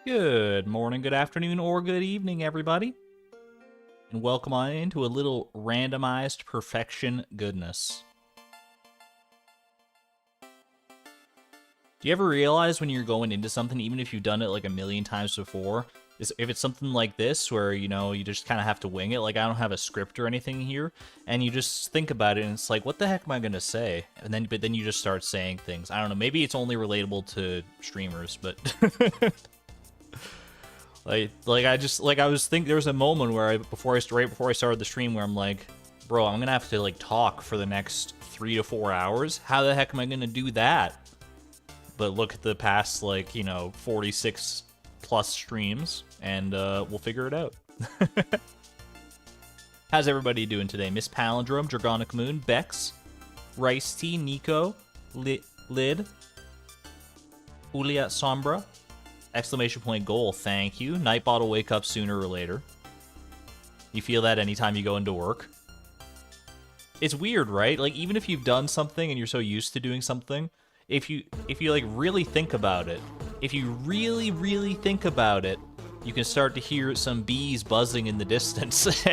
Good morning, good afternoon, or good evening, everybody. And welcome on into a little randomized perfection goodness. Do you ever realize when you're going into something, even if you've done it like a million times before, if it's something like this where, you know, you just kind of have to wing it, like I don't have a script or anything here, and you just think about it and it's like, what the heck am I going to say? But then you just start saying things. I don't know, maybe it's only relatable to streamers, but... I was thinking there was a moment where right before I started the stream where I'm like, bro, I'm gonna have to like talk for the next 3 to 4 hours. How the heck am I gonna do that? But look at the past 46 plus streams, and we'll figure it out. How's everybody doing today? Miss Palindrome, Dragonic Moon, Bex, Rice Tea, Nico, Lid, Ulia Sombra. Exclamation point goal, thank you. Nightbot will wake up sooner or later. You feel that anytime you go into work. It's weird, right? Like, even if you've done something and you're so used to doing something, if you like really think about it, if you really think about it, you can start to hear some bees buzzing in the distance,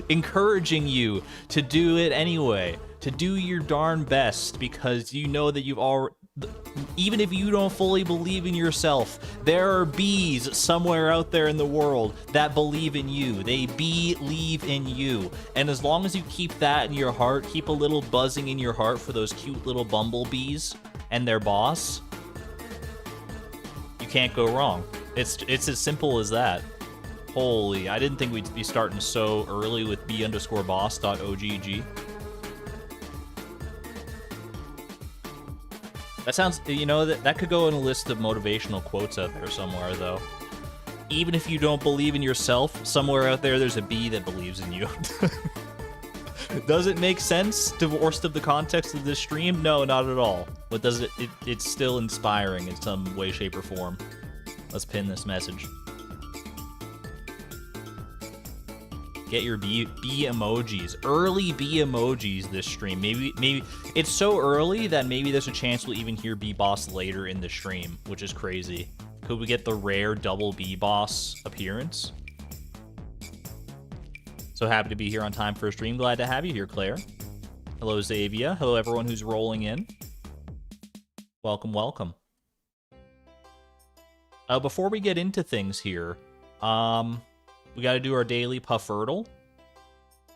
encouraging you to do it anyway, to do your darn best, because you know that you've already... Even if you don't fully believe in yourself, there are bees somewhere out there in the world that believe in you. They believe in you. And as long as you keep that in your heart, keep a little buzzing in your heart for those cute little bumblebees and their boss, you can't go wrong. It's as simple as that. Holy, I didn't think we'd be starting so early with b_boss.ogg. That sounds, you know, that could go in a list of motivational quotes out there somewhere, though. Even if you don't believe in yourself, somewhere out there there's a bee that believes in you. Does it make sense, divorced of the context of this stream? No, not at all. But does it's still inspiring in some way, shape, or form. Let's pin this message. Get your bee emojis. Early bee emojis this stream. Maybe it's so early that maybe there's a chance we'll even hear bee boss later in the stream, which is crazy. Could we get the rare double bee boss appearance? So happy to be here on time for a stream. Glad to have you here, Claire. Hello, Zavia. Hello, everyone who's rolling in. Welcome, welcome. Before we get into things here, we gotta do our daily Puffurtle.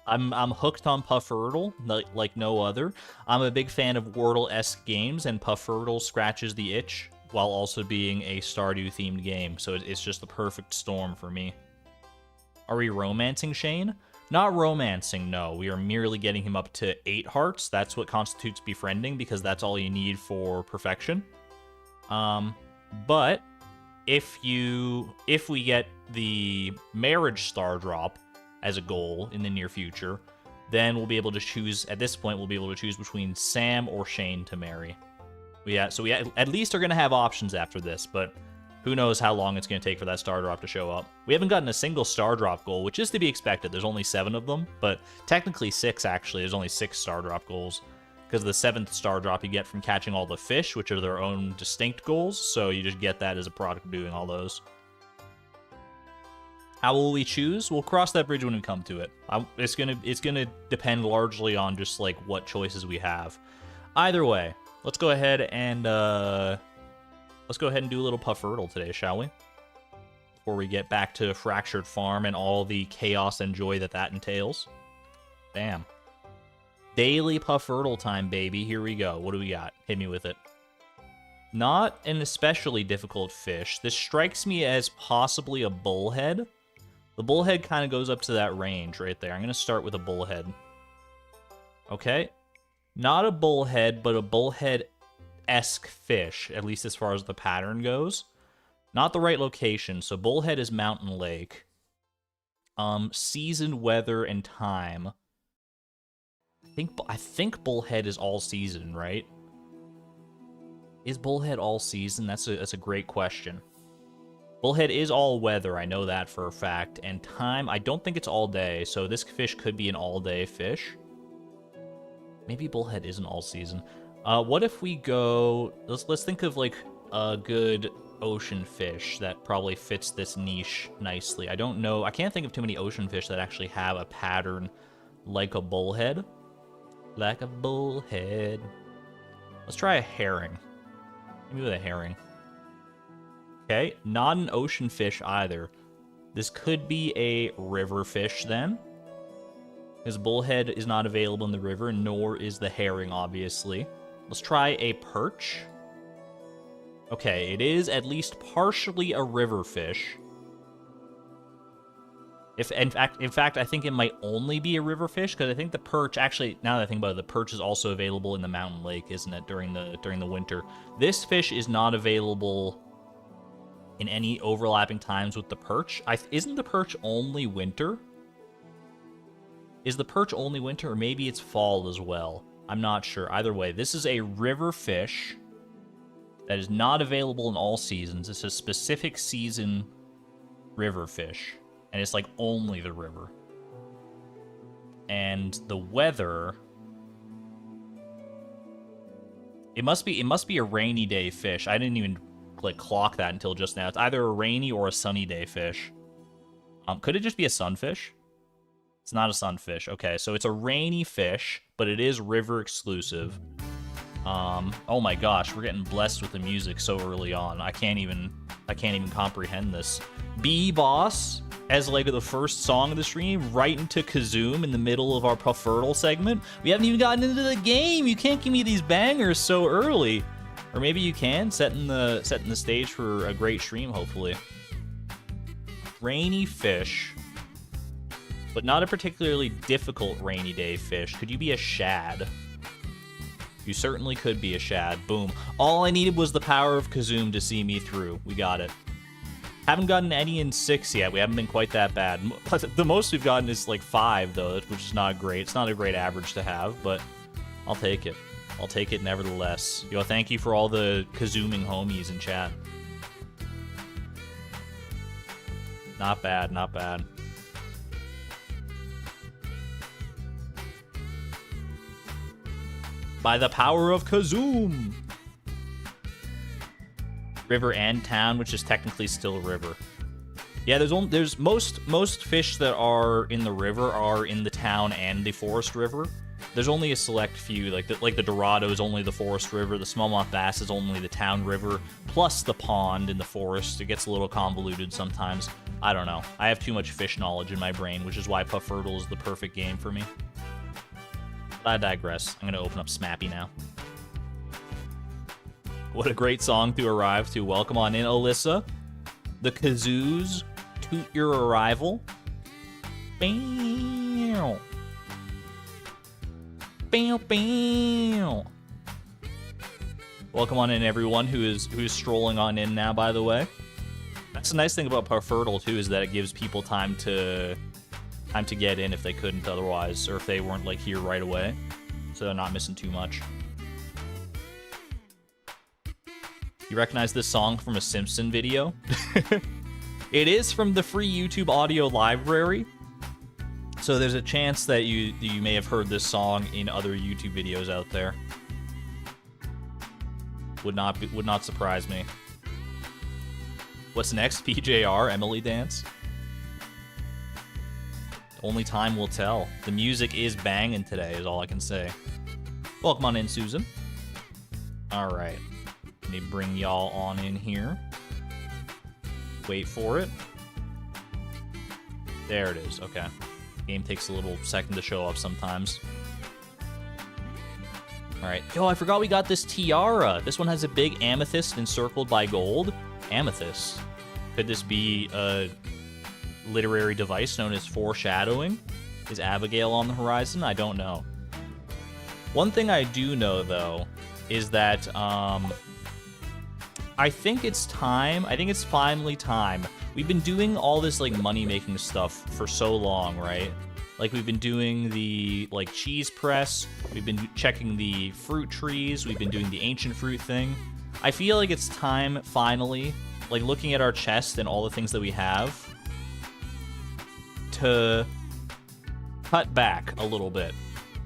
I'm hooked on Puffurtle like no other. I'm a big fan of Wordle-esque games, and Puffurtle scratches the itch while also being a Stardew-themed game, so it's just the perfect storm for me. Are we romancing Shane? Not romancing, no. We are merely getting him up to 8 hearts. That's what constitutes befriending, because that's all you need for perfection. But if we get the marriage star drop as a goal in the near future, then we'll be able to choose, at this point, we'll be able to choose between Sam or Shane to marry. So we at least are going to have options after this, but who knows how long it's going to take for that star drop to show up. We haven't gotten a single star drop goal, which is to be expected. There's only 7 of them, but technically 6, actually. There's only 6 star drop goals, because the 7th star drop you get from catching all the fish, which are their own distinct goals, so you just get that as a product of doing all those. How will we choose? We'll cross that bridge when we come to it. It's gonna depend largely on just like what choices we have. Either way, let's go ahead and do a little Puffurtle today, shall we? Before we get back to Fractured Farm and all the chaos and joy that entails. Bam. Daily Puffurtle time, baby. Here we go. What do we got? Hit me with it. Not an especially difficult fish. This strikes me as possibly a bullhead. The bullhead kind of goes up to that range right there. I'm going to start with a bullhead. Okay. Not a bullhead, but a bullhead-esque fish, at least as far as the pattern goes. Not the right location, so bullhead is Mountain Lake. Season, weather, and time. I think bullhead is all season, right? Is bullhead all season? That's a great question. Bullhead is all weather, I know that for a fact. And time, I don't think it's all day, so this fish could be an all-day fish. Maybe bullhead isn't all season. What if we go... Let's think of, like, a good ocean fish that probably fits this niche nicely. I don't know. I can't think of too many ocean fish that actually have a pattern like a bullhead. Like a bullhead. Let's try a herring. Maybe with a herring. Okay, not an ocean fish either. This could be a river fish then. Because bullhead is not available in the river, nor is the herring, obviously. Let's try a perch. Okay, it is at least partially a river fish. In fact, I think it might only be a river fish, because I think the perch, actually, now that I think about it, the perch is also available in the mountain lake, isn't it, during the winter. This fish is not available in any overlapping times with the perch. Isn't the perch only winter? Is the perch only winter, or maybe it's fall as well? I'm not sure. Either way, this is a river fish that is not available in all seasons. It's a specific season river fish, and it's like only the river. And the weather, it must be a rainy day fish. I didn't even like clock that until just now. It's either a rainy or a sunny day fish. Could it just be a sunfish? It's not a sunfish. Okay, so it's a rainy fish, but it is river exclusive. Oh my gosh, we're getting blessed with the music so early on. I can't even comprehend this. Bee Boss as like the first song of the stream, right into Kazoom in the middle of our Puffurtle segment. We haven't even gotten into the game. You can't give me these bangers so early. Or maybe you can, setting the stage for a great stream, hopefully. Rainy fish. But not a particularly difficult rainy day fish. Could you be a shad? You certainly could be a shad. Boom. All I needed was the power of Kazoom to see me through. We got it. Haven't gotten any in 6 yet. We haven't been quite that bad. The most we've gotten is like 5, though, which is not great. It's not a great average to have, but I'll take it. I'll take it nevertheless. Yo, thank you for all the Kazooming homies in chat. Not bad, not bad. By the power of Kazoom! River and town, which is technically still a river. Yeah, there's most fish that are in the river are in the town and the forest river. There's only a select few, like the Dorado is only the forest river, the smallmouth bass is only the town river, plus the pond in the forest. It gets a little convoluted sometimes. I don't know. I have too much fish knowledge in my brain, which is why Puffurtle is the perfect game for me. But I digress. I'm gonna open up Smappy now. What a great song to arrive to. Welcome on in, Alyssa. The kazoos toot your arrival. Bam! Bam, bam! Welcome on in, everyone who is strolling on in now, by the way. That's the nice thing about Puffurtle, too, is that it gives people time to get in if they couldn't otherwise, or if they weren't, like, here right away. So they're not missing too much. You recognize this song from a Simpson video? It is from the free YouTube audio library. So there's a chance that you may have heard this song in other YouTube videos out there. Would not surprise me. What's next? PJR, Emily Dance? Only time will tell. The music is banging today, is all I can say. Welcome on in, Susan. Alright. Let me bring y'all on in here. Wait for it. There it is, okay. Game takes a little second to show up sometimes. Alright. Yo, I forgot we got this tiara. This one has a big amethyst encircled by gold. Amethyst. Could this be a literary device known as foreshadowing? Is Abigail on the horizon? I don't know. One thing I do know, though, is that, I think it's time. I think it's finally time. We've been doing all this, like, money-making stuff for so long, right? Like, we've been doing the, like, cheese press. We've been checking the fruit trees. We've been doing the ancient fruit thing. I feel like it's time, finally, like, looking at our chest and all the things that we have, to cut back a little bit.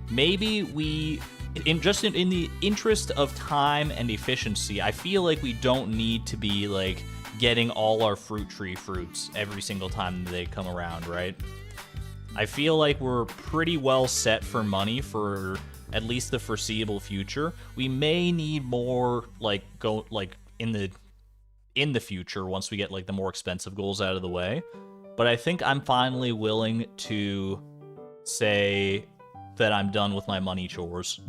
Maybe we in the interest of time and efficiency, I feel like we don't need to be like getting all our fruit tree fruits every single time they come around, right? I feel like we're pretty well set for money for at least the foreseeable future. We may need more like in the future once we get like the more expensive goals out of the way. But I think I'm finally willing to say that I'm done with my money chores.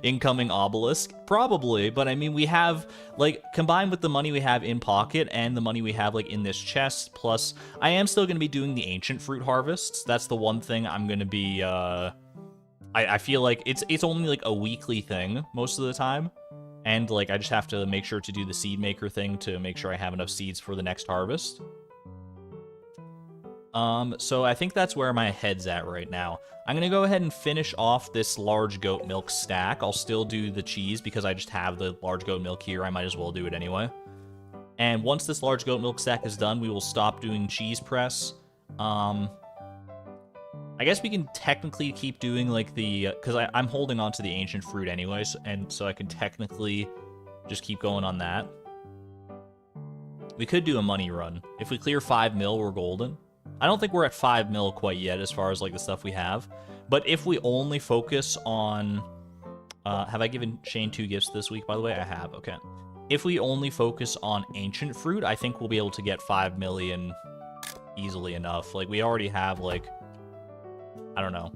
Incoming obelisk? Probably, but I mean, we have, like, combined with the money we have in pocket and the money we have, like, in this chest, plus I am still going to be doing the ancient fruit harvests. That's the one thing I'm going to be, I feel like it's only, like, a weekly thing most of the time, and, like, I just have to make sure to do the seed maker thing to make sure I have enough seeds for the next harvest. So I think that's where my head's at right now. I'm gonna go ahead and finish off this large goat milk stack. I'll still do the cheese because I just have the large goat milk here. I might as well do it anyway. And once this large goat milk stack is done, we will stop doing cheese press. I guess we can technically keep doing, like, the... because I'm holding on to the ancient fruit anyways, and so I can technically just keep going on that. We could do a money run. If we clear 5 mil, we're golden. I don't think we're at 5 mil quite yet as far as, like, the stuff we have. But if we only focus on... have I given Shane 2 gifts this week, by the way? I have, okay. If we only focus on ancient fruit, I think we'll be able to get 5 million easily enough. Like, we already have, like... I don't know.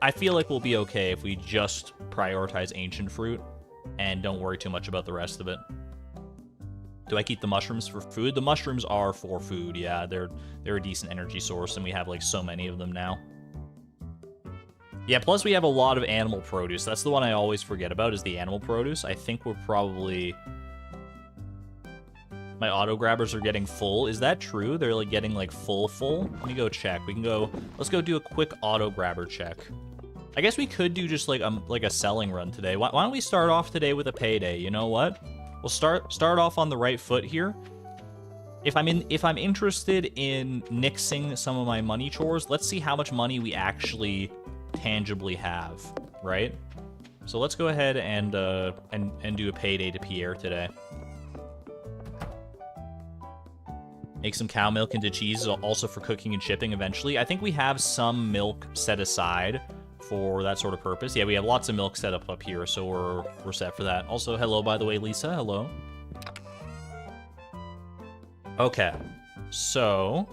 I feel like we'll be okay if we just prioritize ancient fruit and don't worry too much about the rest of it. Do I keep the mushrooms for food? The mushrooms are for food, yeah. They're a decent energy source, and we have, like, so many of them now. Yeah, plus we have a lot of animal produce. That's the one I always forget about, is the animal produce. I think we're probably... My auto-grabbers are getting full. Is that true? They're, like, getting, like, full? Let me go check. We can go... Let's go do a quick auto-grabber check. I guess we could do just, like a selling run today. Why don't we start off today with a payday? You know what? We'll start off on the right foot here. If I'm interested in nixing some of my money chores, let's see how much money we actually tangibly have, right? So let's go ahead and do a payday to Pierre today. Make some cow milk into cheese, also for cooking and shipping eventually. I think we have some milk set aside for that sort of purpose. Yeah, we have lots of milk set up here, so we're set for that. Also, hello, by the way, Lisa. Hello. Okay, so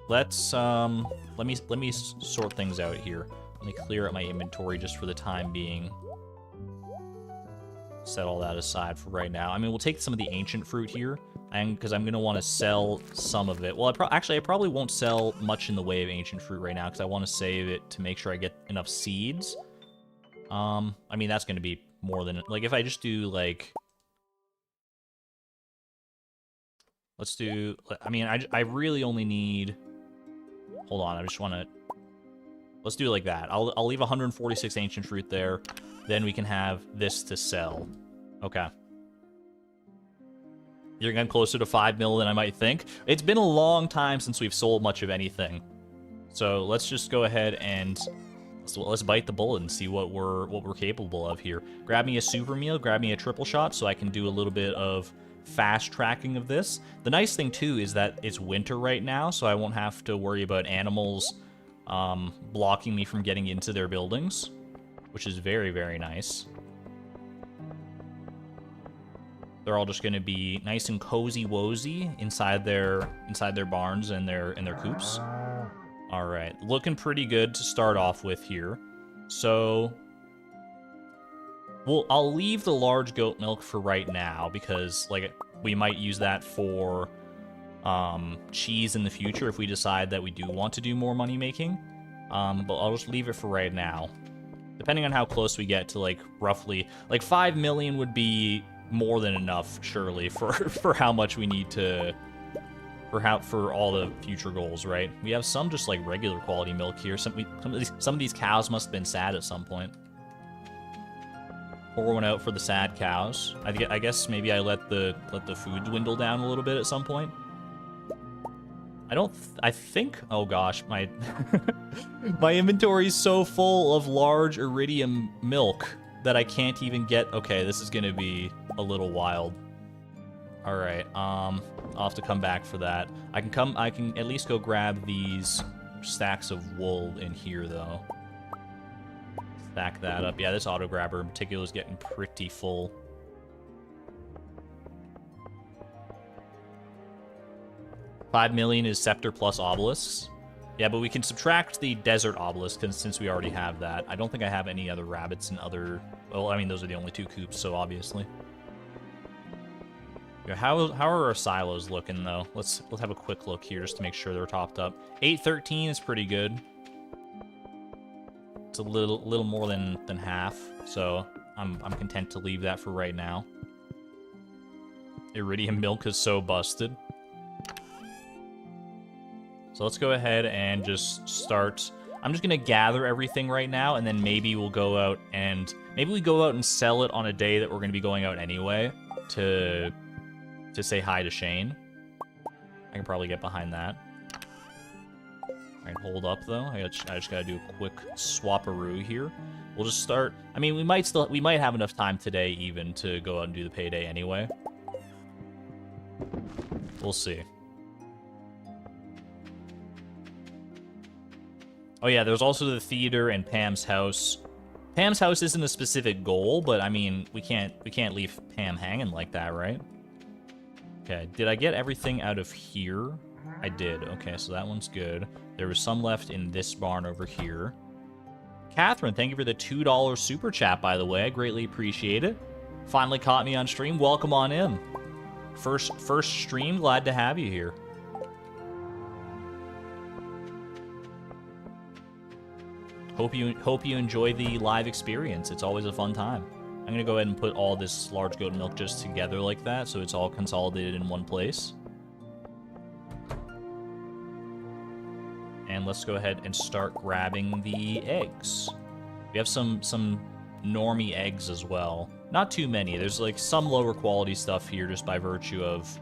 let's let me sort things out here. Let me clear out my inventory just for the time being. Set all that aside for right now. I mean, we'll take some of the ancient fruit here, and because I'm gonna want to sell some of it. Well, I probably won't sell much in the way of ancient fruit right now because I want to save it to make sure I get enough seeds. I mean, that's gonna be more than, like, if I just do, like, let's do, I mean, I really only need, hold on, I just want to, let's do it like that. I'll leave 146 ancient fruit there, then we can have this to sell. Okay. You're getting closer to 5 mil than I might think. It's been a long time since we've sold much of anything. So let's just go ahead and let's bite the bullet and see what we're capable of here. Grab me a super meal, grab me a triple shot so I can do a little bit of fast tracking of this. The nice thing too is that it's winter right now, so I won't have to worry about animals blocking me from getting into their buildings, which is very, very nice. They're all just going to be nice and cozy-wozy inside their barns and their coops. All right, looking pretty good to start off with here. So, well, I'll leave the large goat milk for right now because, like, we might use that for cheese in the future if we decide that we do want to do more money making. But I'll just leave it for right now. Depending on how close we get to, like, roughly, like, 5 million would be more than enough, surely, for how much we need to, for all the future goals, right? We have some just, like, regular quality milk here. Some of these cows must have been sad at some point. Pour one out for the sad cows. I guess maybe I let the food dwindle down a little bit at some point. I think, oh gosh, my my inventory is so full of large iridium milk that I can't even get, okay, this is gonna be a little wild. All right, I'll have to come back for that. I can at least go grab these stacks of wool in here though. Stack that up. Yeah, this auto grabber in particular is getting pretty full. $5 million is scepter plus obelisks. Yeah, but we can subtract the desert obelisk since we already have that. I don't think I have any other rabbits and other... Well, I mean, those are the only 2 coops, so obviously. Yeah, how are our silos looking, though? Let's have a quick look here just to make sure they're topped up. 813 is pretty good. It's a little more than half, so I'm content to leave that for right now. Iridium milk is so busted. So let's go ahead and just start. I'm just gonna gather everything right now, and then maybe we'll go out and sell it on a day that we're gonna be going out anyway to say hi to Shane. I can probably get behind that. All right, hold up though. I just gotta do a quick swap-a-roo here. We'll just start. I mean, we might have enough time today even to go out and do the payday anyway. We'll see. Oh yeah, there's also the theater and Pam's house. Pam's house isn't a specific goal, but I mean, we can't leave Pam hanging like that, right? Okay, did I get everything out of here? I did. Okay, so that one's good. There was some left in this barn over here. Catherine, thank you for the $2 super chat, by the way. I greatly appreciate it. Finally caught me on stream. Welcome on in. First stream. Glad to have you here. Hope you enjoy the live experience. It's always a fun time. I'm gonna go ahead and put all this large goat milk just together like that, so it's all consolidated in one place. And let's go ahead and start grabbing the eggs. We have some normie eggs as well. Not too many. There's like some lower quality stuff here just by virtue of,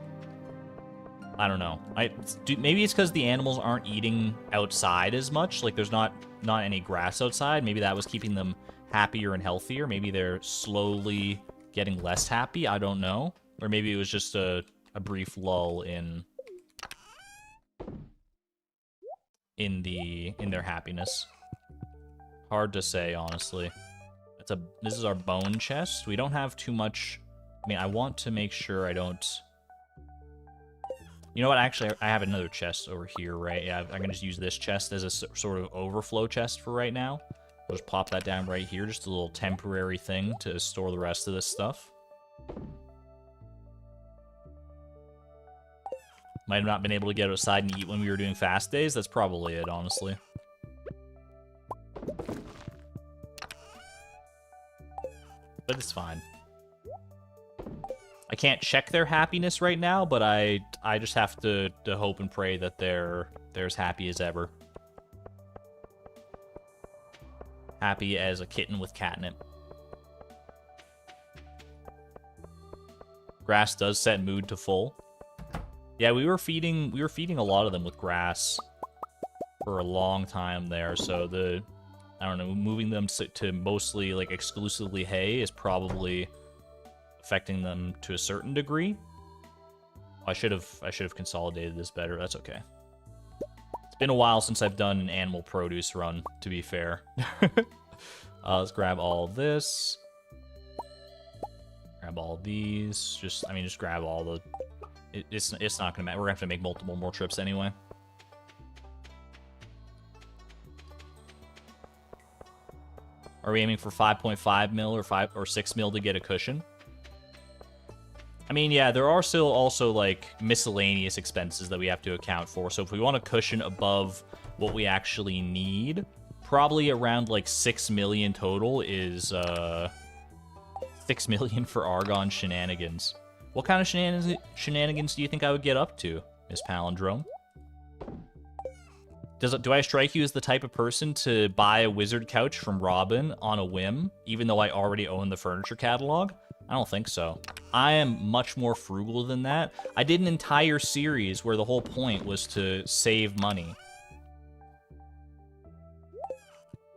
I don't know. Maybe it's because the animals aren't eating outside as much. Like there's not any grass outside. Maybe that was keeping them happier and healthier. Maybe they're slowly getting less happy. I don't know. Or maybe it was just a brief lull in their happiness. Hard to say, honestly. This is our bone chest. We don't have too much. I mean, I want to make sure I don't. You know what? Actually, I have another chest over here, right? Yeah, I can just use this chest as a sort of overflow chest for right now. I'll just pop that down right here, just a little temporary thing to store the rest of this stuff. Might have not been able to get outside and eat when we were doing fast days. That's probably it, honestly. But it's fine. I can't check their happiness right now, but I just have to hope and pray that they're as happy as ever. Happy as a kitten with catnip. Grass does set mood to full. Yeah, we were feeding a lot of them with grass for a long time there, so I don't know, moving them to mostly like exclusively hay is probably affecting them to a certain degree. I should have consolidated this better. That's okay. It's been a while since I've done an animal produce run, to be fair. Let's grab all of this. Grab all these. Just grab all the... It's not gonna matter. We're gonna have to make multiple more trips anyway. Are we aiming for 5.5 mil or 6 mil to get a cushion? I mean, yeah, there are still also, like, miscellaneous expenses that we have to account for. So if we want a cushion above what we actually need, probably around, like, 6 million total is, 6 million for Argon shenanigans. What kind of shenanigans do you think I would get up to, Miss Palindrome? Do I strike you as the type of person to buy a wizard couch from Robin on a whim, even though I already own the furniture catalog? I don't think so. I am much more frugal than that. I did an entire series where the whole point was to save money.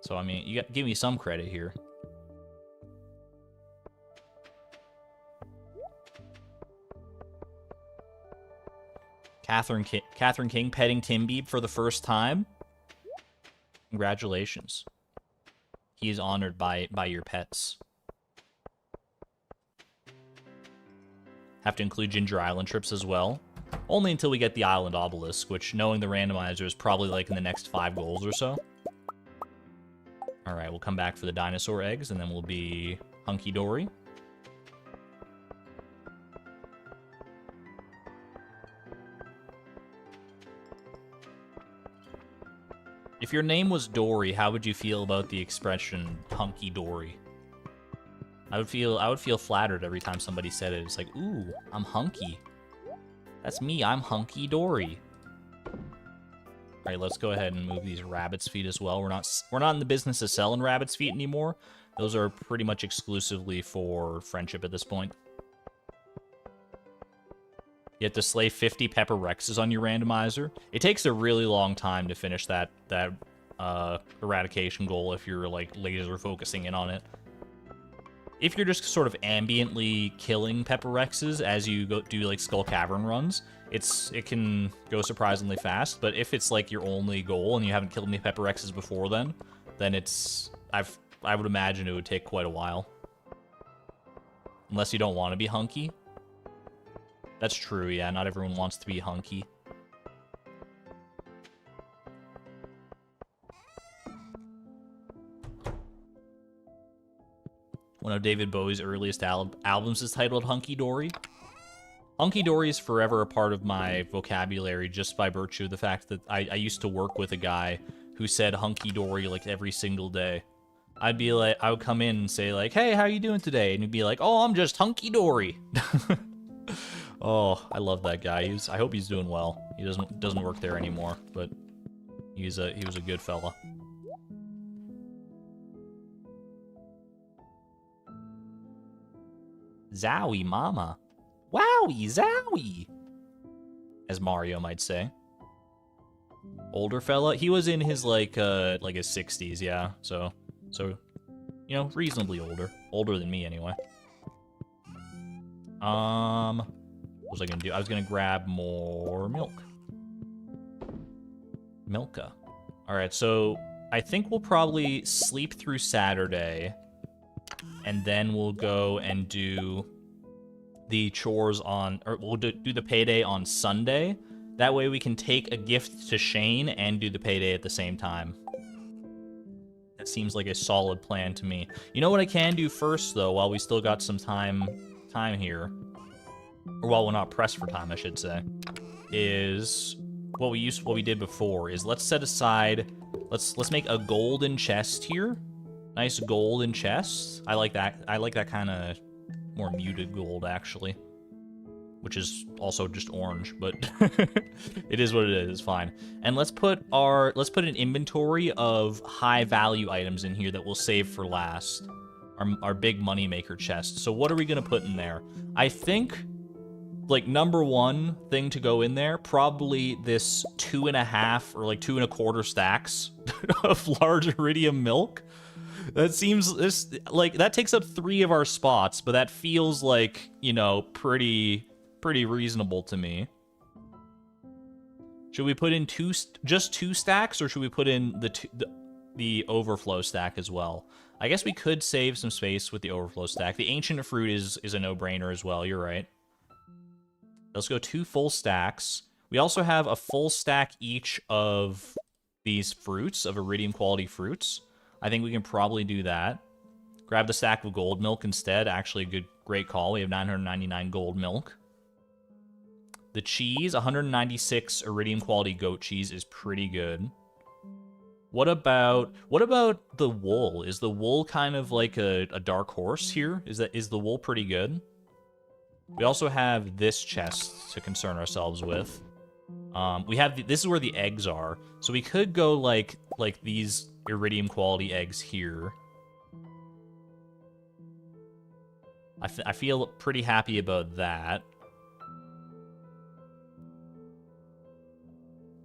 So, I mean, you got give me some credit here. Catherine King petting Timbeeb for the first time. Congratulations. He is honored by your pets. Have to include Ginger Island trips as well. Only until we get the Island Obelisk, which, knowing the randomizer, is probably like in the next 5 goals or so. Alright, we'll come back for the dinosaur eggs, and then we'll be hunky-dory. If your name was Dory, how would you feel about the expression hunky-dory? I would feel flattered every time somebody said it. It's like, ooh, I'm hunky. That's me, I'm hunky-dory. Alright, let's go ahead and move these rabbit's feet as well. We're not in the business of selling rabbit's feet anymore. Those are pretty much exclusively for friendship at this point. You have to slay 50 Pepper Rexes on your randomizer. It takes a really long time to finish that eradication goal if you're like laser focusing in on it. If you're just sort of ambiently killing Pepper Rexes as you do like Skull Cavern runs, it can go surprisingly fast. But if it's like your only goal and you haven't killed any Pepper Rexes before then I would imagine it would take quite a while. Unless you don't want to be hunky. That's true, yeah, not everyone wants to be hunky. One of David Bowie's earliest albums is titled Hunky Dory. Hunky Dory is forever a part of my vocabulary just by virtue of the fact that I used to work with a guy who said hunky dory like every single day. I would come in and say like, hey, how you doing today? And he'd be like, oh, I'm just hunky dory. Oh, I love that guy. I hope he's doing well. He doesn't work there anymore, but he was a good fella. Zowie mama. Wowie zowie, as Mario might say. Older fella? He was in his like his 60s, yeah. So you know, reasonably older. Older than me anyway. What was I gonna do? I was gonna grab more milk. Milka. Alright, so I think we'll probably sleep through Saturday, and then we'll go and do the chores we'll do the payday on Sunday. That way we can take a gift to Shane and do the payday at the same time. That seems like a solid plan to me. You know what I can do first, though, while we still got some time here, or while we're not pressed for time, I should say, is what we did before. Is let's set aside, let's make a golden chest here. Nice golden chest. I like that. I like that kind of more muted gold, actually, which is also just orange, but it is what it is. It's fine. And let's put an inventory of high value items in here that we'll save for last. Our big money maker chest. So what are we gonna put in there? I think, like, number one thing to go in there, probably this 2.5 or like 2 1/4 stacks of large iridium milk. That seems that takes up 3 of our spots, but that feels like, you know, pretty reasonable to me. Should we put in just 2 stacks, or should we put in the overflow stack as well? I guess we could save some space with the overflow stack. The ancient fruit is a no-brainer as well. You're right. Let's go 2 full stacks. We also have a full stack each of these fruits, of iridium quality fruits. I think we can probably do that. Grab the stack of gold milk instead. Actually, great call. We have 999 gold milk. The cheese, 196 iridium quality goat cheese is pretty good. What about the wool? Is the wool kind of like a dark horse here? Is the wool pretty good? We also have this chest to concern ourselves with. This is where the eggs are. So we could go like these iridium quality eggs here. I feel pretty happy about that.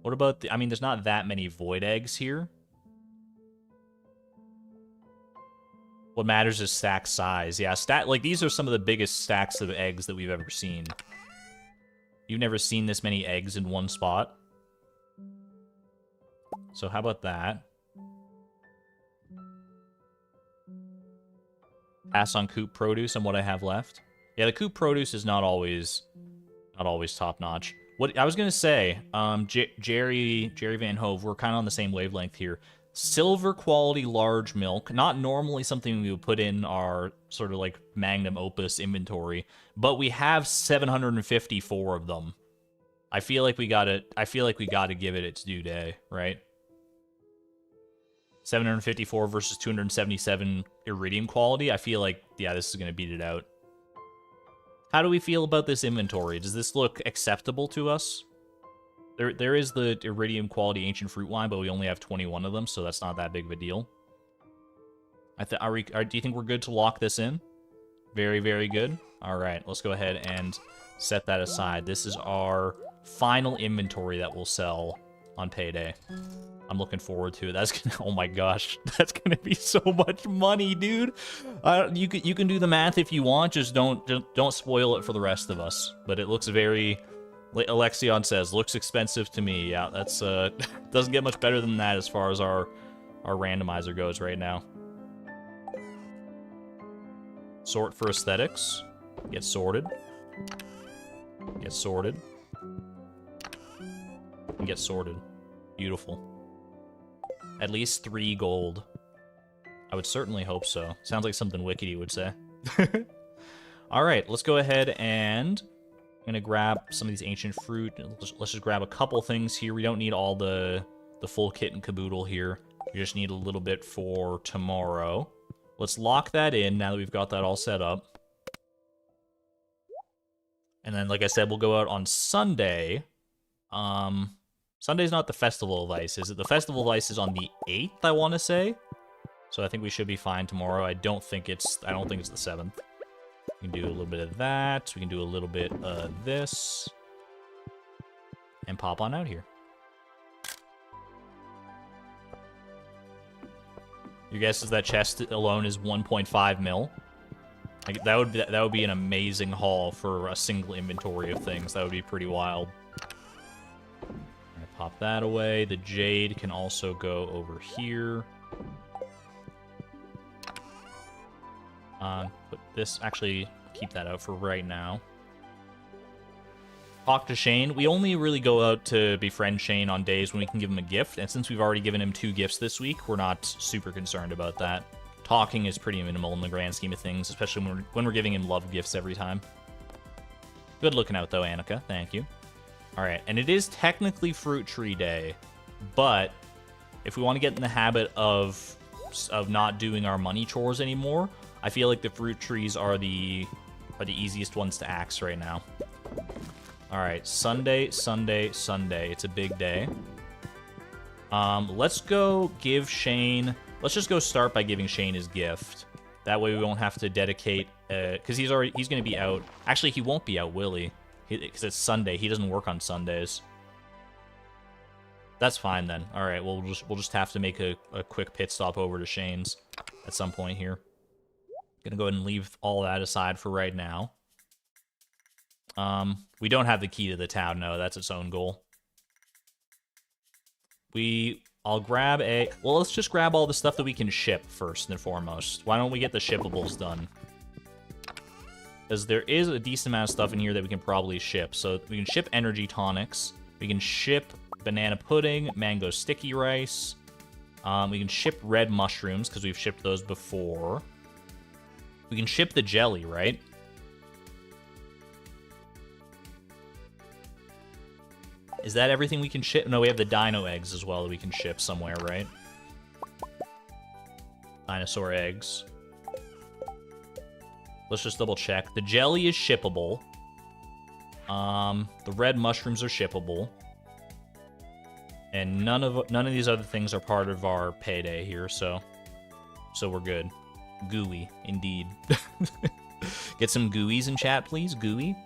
What about the... I mean, there's not that many void eggs here. What matters is stack size. Yeah, like, these are some of the biggest stacks of eggs that we've ever seen. You've never seen this many eggs in one spot. So how about that? Pass on coop produce and what I have left. Yeah, the coop produce is not always top notch. What I was gonna say, Jerry Van Hove, we're kind of on the same wavelength here. Silver quality large milk, not normally something we would put in our sort of like magnum opus inventory, but we have 754 of them. I feel like we gotta give it its due day, right? 754 versus 277 iridium quality. I feel like, yeah, this is gonna beat it out. How do we feel about this inventory? Does this look acceptable to us? There is the iridium quality ancient fruit wine, but we only have 21 of them, so that's not that big of a deal. Do you think we're good to lock this in? Very, very good. All right, let's go ahead and set that aside. This is our final inventory that we'll sell on payday. I'm looking forward to it. That's gonna, oh my gosh, that's gonna be so much money, dude. You can do the math if you want. Just don't spoil it for the rest of us. But it looks very. Alexion says, looks expensive to me. Yeah, that's doesn't get much better than that as far as our randomizer goes right now. Sort for aesthetics. Get sorted. Get sorted. And get sorted. Beautiful. At least 3 gold. I would certainly hope so. Sounds like something Wickedy would say. Alright, let's go ahead and... I'm gonna grab some of these ancient fruit. Let's just grab a couple things here. We don't need all the full kit and caboodle here. We just need a little bit for tomorrow. Let's lock that in now that we've got that all set up. And then, like I said, we'll go out on Sunday. Sunday's not the Festival of Ice, is it? The Festival of Ice is on the 8th, I want to say. So I think we should be fine tomorrow. I don't think it's the 7th. We can do a little bit of that. We can do a little bit of this. And pop on out here. Your guess is that chest alone is 1.5 mil? Like, that would be an amazing haul for a single inventory of things. That would be pretty wild. Pop that away. The jade can also go over here. Put this, actually, keep that out for right now. Talk to Shane. We only really go out to befriend Shane on days when we can give him a gift, and since we've already given him 2 gifts this week, we're not super concerned about that. Talking is pretty minimal in the grand scheme of things, especially when we're giving him love gifts every time. Good looking out, though, Annika. Thank you. Alright, and it is technically Fruit Tree Day, but if we want to get in the habit of not doing our money chores anymore, I feel like the fruit trees are the easiest ones to axe right now. Alright, Sunday, Sunday, Sunday. It's a big day. Let's go give Shane... Let's just go start by giving Shane his gift. That way we won't have to dedicate... Because he's going to be out. Actually, he won't be out, will he? Because it's Sunday. He doesn't work on Sundays. That's fine, then. Alright, we'll just have to make a quick pit stop over to Shane's at some point here. Gonna go ahead and leave all that aside for right now. We don't have the key to the town. No, that's its own goal. I'll grab a... Well, let's just grab all the stuff that we can ship first and foremost. Why don't we get the shippables done? Because there is a decent amount of stuff in here that we can probably ship. So we can ship energy tonics. We can ship banana pudding, mango sticky rice. We can ship red mushrooms because we've shipped those before. We can ship the jelly, right? Is that everything we can ship? No, we have the dino eggs as well that we can ship somewhere, right? Dinosaur eggs. Let's just double check. The jelly is shippable. The red mushrooms are shippable. And none of these other things are part of our payday here, so we're good. Gooey, indeed. Get some GUIs in chat, please. GUI. All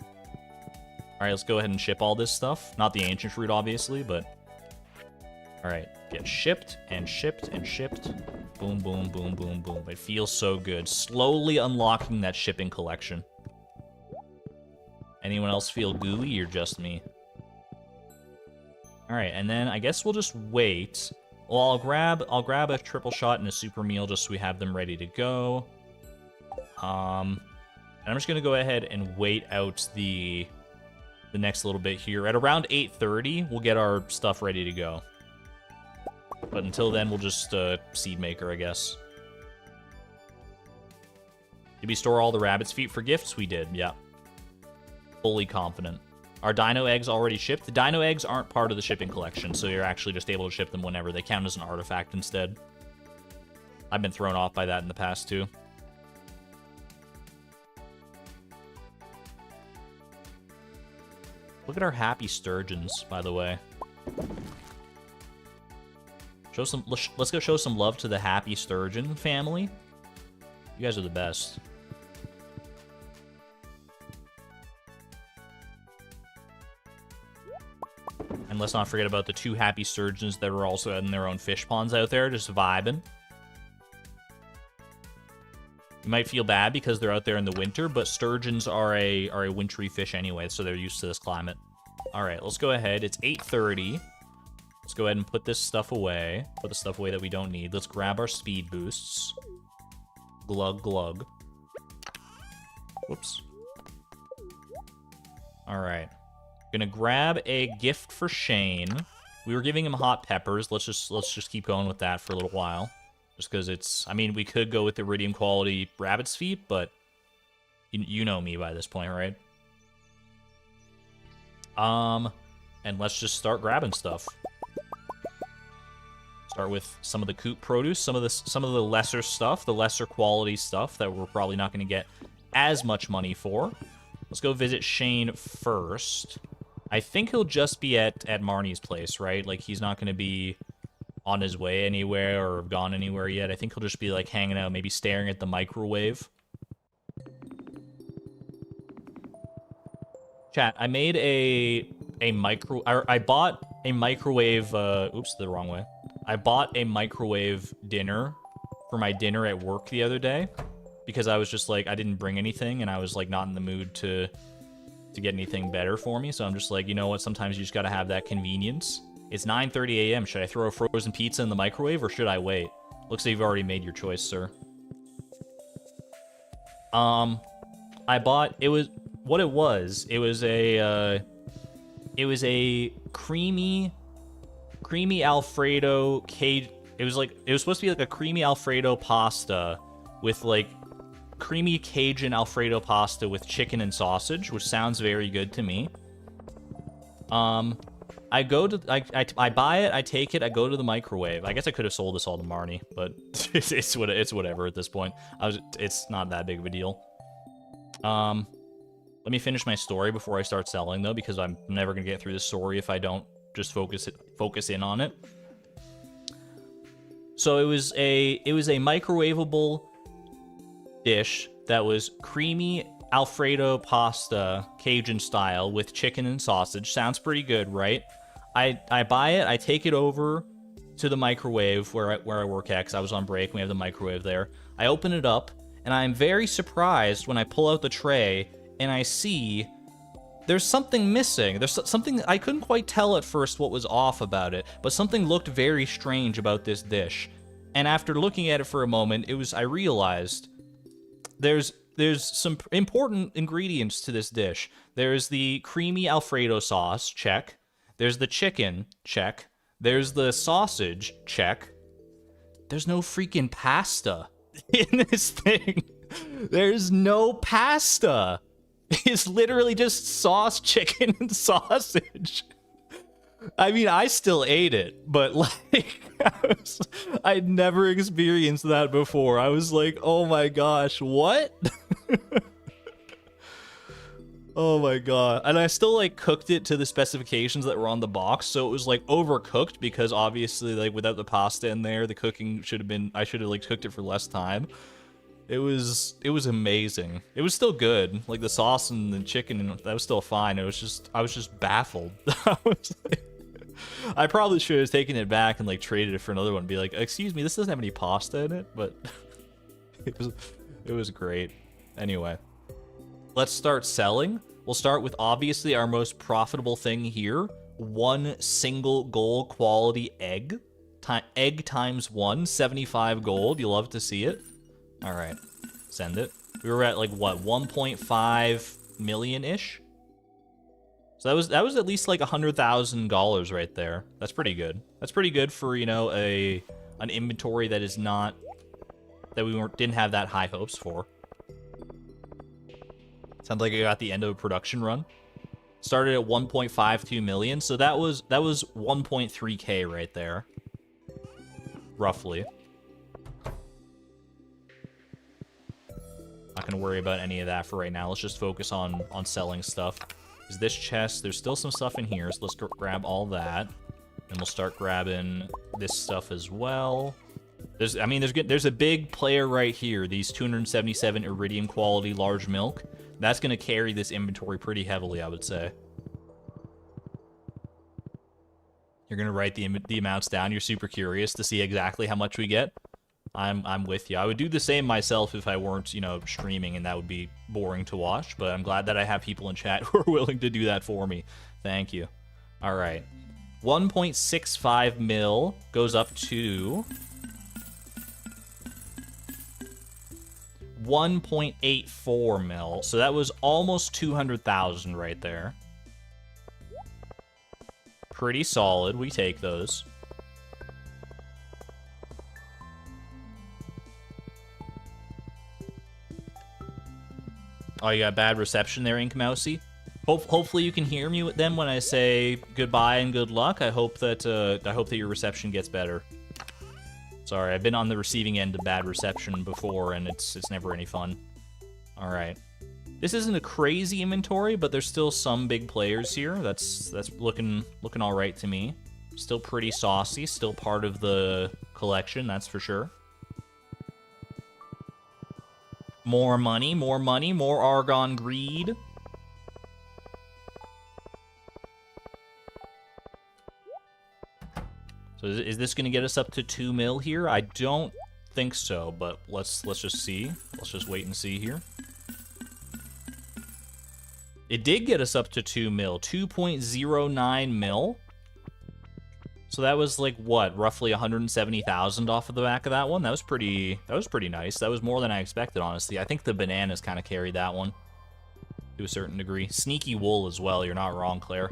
right, let's go ahead and ship all this stuff. Not the ancient fruit, obviously, but... All right, get shipped and shipped and shipped. Boom, boom, boom, boom, boom. It feels so good. Slowly unlocking that shipping collection. Anyone else feel gooey or just me? All right, and then I guess we'll just wait. Well, I'll grab a triple shot and a super meal just so we have them ready to go. And I'm just gonna go ahead and wait out the next little bit here. At around 8:30, we'll get our stuff ready to go. But until then, we'll just seed maker, I guess. Did we store all the rabbit's feet for gifts? We did, yeah. Fully confident. Are dino eggs already shipped? The dino eggs aren't part of the shipping collection, so you're actually just able to ship them whenever. They count as an artifact instead. I've been thrown off by that in the past, too. Look at our happy sturgeons, by the way. Let's go show some love to the happy sturgeon family. You guys are the best. And let's not forget about the 2 happy sturgeons that are also in their own fish ponds out there, just vibing. You might feel bad because they're out there in the winter, but sturgeons are a wintry fish anyway, so they're used to this climate. All right, let's go ahead. It's 8:30. Let's go ahead and put this stuff away. Put the stuff away that we don't need. Let's grab our speed boosts. Glug, glug. Whoops. All right. Gonna grab a gift for Shane. We were giving him hot peppers. Let's just keep going with that for a little while. Just because it's... I mean, we could go with iridium quality rabbit's feet, but... You know me by this point, right? And let's just start grabbing stuff. Start with some of the coop produce, some of the lesser stuff, the lesser quality stuff that we're probably not going to get as much money for. Let's go visit Shane first. I think he'll just be at Marnie's place, right? Like, he's not going to be on his way anywhere or gone anywhere yet. I think he'll just be, like, hanging out, maybe staring at the microwave. Chat, I made I bought a microwave, oops, the wrong way. I bought a microwave dinner for my dinner at work the other day because I was just like, I didn't bring anything and I was like not in the mood to get anything better for me. So I'm just like, you know what? Sometimes you just got to have that convenience. It's 9:30 a.m. Should I throw a frozen pizza in the microwave or should I wait? Looks like you've already made your choice, sir. I bought, it was a creamy Alfredo cage. It was supposed to be like a creamy Alfredo pasta with like creamy Cajun Alfredo pasta with chicken and sausage, which sounds very good to me. I buy it, I take it, I go to the microwave. I guess I could have sold this all to Marnie, but it's whatever at this point. It's not that big of a deal. Let me finish my story before I start selling though, because I'm never gonna get through this story if I don't just focus in on it. So it was a microwavable dish that was creamy Alfredo pasta, Cajun style, with chicken and sausage. Sounds pretty good, right? I buy it, I take it over to the microwave where I work at, because I was on break, and we have the microwave there. I open it up, and I'm very surprised when I pull out the tray, and I see there's something missing. There's something, I couldn't quite tell at first what was off about it, but something looked very strange about this dish. And after looking at it for a moment, I realized there's some important ingredients to this dish. There's the creamy Alfredo sauce, check. There's the chicken, check. There's the sausage, check. There's no freaking pasta in this thing. There's no pasta. It's literally just sauce, chicken, and sausage. I mean, I still ate it, but like, I'd never experienced that before. I was like, oh my gosh, what? Oh my god. And I still like cooked it to the specifications that were on the box, so it was like overcooked because obviously like without the pasta in there, the cooking should have been, I should have like cooked it for less time. It was amazing. It was still good. Like the sauce and the chicken, that was still fine. I was just baffled. I probably should have taken it back and like traded it for another one and be like, excuse me, this doesn't have any pasta in it, but it was great. Anyway, let's start selling. We'll start with obviously our most profitable thing here. 1 single goal quality egg. Egg times 1, 75 gold. You'll love to see it. All right, send it. We were at like what, 1.5 million-ish? So that was at least like $100,000 right there. That's pretty good. That's pretty good for, you know, an inventory that is not, that we didn't have that high hopes for. Sounds like I got the end of a production run. Started at 1.52 million, so that was 1.3K right there, roughly. Not gonna worry about any of that for right now. Let's just focus on selling stuff. Is this chest? There's still some stuff in here, so let's grab all that, and we'll start grabbing this stuff as well. There's a big player right here. These 277 iridium quality large milk. That's gonna carry this inventory pretty heavily, I would say. You're gonna write the amounts down. You're super curious to see exactly how much we get. I'm with you. I would do the same myself if I weren't, you know, streaming, and that would be boring to watch. But I'm glad that I have people in chat who are willing to do that for me. Thank you. All right, 1.65 mil goes up to 1.84 mil. So that was almost 200,000 right there. Pretty solid. We take those. Oh, you got bad reception there, Ink Mousy. Hopefully you can hear me then when I say goodbye and good luck. I hope that your reception gets better. Sorry, I've been on the receiving end of bad reception before, and it's never any fun. All right, this isn't a crazy inventory, but there's still some big players here. That's looking all right to me. Still pretty saucy. Still part of the collection, that's for sure. More money, more Argon greed. So is this going to get us up to 2 mil here? I don't think so, but let's just see. Let's just wait and see here. It did get us up to 2 mil, 2.09 mil. So that was like what, roughly 170,000 off of the back of that one. That was pretty nice. That was more than I expected, honestly. I think the bananas kind of carried that one to a certain degree. Sneaky wool as well. You're not wrong, Claire.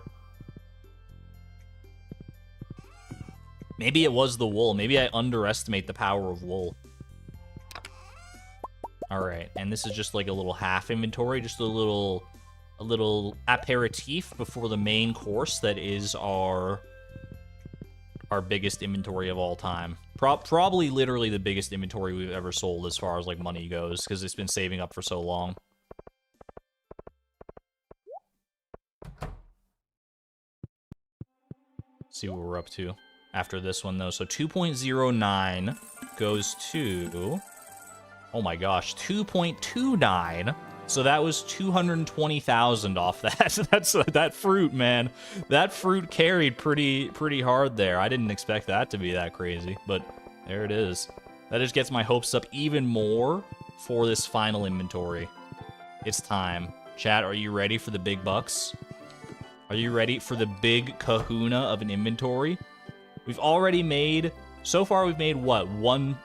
Maybe it was the wool. Maybe I underestimate the power of wool. All right, and this is just like a little half inventory, just a little aperitif before the main course that is our biggest inventory of all time. Probably literally the biggest inventory we've ever sold as far as like money goes, because it's been saving up for so long. See what we're up to after this one though. So 2.09 goes to, oh my gosh, 2.29. So that was 220,000 off that. That's that fruit, man. That fruit carried pretty hard there. I didn't expect that to be that crazy, but there it is. That just gets my hopes up even more for this final inventory. It's time. Chat, are you ready for the big bucks? Are you ready for the big kahuna of an inventory? We've already made, so far we've made what?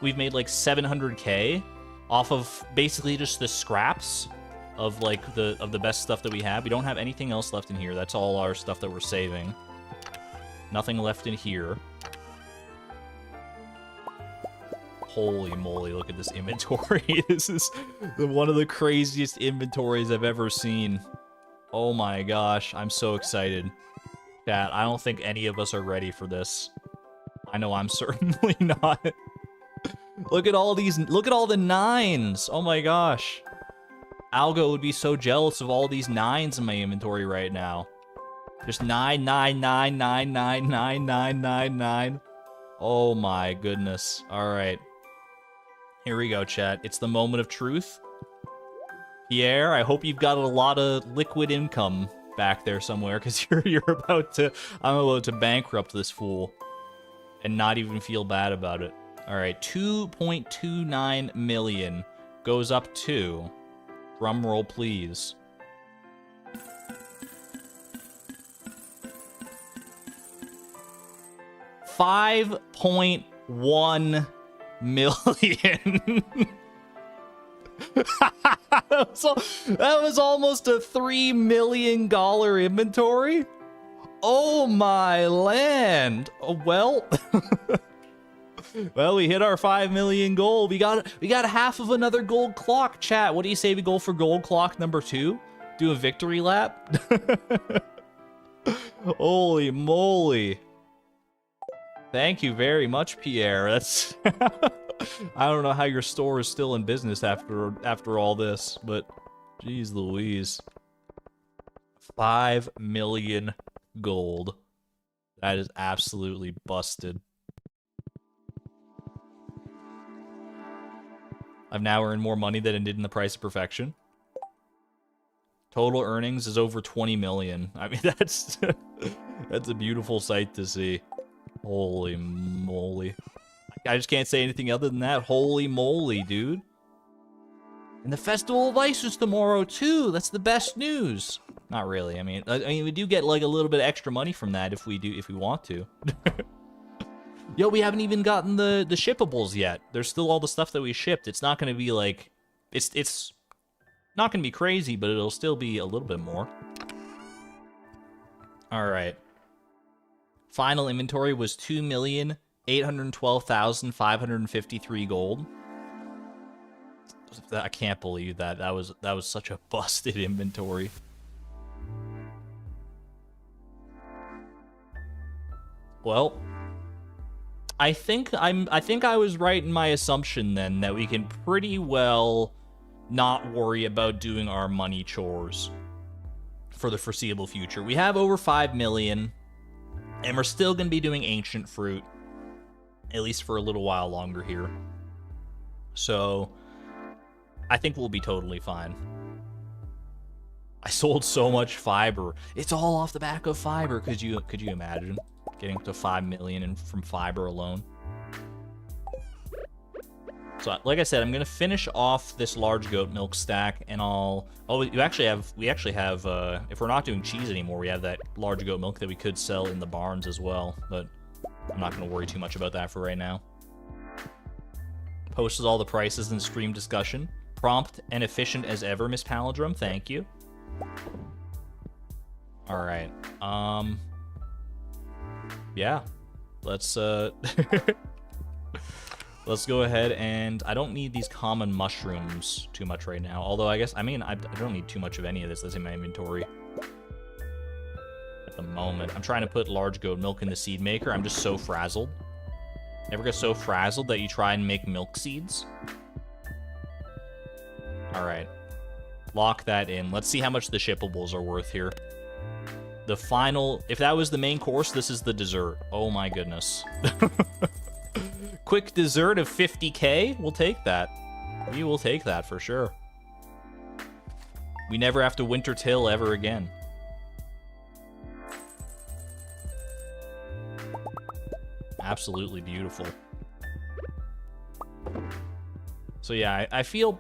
We've made like 700K off of basically just the scraps of like the best stuff that we have. We don't have anything else left in here. That's all our stuff that we're saving. Nothing left in here. Holy moly, look at this inventory. This is one of the craziest inventories I've ever seen. Oh my gosh, I'm so excited. Chat, I don't think any of us are ready for this. I know I'm certainly not. Look at all these, look at all the 9s. Oh my gosh. Algo would be so jealous of all these 9s in my inventory right now. Just 9, 9, 9, 9, 9, 9, 9, 9, 9. Oh my goodness. All right. Here we go, chat. It's the moment of truth. Pierre, I hope you've got a lot of liquid income back there somewhere, because I'm about to bankrupt this fool and not even feel bad about it. All right, 2.29 million goes up to, drum roll please, $5.1 million. That was almost a $3 million inventory. Oh my land. Oh, well, well, we hit our 5 million goal. We got half of another gold clock, chat. What do you say we go for gold clock number 2? Do a victory lap? Holy moly. Thank you very much, Pierre. That's I don't know how your store is still in business after all this, but geez Louise. 5 million gold. That is absolutely busted. I've now earned more money than I did in the price of perfection. Total earnings is over 20 million. I mean, that's a beautiful sight to see. Holy moly. I just can't say anything other than that. Holy moly, dude. And the Festival of Ice is tomorrow, too. That's the best news. Not really. I mean, we do get, like, a little bit of extra money from that if we want to. Yo, we haven't even gotten the shippables yet. There's still all the stuff that we shipped. It's not going to be, like... It's not going to be crazy, but it'll still be a little bit more. Alright. Final inventory was 2,812,553 gold. I can't believe that. That was such a busted inventory. Well, I think I was right in my assumption then that we can pretty well not worry about doing our money chores for the foreseeable future. We have over 5 million. And we're still going to be doing ancient fruit, at least for a little while longer here. So, I think we'll be totally fine. I sold so much fiber. It's all off the back of fiber. Could you imagine getting up to 5 million from fiber alone? So, like I said, I'm gonna finish off this large goat milk stack, and we actually have, if we're not doing cheese anymore, we have that large goat milk that we could sell in the barns as well, but I'm not gonna worry too much about that for right now. Posted all the prices in the stream discussion. Prompt and efficient as ever, Miss Palindrome, thank you. Alright, yeah, let's, let's go ahead, and I don't need these common mushrooms too much right now. Although, I don't need too much of any of this that's in my inventory at the moment. I'm trying to put large goat milk in the seed maker. I'm just so frazzled. Ever get so frazzled that you try and make milk seeds? Alright. Lock that in. Let's see how much the shippables are worth here. The final... If that was the main course, this is the dessert. Oh my goodness. Quick dessert of 50k? We'll take that. We will take that for sure. We never have to winter till ever again. Absolutely beautiful. So yeah, I feel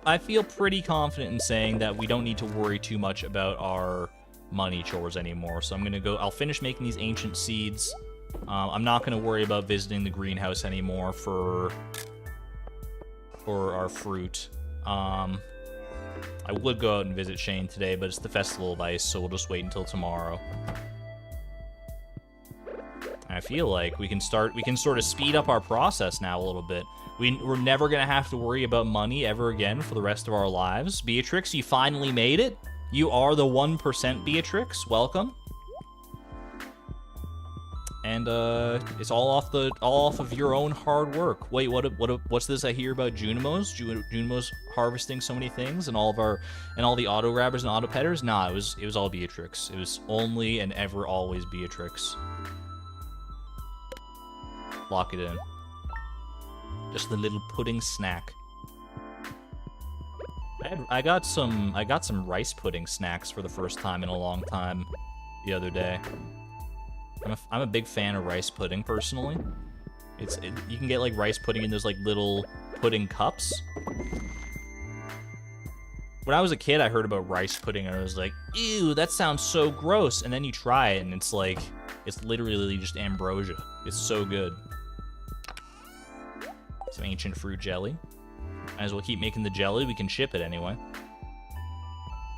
pretty confident in saying that we don't need to worry too much about our money chores anymore. So I'll finish making these ancient seeds. I'm not going to worry about visiting the greenhouse anymore for our fruit. I would go out and visit Shane today, but it's the Festival of Ice, so we'll just wait until tomorrow. I feel like we can sort of speed up our process now a little bit. We're never going to have to worry about money ever again for the rest of our lives. Beatrix, you finally made it. You are the 1%, Beatrix. Welcome. And it's all off of your own hard work. Wait, what's this I hear about Junimos? Junimos harvesting so many things, and all the auto grabbers and auto petters? Nah, it was all Beatrix. It was only and ever always Beatrix. Lock it in. Just the little pudding snack. I got some rice pudding snacks for the first time in a long time the other day. I'm a big fan of rice pudding personally. You can get like rice pudding in those like little pudding cups. When I was a kid, I heard about rice pudding and I was like, ew, that sounds so gross. And then you try it and it's like, it's literally just ambrosia. It's so good. Some ancient fruit jelly. Might as well keep making the jelly. We can ship it anyway.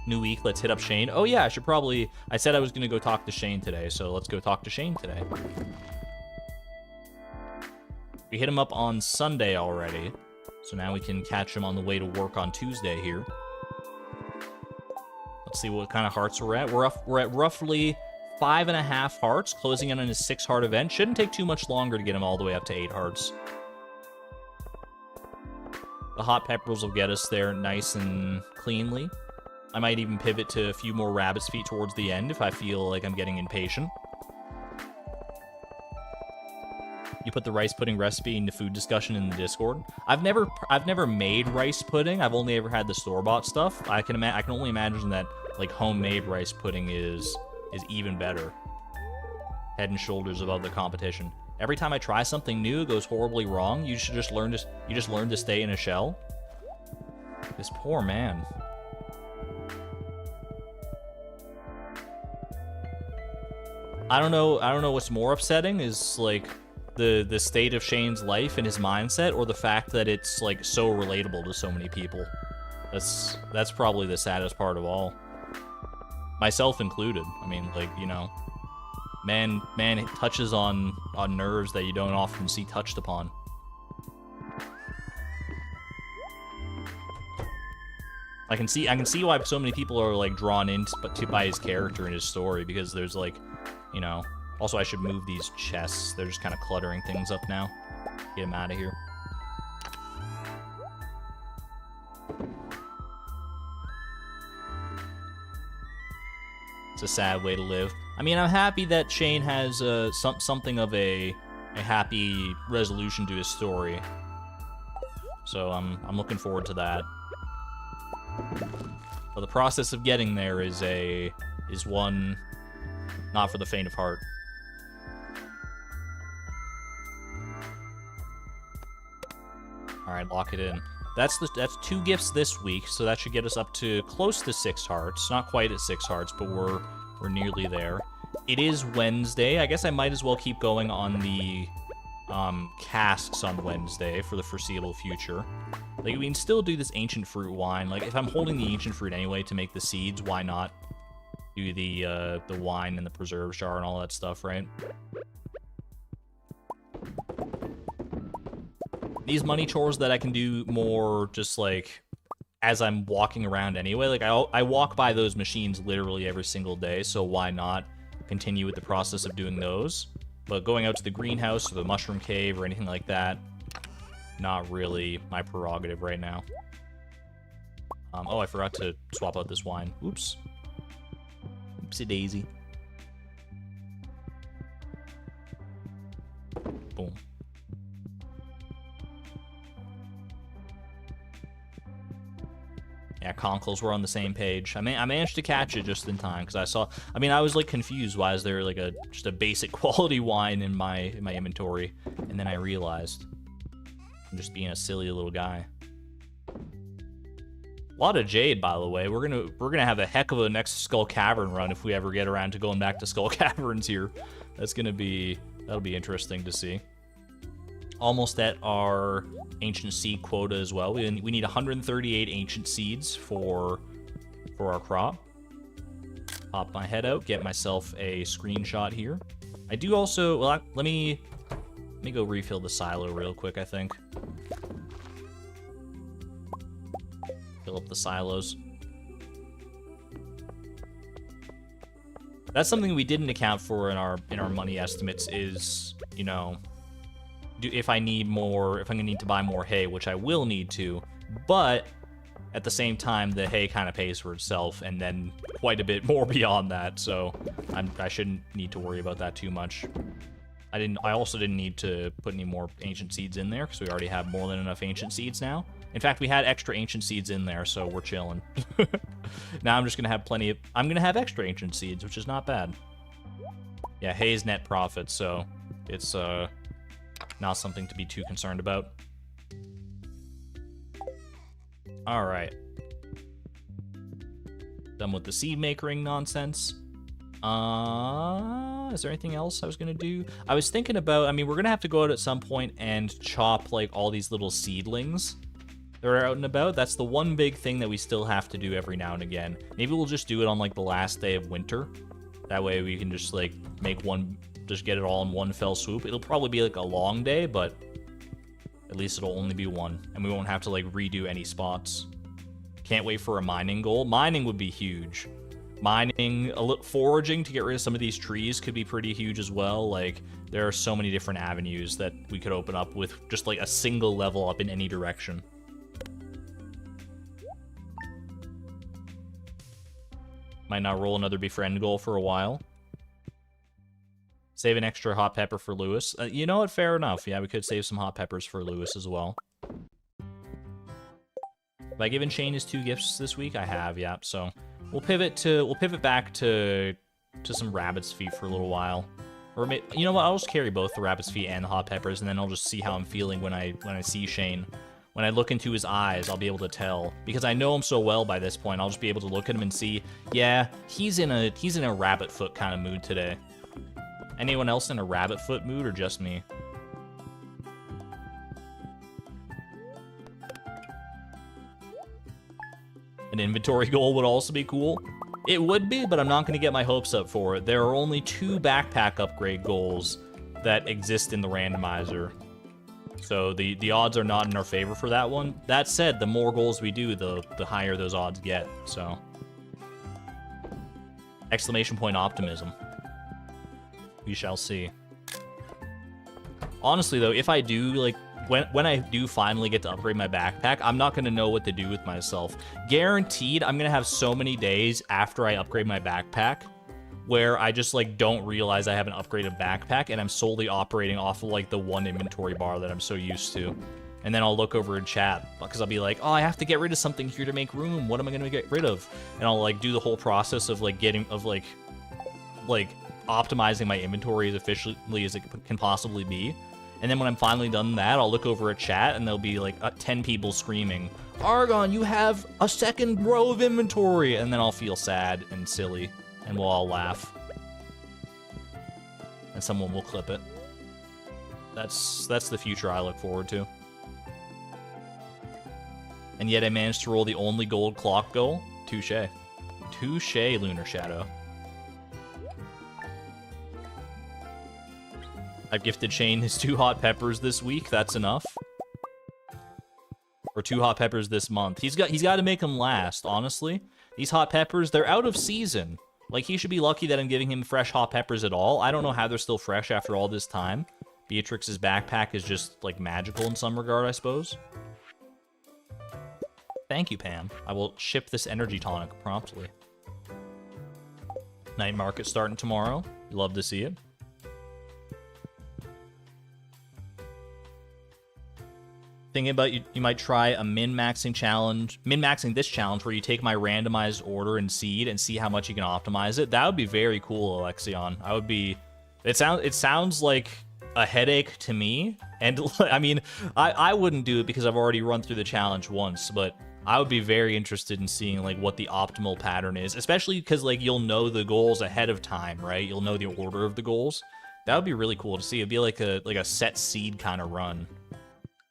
New week, let's hit up Shane. Oh yeah, I said I was gonna go talk to Shane today, so let's go talk to Shane today. We hit him up on Sunday already, so now we can catch him on the way to work on Tuesday here. Let's see what kind of hearts we're at. We're at roughly 5.5 hearts, closing in on his 6-heart event. Shouldn't take too much longer to get him all the way up to 8 hearts. The hot peppers will get us there nice and cleanly. I might even pivot to a few more rabbit's feet towards the end if I feel like I'm getting impatient. You put the rice pudding recipe in the food discussion in the Discord. I've never made rice pudding. I've only ever had the store-bought stuff. I can only imagine that like homemade rice pudding is even better. Head and shoulders above the competition. Every time I try something new, it goes horribly wrong. You just learn to stay in a shell. This poor man. I don't know what's more upsetting is like the state of Shane's life and his mindset, or the fact that it's like so relatable to so many people. That's probably the saddest part of all. Myself included. I mean, like, you know, man touches on nerves that you don't often see touched upon. I can see why so many people are like drawn into by his character and his story, because there's like, you know, also I should move these chests. They're just kind of cluttering things up now. Get them out of here. It's a sad way to live. I mean, I'm happy that Shane has something of a happy resolution to his story. So I'm looking forward to that. But the process of getting there is one not for the faint of heart. All right, lock it in. That's 2 gifts this week, so that should get us up to close to 6 hearts. Not quite at 6 hearts, but we're nearly there. It is Wednesday. I guess I might as well keep going on the casks on Wednesday for the foreseeable future. Like, we can still do this ancient fruit wine. Like, if I'm holding the ancient fruit anyway to make the seeds, why not do the wine and the preserve jar and all that stuff, right? These money chores that I can do more just like as I'm walking around anyway. Like, I walk by those machines literally every single day, so why not continue with the process of doing those? But going out to the greenhouse or the mushroom cave or anything like that, not really my prerogative right now. Oh, I forgot to swap out this wine. Oops. Oopsie daisy. Boom. Yeah, Conkles, we're on the same page. I managed to catch it just in time, because I was like confused, why is there like just a basic quality wine in my inventory? And then I realized I'm just being a silly little guy. A lot of jade, by the way. We're gonna have a heck of a next Skull Cavern run if we ever get around to going back to Skull Caverns here. That'll be interesting to see. Almost at our ancient seed quota as well. We need 138 ancient seeds for our crop. Pop my head out, get myself a screenshot here. I do also, well, let me go refill the silo real quick, I think. Fill up the silos. That's something we didn't account for in our money estimates is, you know, if I need more, if I'm gonna need to buy more hay, which I will need to, but at the same time, the hay kind of pays for itself, and then quite a bit more beyond that. So I shouldn't need to worry about that too much. I also didn't need to put any more ancient seeds in there because we already have more than enough ancient seeds now. In fact, we had extra ancient seeds in there, so we're chilling. Now I'm just gonna have plenty of... I'm gonna have extra ancient seeds, which is not bad. Yeah, hay's net profit, so it's not something to be too concerned about. All right. Done with the seed makering nonsense. Is there anything else I was gonna do? I was thinking about, I mean, we're gonna have to go out at some point and chop like all these little seedlings that are out and about. That's the one big thing that we still have to do every now and again. Maybe we'll just do it on like the last day of winter. That way we can just like make one, just get it all in one fell swoop. It'll probably be like a long day, but at least it'll only be one, and we won't have to like redo any spots. Can't wait for a mining goal. Mining would be huge. Mining, foraging to get rid of some of these trees could be pretty huge as well. Like, there are so many different avenues that we could open up with just like a single level up in any direction. Might not roll another befriend goal for a while. Save an extra hot pepper for Lewis. You know what? Fair enough. Yeah, we could save some hot peppers for Lewis as well. Have I given Shane his 2 gifts this week? I have, yeah. So we'll pivot back to some rabbit's feet for a little while. Or you know what? I'll just carry both the rabbit's feet and the hot peppers, and then I'll just see how I'm feeling when I see Shane. When I look into his eyes, I'll be able to tell, because I know him so well by this point. I'll just be able to look at him and see, yeah, he's in a rabbit foot kind of mood today. Anyone else in a rabbit foot mood, or just me? An inventory goal would also be cool. It would be, but I'm not going to get my hopes up for it. There are only 2 backpack upgrade goals that exist in the randomizer. So the odds are not in our favor for that one. That said, the more goals we do, the higher those odds get, so. Exclamation point optimism. We shall see. Honestly, though, if I do, like, when I do finally get to upgrade my backpack, I'm not going to know what to do with myself. Guaranteed, I'm going to have so many days after I upgrade my backpack where I just, like, don't realize I have an upgraded backpack, and I'm solely operating off of, like, the one inventory bar that I'm so used to. And then I'll look over in chat, because I'll be like, oh, I have to get rid of something here to make room. What am I going to get rid of? And I'll, like, do the whole process of, like, optimizing my inventory as efficiently as it can possibly be. And then when I'm finally done that, I'll look over at chat, and there'll be, like, 10 people screaming, Argon, you have a second row of inventory! And then I'll feel sad and silly, and we'll all laugh. And someone will clip it. That's the future I look forward to. And yet I managed to roll the only gold clock goal. Touche. Touche, Lunar Shadow. I've gifted Shane his 2 hot peppers this week. That's enough. Or 2 hot peppers this month. He's got to make them last, honestly. These hot peppers, they're out of season. Like, he should be lucky that I'm giving him fresh hot peppers at all. I don't know how they're still fresh after all this time. Beatrix's backpack is just, like, magical in some regard, I suppose. Thank you, Pam. I will ship this energy tonic promptly. Night market starting tomorrow. Love to see it. Thinking about you might try a min-maxing challenge, min-maxing this challenge where you take my randomized order and seed and see how much you can optimize it. That would be very cool, Alexion. I would be. It sounds like a headache to me, and I mean, I wouldn't do it because I've already run through the challenge once, but I would be very interested in seeing like what the optimal pattern is, especially because like you'll know the goals ahead of time, right? You'll know the order of the goals. That would be really cool to see. It'd be like a set seed kind of run.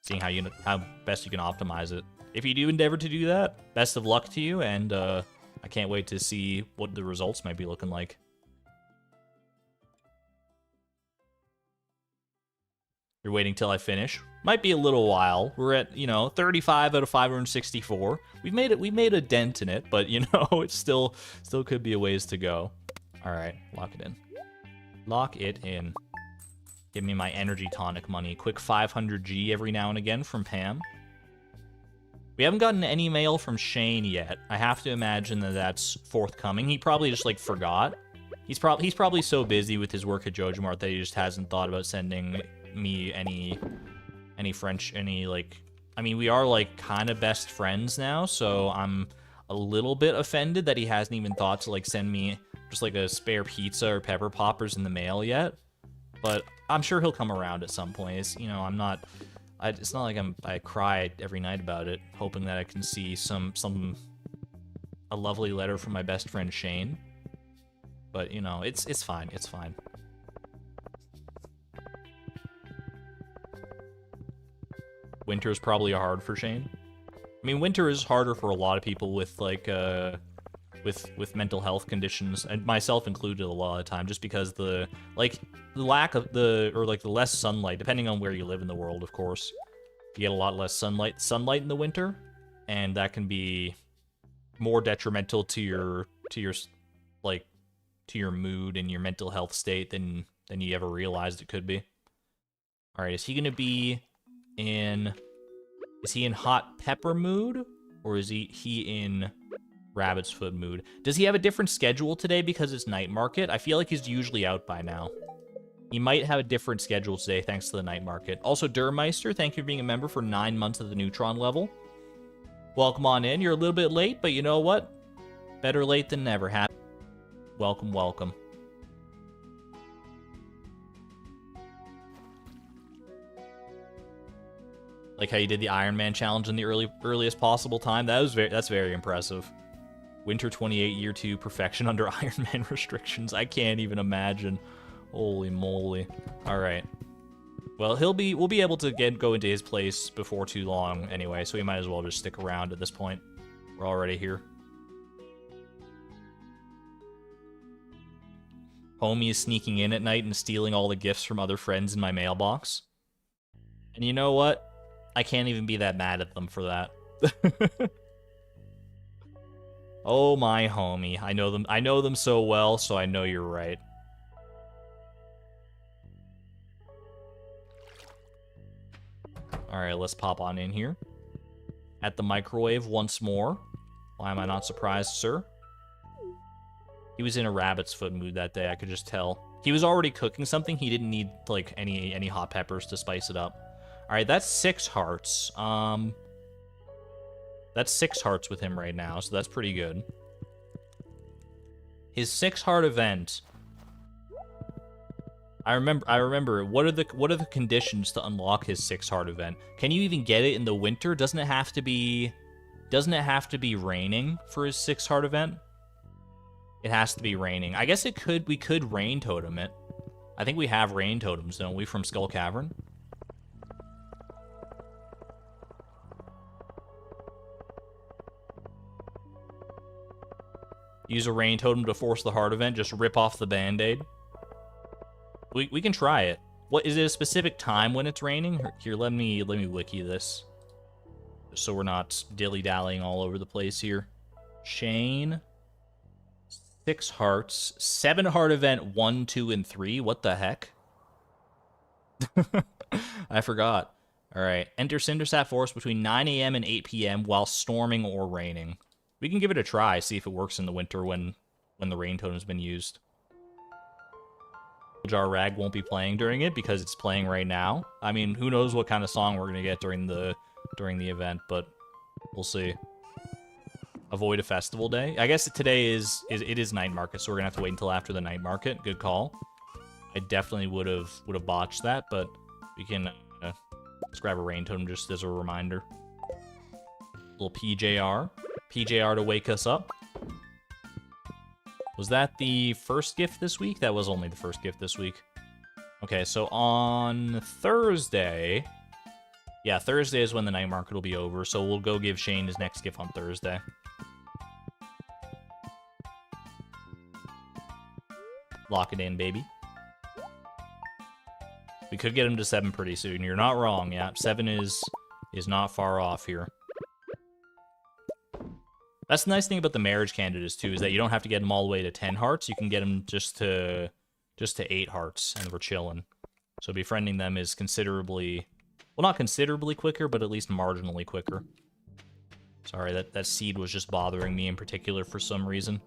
Seeing how best you can optimize it. If you do endeavor to do that, best of luck to you, and I can't wait to see what the results might be looking like. You're waiting till I finish. Might be a little while. We're at, 35 out of 564. We made a dent in it, but it still could be a ways to go. All right, lock it in. Lock it in. Give me my energy tonic money. Quick 500G every now and again from Pam. We haven't gotten any mail from Shane yet. I have to imagine that that's forthcoming. He probably just, like, forgot. He's probably so busy with his work at JojaMart that he just hasn't thought about sending me any I mean, we are, like, kind of best friends now, so I'm a little bit offended that he hasn't even thought to, like, send me just, like, a spare pizza or pepper poppers in the mail yet. But I'm sure he'll come around at some point. It's, you know, I'm not... it's not like I cry every night about it, hoping that I can see a lovely letter from my best friend Shane. But, you know, it's fine. It's fine. Winter is probably hard for Shane. I mean, winter is harder for a lot of people with, like, with mental health conditions, and myself included a lot of the time, just because the lack of the less sunlight, depending on where you live in the world, of course. You get a lot less sunlight in the winter, and that can be more detrimental to your mood and your mental health state than you ever realized it could be. All right, is he in hot pepper mood, or is he in rabbit's foot mood? Does he have a different schedule today because it's night market? I feel like he's usually out by now. He might have a different schedule today thanks to the night market. Also, Durmeister, thank you for being a member for 9 months at the Neutron level. Welcome on in. You're a little bit late, but you know what? Better late than never. Welcome, welcome. Like how you did the Iron Man challenge in the earliest possible time. That's very impressive. Winter 28, year 2, perfection under Iron Man restrictions. I can't even imagine. Holy moly. All right. Well, we'll be able to go into his place before too long anyway, so we might as well just stick around at this point. We're already here. Homie is sneaking in at night and stealing all the gifts from other friends in my mailbox. And you know what? I can't even be that mad at them for that. Oh my homie. I know them so well, so I know you're right. Alright, let's pop on in here. At the microwave once more. Why am I not surprised, sir? He was in a rabbit's foot mood that day, I could just tell. He was already cooking something, he didn't need, like, any hot peppers to spice it up. Alright, that's 6 hearts. That's 6 hearts with him right now, so that's pretty good. His 6-heart event. I remember. What are the conditions to unlock his 6-heart event? Can you even get it in the winter? Doesn't it have to be raining for his 6-heart event? It has to be raining. I guess we could rain totem it. I think we have rain totems, don't we, from Skull Cavern? Use a rain totem to force the heart event, just rip off the band-aid. We can try it. What is it, a specific time when it's raining? Here, let me wiki this. Just so we're not dilly-dallying all over the place here. Shane, 6 hearts, 7-heart event 1, 2, and 3. What the heck? I forgot. Alright. Enter Cindersap Forest between 9 a.m. and 8 p.m. while storming or raining. We can give it a try, see if it works in the winter when the rain totem's been used. Jar Rag won't be playing during it because it's playing right now. I mean, who knows what kind of song we're gonna get during the event, but we'll see. Avoid a festival day. I guess today is night market, so we're gonna have to wait until after the night market. Good call. I definitely would have botched that, but we can let's grab a rain totem just as a reminder. Little PJR to wake us up. Was that the first gift this week? That was only the first gift this week. Okay, so on Thursday... Yeah, Thursday is when the night market will be over, so we'll go give Shane his next gift on Thursday. Lock it in, baby. We could get him to 7 pretty soon. You're not wrong, yeah. 7 is not far off here. That's the nice thing about the marriage candidates, too, is that you don't have to get them all the way to 10 hearts. You can get them just to 8 hearts, and we're chilling. So befriending them is considerably... Well, not considerably quicker, but at least marginally quicker. Sorry, that seed was just bothering me in particular for some reason.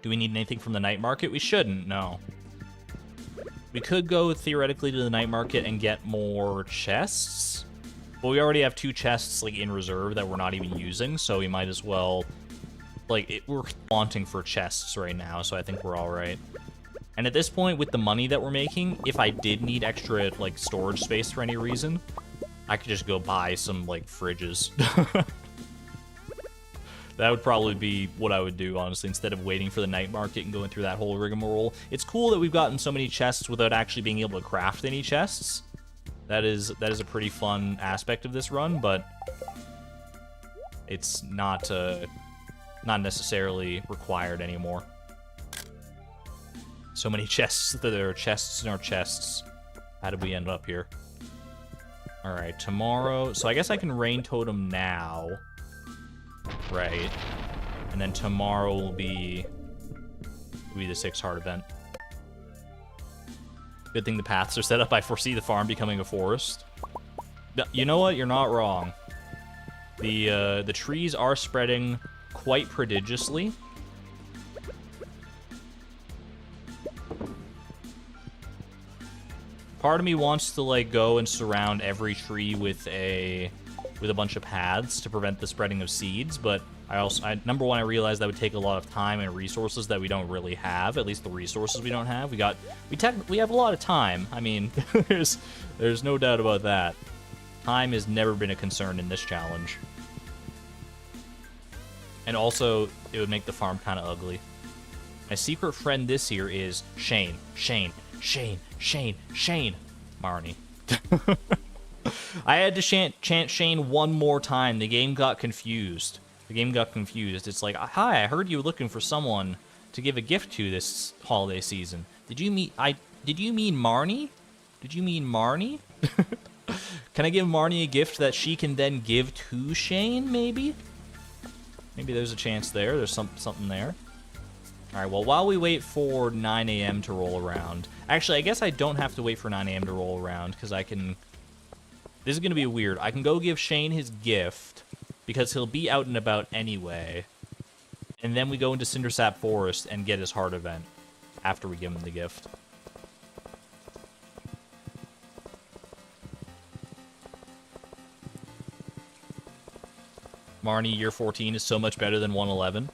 Do we need anything from the night market? We shouldn't, no. We could go theoretically to the night market and get more chests, but we already have 2 chests like in reserve that we're not even using, so we might as well, like, we're wanting for chests right now, so I think we're all right. And at this point, with the money that we're making, if I did need extra, like, storage space for any reason, I could just go buy some, like, fridges. That would probably be what I would do, honestly, instead of waiting for the night market and going through that whole rigmarole. It's cool that we've gotten so many chests without actually being able to craft any chests. That is a pretty fun aspect of this run, but it's not necessarily required anymore. So many chests. There are chests in our chests. How did we end up here? Alright, tomorrow... So I guess I can rain totem now. Right. And then tomorrow will be the 6 heart event. Good thing the paths are set up. I foresee the farm becoming a forest. You know what? You're not wrong. The trees are spreading quite prodigiously. Part of me wants to like go and surround every tree with a bunch of paths to prevent the spreading of seeds, but number one, I realized that would take a lot of time and resources that we don't really have. At least the resources we don't have. We have a lot of time. I mean, there's no doubt about that. Time has never been a concern in this challenge. And also, it would make the farm kind of ugly. My secret friend this year is Shane. Shane. Shane. Shane. Shane. Marnie. I had to chant Shane one more time. The game got confused. It's like, hi, I heard you were looking for someone to give a gift to this holiday season. Did you mean Marnie? Did you mean Marnie? Can I give Marnie a gift that she can then give to Shane, maybe? Maybe there's a chance there. There's something there. Alright, well, while we wait for 9 a.m. to roll around... Actually, I guess I don't have to wait for 9 a.m. to roll around, because I can... This is going to be weird. I can go give Shane his gift, because he'll be out and about anyway. And then we go into Cindersap Forest and get his heart event after we give him the gift. Marnie, year 14 is so much better than 111.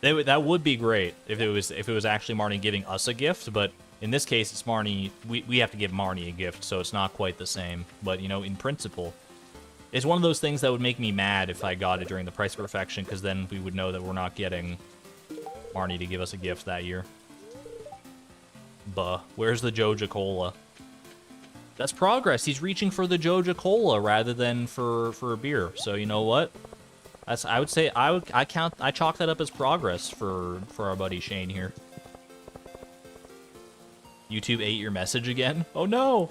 That would be great if it was actually Marnie giving us a gift, but in this case, it's Marnie. We have to give Marnie a gift, so it's not quite the same. But, you know, in principle, it's one of those things that would make me mad if I got it during the Price of Perfection, because then we would know that we're not getting Marnie to give us a gift that year. Buh. Where's the Joja Cola? That's progress. He's reaching for the Joja Cola rather than for a beer. So, you know what? I would say I chalk that up as progress for our buddy Shane here. YouTube ate your message again? Oh no!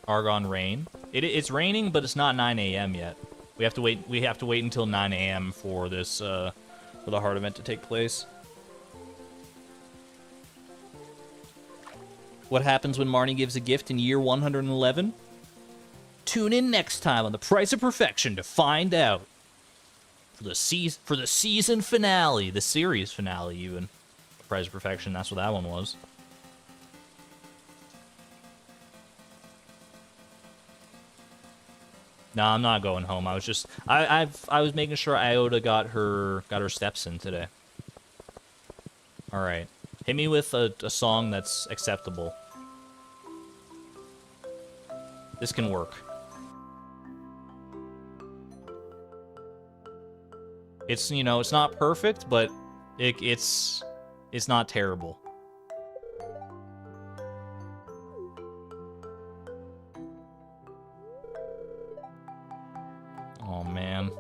Argon rain. It's raining, but it's not 9 a.m. yet. We have to wait until 9 a.m. for this for the heart event to take place. What happens when Marnie gives a gift in year 111? Tune in next time on The Price of Perfection to find out. For the season finale, the series finale even. The Price of Perfection, that's what that one was. No, I'm not going home. I was just I was making sure Iota got her steps in today. All right. Hit me with a song that's acceptable. This can work. It's, you know, it's not perfect, but it's not terrible. Oh, man.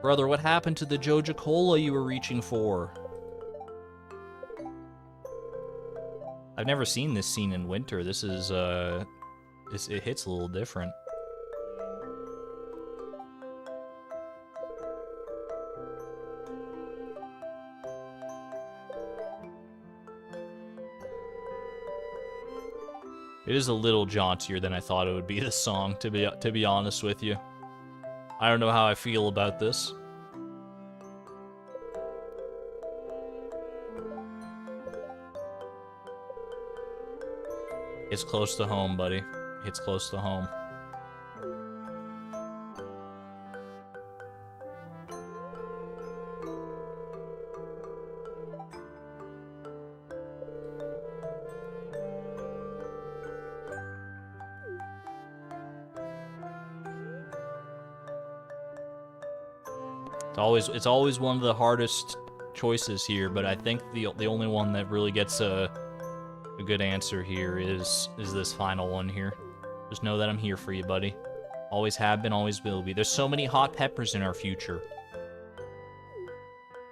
Brother, what happened to the Joja Cola you were reaching for? I've never seen this scene in winter. This is, it hits a little different. It is a little jauntier than I thought it would be, this song, to be honest with you. I don't know how I feel about this. It's close to home, buddy. It's close to home. It's always one of the hardest choices here, but I think the only one that really gets a good answer here is this final one here. Just know that I'm here for you, buddy. Always have been, always will be. There's so many hot peppers in our future.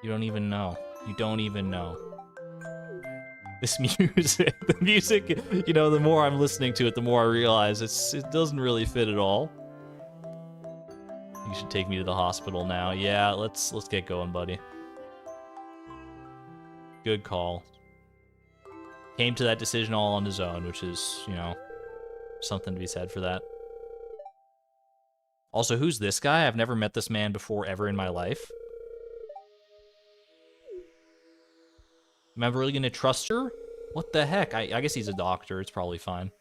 You don't even know. You don't even know. This music, the music, you know, the more I'm listening to it, the more I realize it doesn't really fit at all. You should take me to the hospital now. Yeah, let's get going, buddy. Good call. Came to that decision all on his own, which is, you know, something to be said for that. Also, who's this guy? I've never met this man before ever in my life. Am I really gonna trust her? What the heck? I guess he's a doctor. It's probably fine.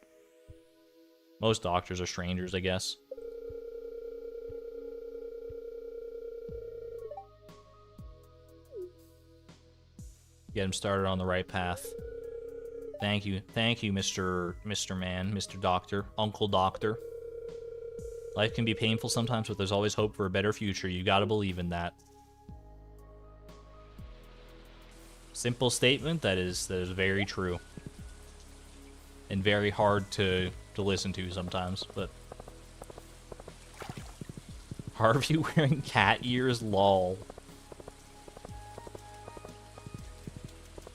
Most doctors are strangers, I guess. Get him started on the right path. Thank you, Mr. Man, Mr. Doctor, Uncle Doctor. Life can be painful sometimes, but there's always hope for a better future. You gotta believe in that. Simple statement that is very true. And very hard to listen to sometimes, but... Harvey wearing cat ears, lol.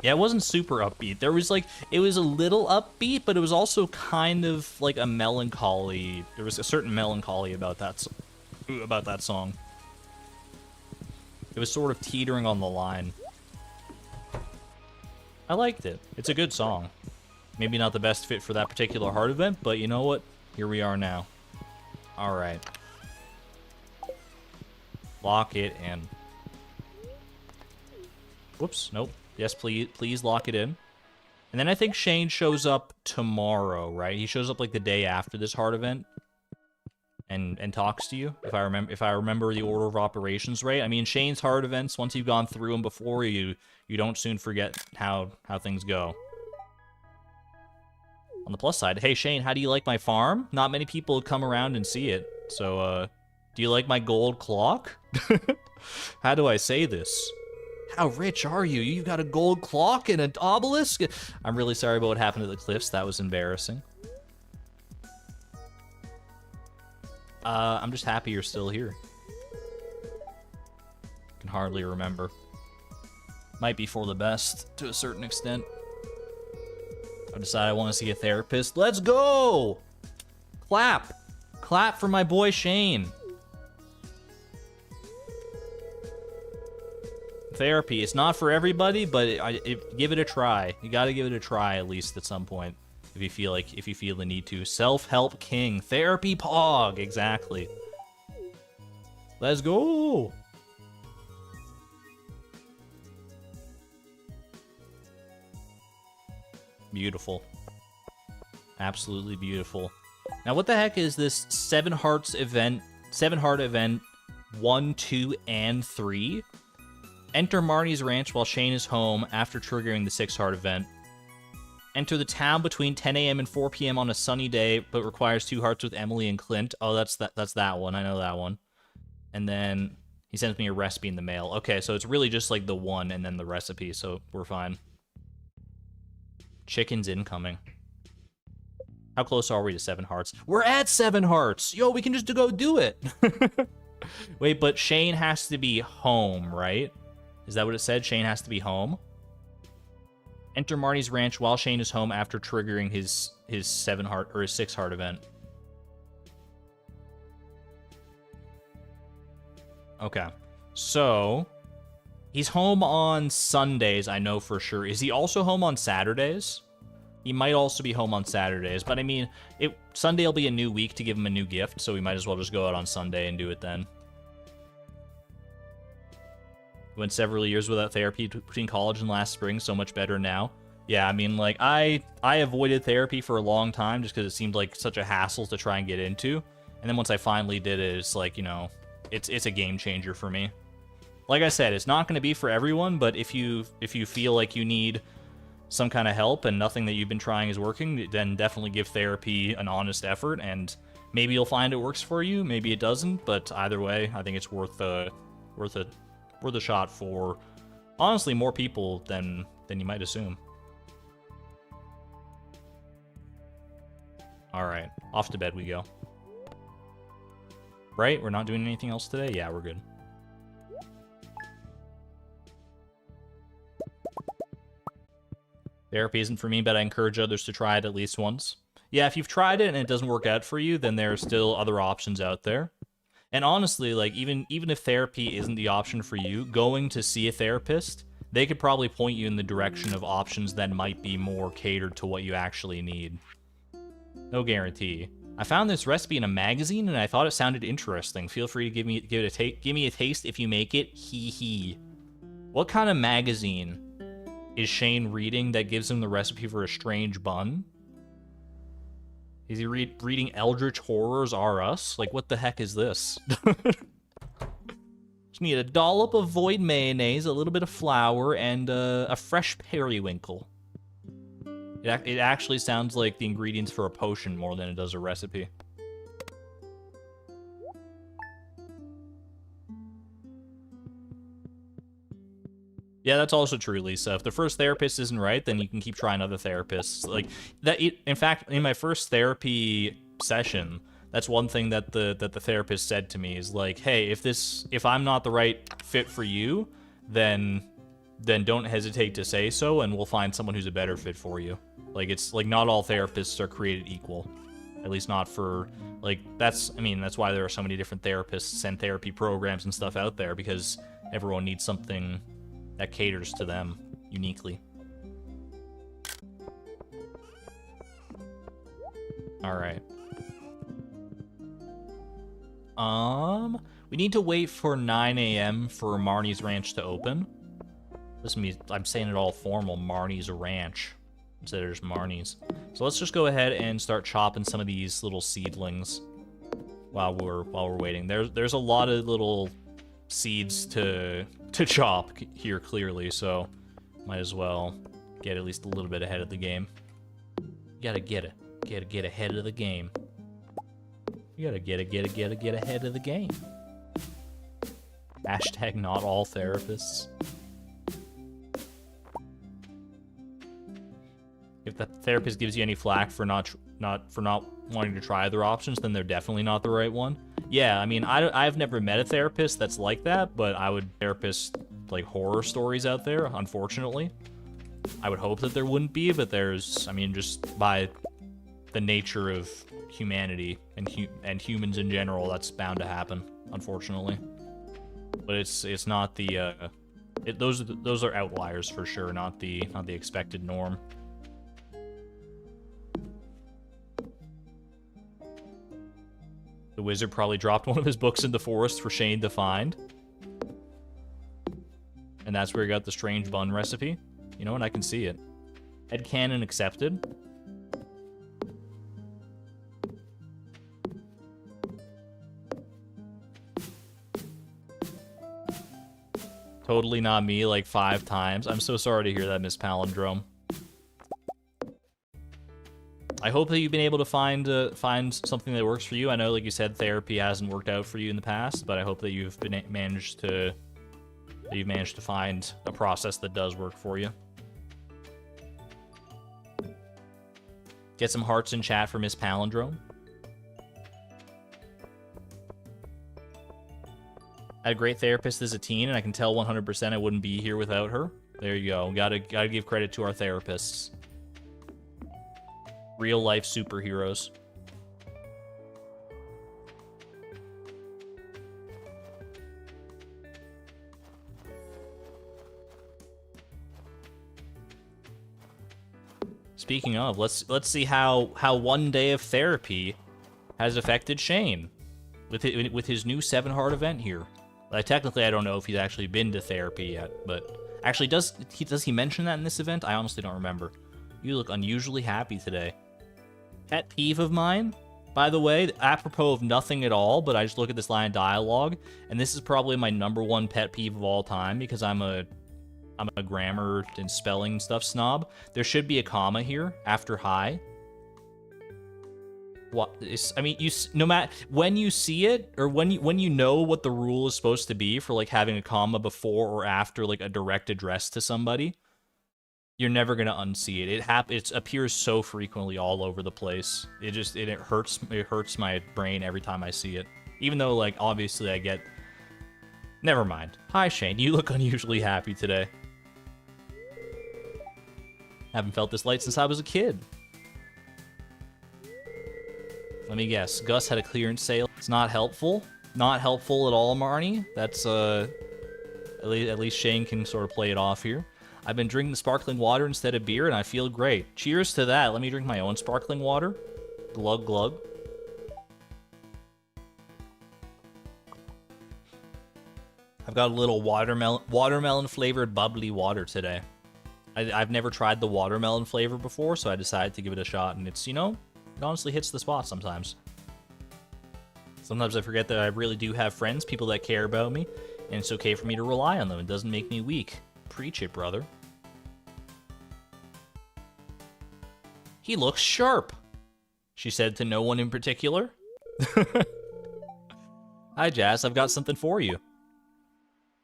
Yeah, it wasn't super upbeat. There was like, it was a little upbeat, but it was also kind of like a melancholy. There was a certain melancholy about that song. It was sort of teetering on the line. I liked it. It's a good song. Maybe not the best fit for that particular heart event, but you know what? Here we are now. All right. Lock it in. Whoops, nope. Yes, please lock it in. And then I think Shane shows up tomorrow, right? He shows up like the day after this heart event and talks to you, if I remember the order of operations right. I mean, Shane's heart events, once you've gone through them before, you don't soon forget how things go. On the plus side, hey Shane, how do you like my farm? Not many people come around and see it. So, do you like my gold clock? How do I say this? How rich are you? You've got a gold clock and an obelisk? I'm really sorry about what happened at the cliffs. That was embarrassing. I'm just happy you're still here. Can hardly remember. Might be for the best, to a certain extent. I decided I want to see a therapist. Let's go! Clap! Clap for my boy Shane. Therapy. It's not for everybody, but give it a try. You gotta give it a try at least at some point. If you feel the need to. Self-help king. Therapy pog. Exactly. Let's go! Beautiful. Absolutely beautiful. Now what the heck is this 7 heart event 1, 2, and 3? Enter Marnie's ranch while Shane is home after triggering the 6 heart event. Enter the town between 10 a.m. and 4 p.m. on a sunny day, but requires 2 hearts with Emily and Clint. Oh, that's that one. I know that one. And then he sends me a recipe in the mail. Okay, so it's really just like the one and then the recipe, so we're fine. Chicken's incoming. How close are we to 7 hearts? We're at 7 hearts! Yo, we can just go do it! Wait, but Shane has to be home, right? Is that what it said? Shane has to be home? Enter Marnie's ranch while Shane is home after triggering his 7 heart or his 6 heart event. Okay. So he's home on Sundays, I know for sure. Is he also home on Saturdays? He might also be home on Saturdays, but I mean, Sunday will be a new week to give him a new gift, so we might as well just go out on Sunday and do it then. Went several years without therapy between college and last spring, so much better now. Yeah, I mean, like, I avoided therapy for a long time just because it seemed like such a hassle to try and get into. And then once I finally did it, it's like, you know, it's a game changer for me. Like I said, it's not going to be for everyone, but if you feel like you need some kind of help and nothing that you've been trying is working, then definitely give therapy an honest effort, and maybe you'll find it works for you, maybe it doesn't, but either way, I think it's worth a shot for, honestly, more people than you might assume. Alright, off to bed we go. Right? We're not doing anything else today? Yeah, we're good. Therapy isn't for me, but I encourage others to try it at least once. Yeah, if you've tried it and it doesn't work out for you, then there are still other options out there. And honestly, like, even if therapy isn't the option for you, going to see a therapist, they could probably point you in the direction of options that might be more catered to what you actually need. No guarantee. I found this recipe in a magazine and I thought it sounded interesting. Feel free to give me a taste if you make it. Hee hee. What kind of magazine is Shane reading that gives him the recipe for a strange bun? Is he reading Eldritch Horrors R Us? Like, what the heck is this? Just need a dollop of void mayonnaise, a little bit of flour, and a fresh periwinkle. It actually sounds like the ingredients for a potion more than it does a recipe. Yeah, that's also true, Lisa. If the first therapist isn't right, then you can keep trying other therapists. Like that. In fact, in my first therapy session, that's one thing that the therapist said to me is like, "Hey, if I'm not the right fit for you, then don't hesitate to say so, and we'll find someone who's a better fit for you." Like, it's like not all therapists are created equal. At least not for, like, that's why there are so many different therapists and therapy programs and stuff out there, because everyone needs something that caters to them uniquely. Alright. We need to wait for 9 a.m. for Marnie's Ranch to open. Listen, I'm saying it all formal, Marnie's Ranch. Instead of just Marnie's. So let's just go ahead and start chopping some of these little seedlings while we're waiting. There's a lot of little seeds to chop here, clearly, so might as well get at least a little bit ahead of the game. You gotta get ahead of the game. You gotta get ahead of the game. Hashtag not all therapists. If the therapist gives you any flack for not wanting to try other options, then they're definitely not the right one. Yeah, I mean, I've never met a therapist that's like that, but I would therapist like horror stories out there, unfortunately. I would hope that there wouldn't be, but there's, I mean, just by the nature of humanity and humans in general, that's bound to happen, unfortunately. But it's not the those are outliers for sure, not the expected norm. The wizard probably dropped one of his books in the forest for Shane to find. And that's where he got the strange bun recipe. You know what? I can see it. Headcanon accepted. Totally not me, like 5 times. I'm so sorry to hear that, Miss Palindrome. I hope that you've been able to find something that works for you. I know, like you said, therapy hasn't worked out for you in the past, but I hope that you've managed to find a process that does work for you. Get some hearts in chat for Miss Palindrome. I had a great therapist as a teen, and I can tell 100% I wouldn't be here without her. There you go. Gotta give credit to our therapists. Real life superheroes. Speaking of, let's see how one day of therapy has affected Shane with his new 7-heart event here. Technically, I don't know if he's actually been to therapy yet, but actually, does he mention that in this event? I honestly don't remember. You look unusually happy today. Pet peeve of mine, by the way, apropos of nothing at all, but I just look at this line of dialogue, and this is probably my #1 pet peeve of all time because I'm a grammar and spelling stuff snob. There should be a comma here after hi. What is, I mean, no matter when you see it or when you know what the rule is supposed to be for like having a comma before or after like a direct address to somebody, you're never gonna unsee it. It appears so frequently all over the place. It hurts my brain every time I see it. Even though like obviously I get. Never mind. Hi Shane, you look unusually happy today. Haven't felt this light since I was a kid. Let me guess. Gus had a clearance sale. It's not helpful. Not helpful at all, Marnie. That's at least Shane can sort of play it off here. I've been drinking sparkling water instead of beer, and I feel great. Cheers to that. Let me drink my own sparkling water. Glug glug. I've got a little watermelon flavored bubbly water today. I've never tried the watermelon flavor before, so I decided to give it a shot, and it's, you know, it honestly hits the spot sometimes. Sometimes I forget that I really do have friends, people that care about me, and it's okay for me to rely on them. It doesn't make me weak. Preach it, brother. He looks sharp, she said to no one in particular. Hi, Jazz, I've got something for you.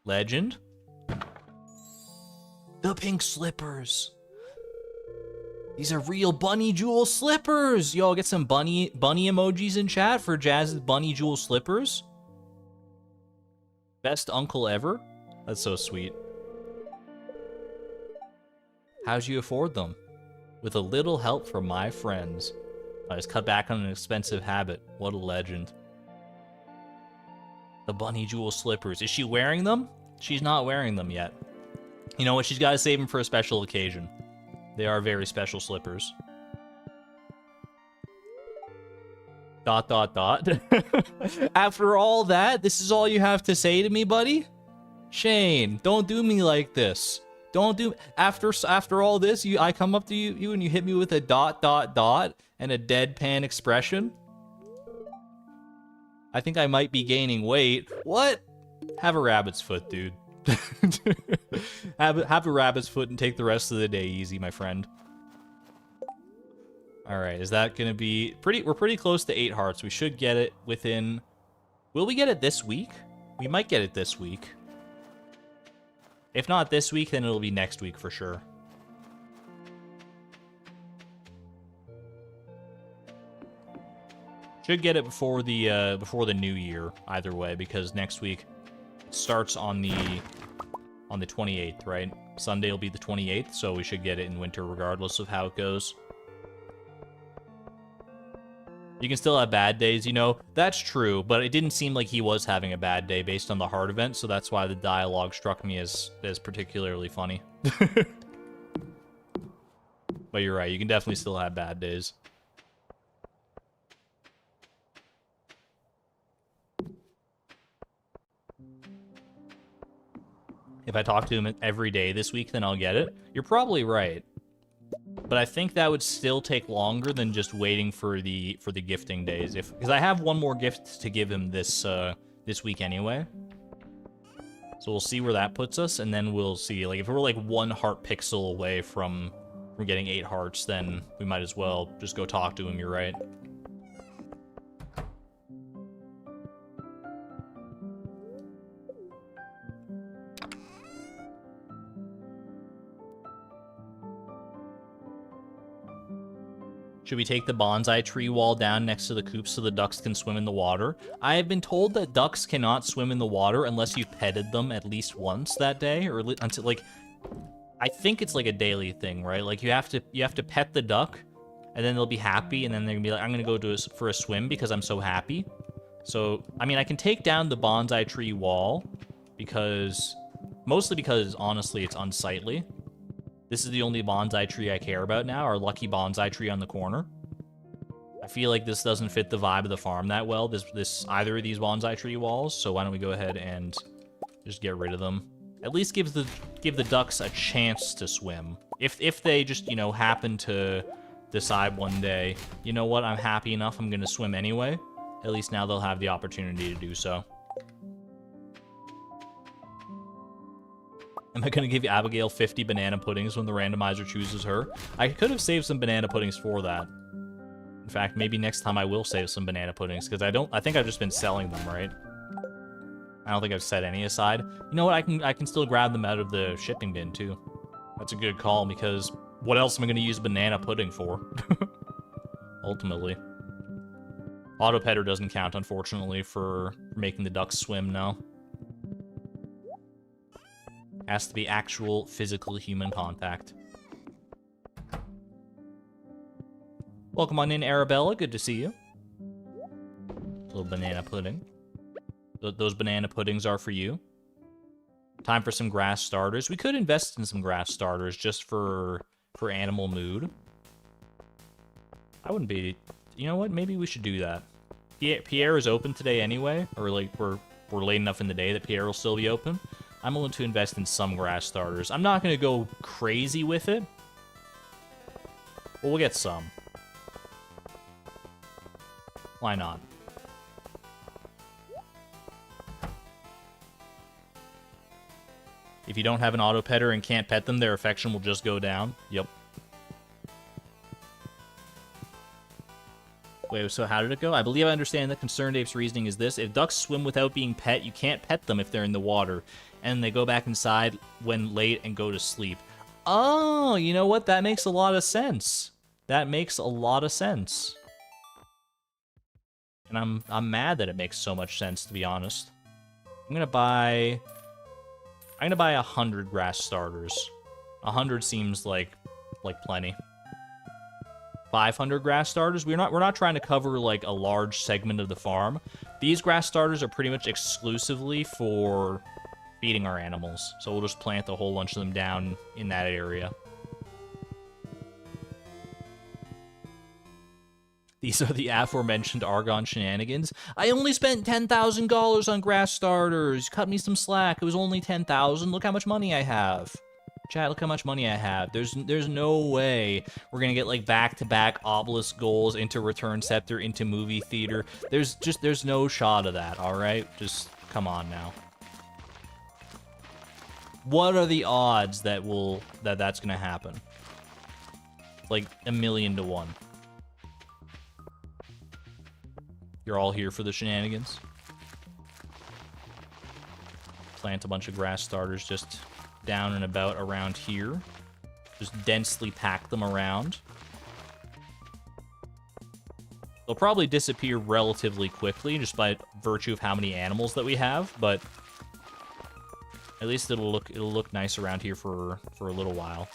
Legend? The pink slippers. These are real bunny jewel slippers. Yo, get some bunny emojis in chat for Jazz's bunny jewel slippers. Best uncle ever. That's so sweet. How'd you afford them? With a little help from my friends. I just cut back on an expensive habit. What a legend. The bunny jewel slippers. Is she wearing them? She's not wearing them yet. You know what? She's got to save them for a special occasion. They are very special slippers. ... After all that, this is all you have to say to me, buddy? Shane, don't do me like this. Don't do... After all this, I come up to you and you hit me with a ... and a deadpan expression? I think I might be gaining weight. What? Have a rabbit's foot, dude. have a rabbit's foot and take the rest of the day easy, my friend. All right, is that gonna be we're pretty close to 8 hearts. We should get it within... Will we get it this week? We might get it this week. If not this week, then it'll be next week for sure. Should get it before the new year, either way, because next week it starts on the 28th, right? Sunday will be the 28th, so we should get it in winter regardless of how it goes. You can still have bad days, you know? That's true, but it didn't seem like he was having a bad day based on the heart event, so that's why the dialogue struck me as particularly funny. But you're right, you can definitely still have bad days. If I talk to him every day this week, then I'll get it. You're probably right. But I think that would still take longer than just waiting for the gifting days. Because I have one more gift to give him this week anyway. So we'll see where that puts us, and then we'll see. Like if we're like 1 heart pixel away from getting 8 hearts, then we might as well just go talk to him, you're right. Should we take the bonsai tree wall down next to the coop so the ducks can swim in the water? I have been told that ducks cannot swim in the water unless you've petted them at least once that day, or until like, I think it's like a daily thing, right? Like you have to pet the duck, and then they'll be happy, and then they're gonna be like, I'm gonna go for a swim because I'm so happy. So I mean, I can take down the bonsai tree wall mostly because honestly it's unsightly. This is the only bonsai tree I care about now, our lucky bonsai tree on the corner. I feel like this doesn't fit the vibe of the farm that well, either of these bonsai tree walls, so why don't we go ahead and just get rid of them. At least give the ducks a chance to swim. If they just, you know, happen to decide one day, you know what, I'm happy enough, I'm gonna swim anyway, at least now they'll have the opportunity to do so. Am I gonna give Abigail 50 banana puddings when the randomizer chooses her? I could have saved some banana puddings for that. In fact, maybe next time I will save some banana puddings, because I think I've just been selling them, right? I don't think I've set any aside. You know what, I can still grab them out of the shipping bin, too. That's a good call, because what else am I gonna use banana pudding for? Ultimately. Auto petter doesn't count, unfortunately, for making the ducks swim now. Has to be actual physical human contact. Welcome on in, Arabella. Good to see you. Little banana pudding. Those banana puddings are for you. Time for some grass starters. We could invest in some grass starters just for animal mood. I wouldn't be... You know what? Maybe we should do that. Pierre is open today anyway, or like we're late enough in the day that Pierre will still be open. I'm willing to invest in some grass starters. I'm not going to go crazy with it, but we'll get some. Why not? If you don't have an auto petter and can't pet them, their affection will just go down. Yep. Wait, so how did it go? I believe I understand that Concerned Ape's reasoning is this. If ducks swim without being pet, you can't pet them if they're in the water. And they go back inside when late and go to sleep. Oh, you know what? That makes a lot of sense. That makes a lot of sense. And I'm mad that it makes so much sense, to be honest. I'm gonna buy 100 grass starters. 100 seems like plenty. 500 grass starters. We're not trying to cover like a large segment of the farm. These grass starters are pretty much exclusively for feeding our animals. So we'll just plant a whole bunch of them down in that area. These are the aforementioned Argon shenanigans. I only spent $10,000 on grass starters. Cut me some slack. It was only 10,000. Look how much money I have. Chat, look how much money I have. There's no way we're gonna get like back-to-back obelisk goals into Return Scepter, into movie theater. There's no shot of that, alright? Just come on now. What are the odds that that's gonna happen? Like 1,000,000 to 1. You're all here for the shenanigans? Plant a bunch of grass starters just down and about around here. Just densely pack them around. They'll probably disappear relatively quickly just by virtue of how many animals that we have, but at least it'll look nice around here for a little while.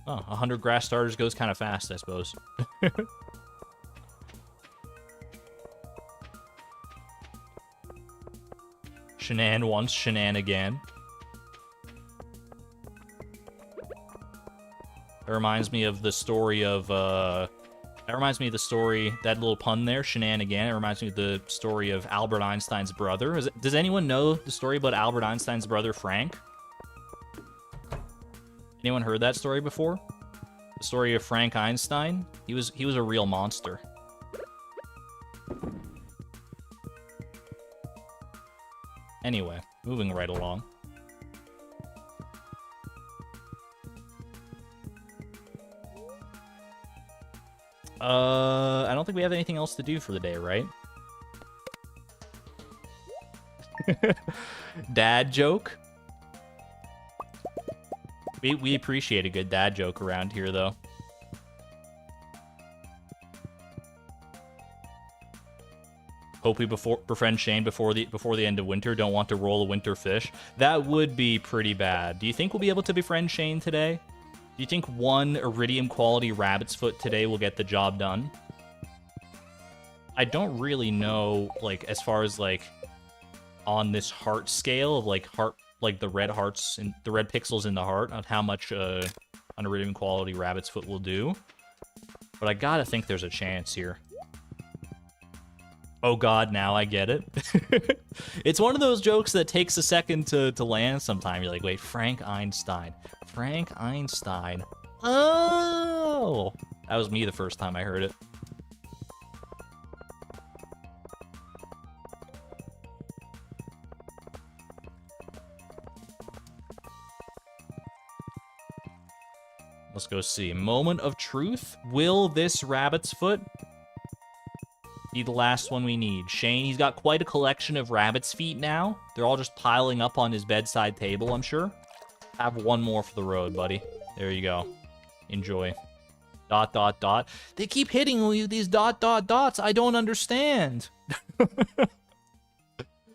Oh, 100 grass starters goes kind of fast, I suppose. Shenan once, Shenan again. It reminds me of the story of, that little pun there, Shenan again. It reminds me of the story of Albert Einstein's brother. Does anyone know the story about Albert Einstein's brother, Frank? Anyone heard that story before? The story of Frank Einstein? He was a real monster. Anyway, moving right along. I don't think we have anything else to do for the day, right? Dad joke? We appreciate a good dad joke around here, though. Hope we befriend Shane before the end of winter. Don't want to roll a winter fish. That would be pretty bad. Do you think we'll be able to befriend Shane today? Do you think one iridium quality rabbit's foot today will get the job done? I don't really know, like, as far as, like, on this heart scale of, like, like the red hearts and the red pixels in the heart on how much unwritten quality rabbit's foot will do. But I gotta think there's a chance here. Oh god, now I get it. It's one of those jokes that takes a second to land sometime. You're like, wait, Frank Einstein. Frank Einstein. Oh! That was me the first time I heard it. Let's go see. Moment of truth. Will this rabbit's foot be the last one we need? Shane, he's got quite a collection of rabbit's feet now. They're all just piling up on his bedside table, I'm sure. Have one more for the road, buddy. There you go. Enjoy. ... They keep hitting me with these ... dots. I don't understand.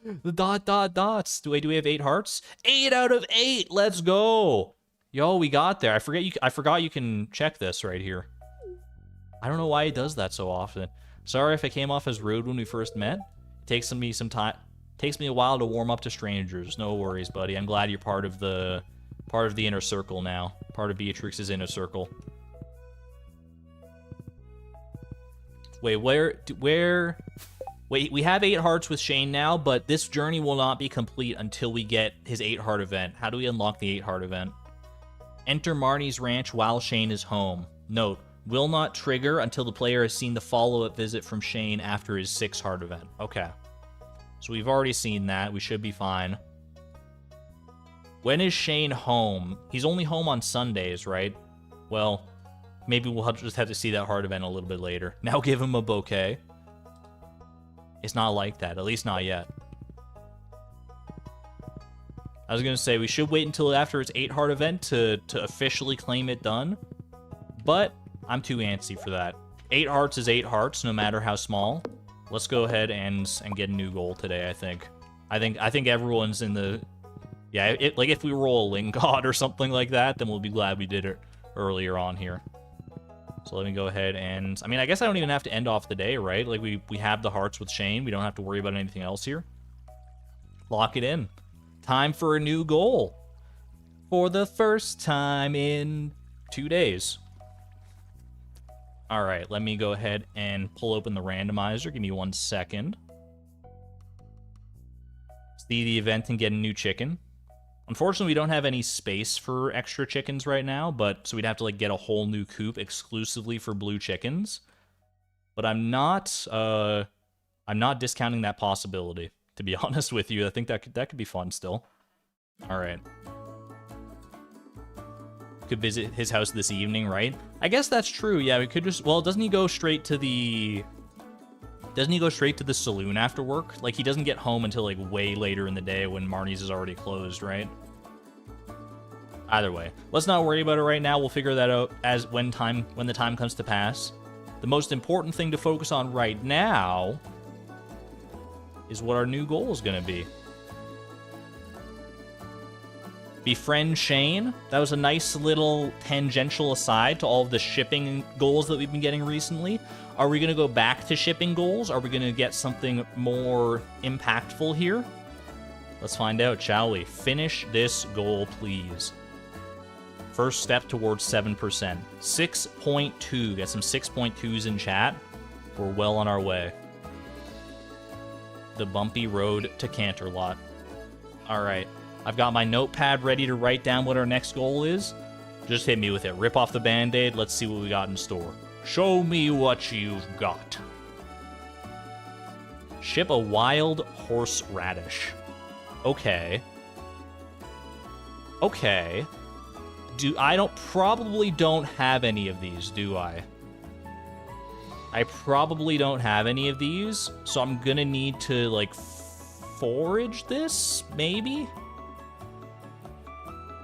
The ... dots. Do we have 8 hearts? 8 out of 8. Let's go. Yo, we got there. I forgot you can check this right here. I don't know why he does that so often. Sorry if I came off as rude when we first met. It takes me some time. Takes me a while to warm up to strangers. No worries, buddy. I'm glad you're part of the inner circle now. Part of Beatrix's inner circle. Wait, where? Wait, we have 8 hearts with Shane now, but this journey will not be complete until we get his 8 heart event. How do we unlock the 8 heart event? Enter Marnie's ranch while Shane is home. Note, will not trigger until the player has seen the follow-up visit from Shane after his 6 heart event. Okay. So we've already seen that. We should be fine. When is Shane home? He's only home on Sundays, right? Well, maybe we'll just have to see that heart event a little bit later. Now give him a bouquet. It's not like that, at least not yet. I was going to say, we should wait until after its 8 heart event to officially claim it done. But I'm too antsy for that. 8 hearts is 8 hearts, no matter how small. Let's go ahead and get a new goal today, I think. I think everyone's in the... Yeah, like if we roll a Ling God or something like that, then we'll be glad we did it earlier on here. So let me go ahead and... I mean, I guess I don't even have to end off the day, right? Like, we have the hearts with Shane. We don't have to worry about anything else here. Lock it in. Time for a new goal. For the first time in 2 days. Alright, let me go ahead and pull open the randomizer. Give me 1 second. See the event and get a new chicken. Unfortunately, we don't have any space for extra chickens right now, but so we'd have to like get a whole new coop exclusively for blue chickens. But I'm not discounting that possibility, to be honest with you. I think that could be fun still. All right. Could visit his house this evening, right? I guess that's true. Yeah, we could just... Well, doesn't he go straight to the... Doesn't he go straight to the saloon after work? Like, he doesn't get home until, like, way later in the day when Marnie's is already closed, right? Either way. Let's not worry about it right now. We'll figure that out as when the time comes to pass. The most important thing to focus on right now is what our new goal is going to be. Befriend Shane. That was a nice little tangential aside to all of the shipping goals that we've been getting recently. Are we going to go back to shipping goals? Are we going to get something more impactful here? Let's find out, shall we? Finish this goal, please. First step towards 7%. 6.2. Get some 6.2s in chat. We're well on our way. The bumpy road to Canterlot. All right. I've got my notepad ready to write down what our next goal is. Just hit me with it. Rip off the Band-Aid. Let's see what we got in store. Show me what you've got. Ship a wild horseradish. Okay. Okay. Probably don't have any of these, do I? I probably don't have any of these, so I'm gonna need to, like, forage this, maybe?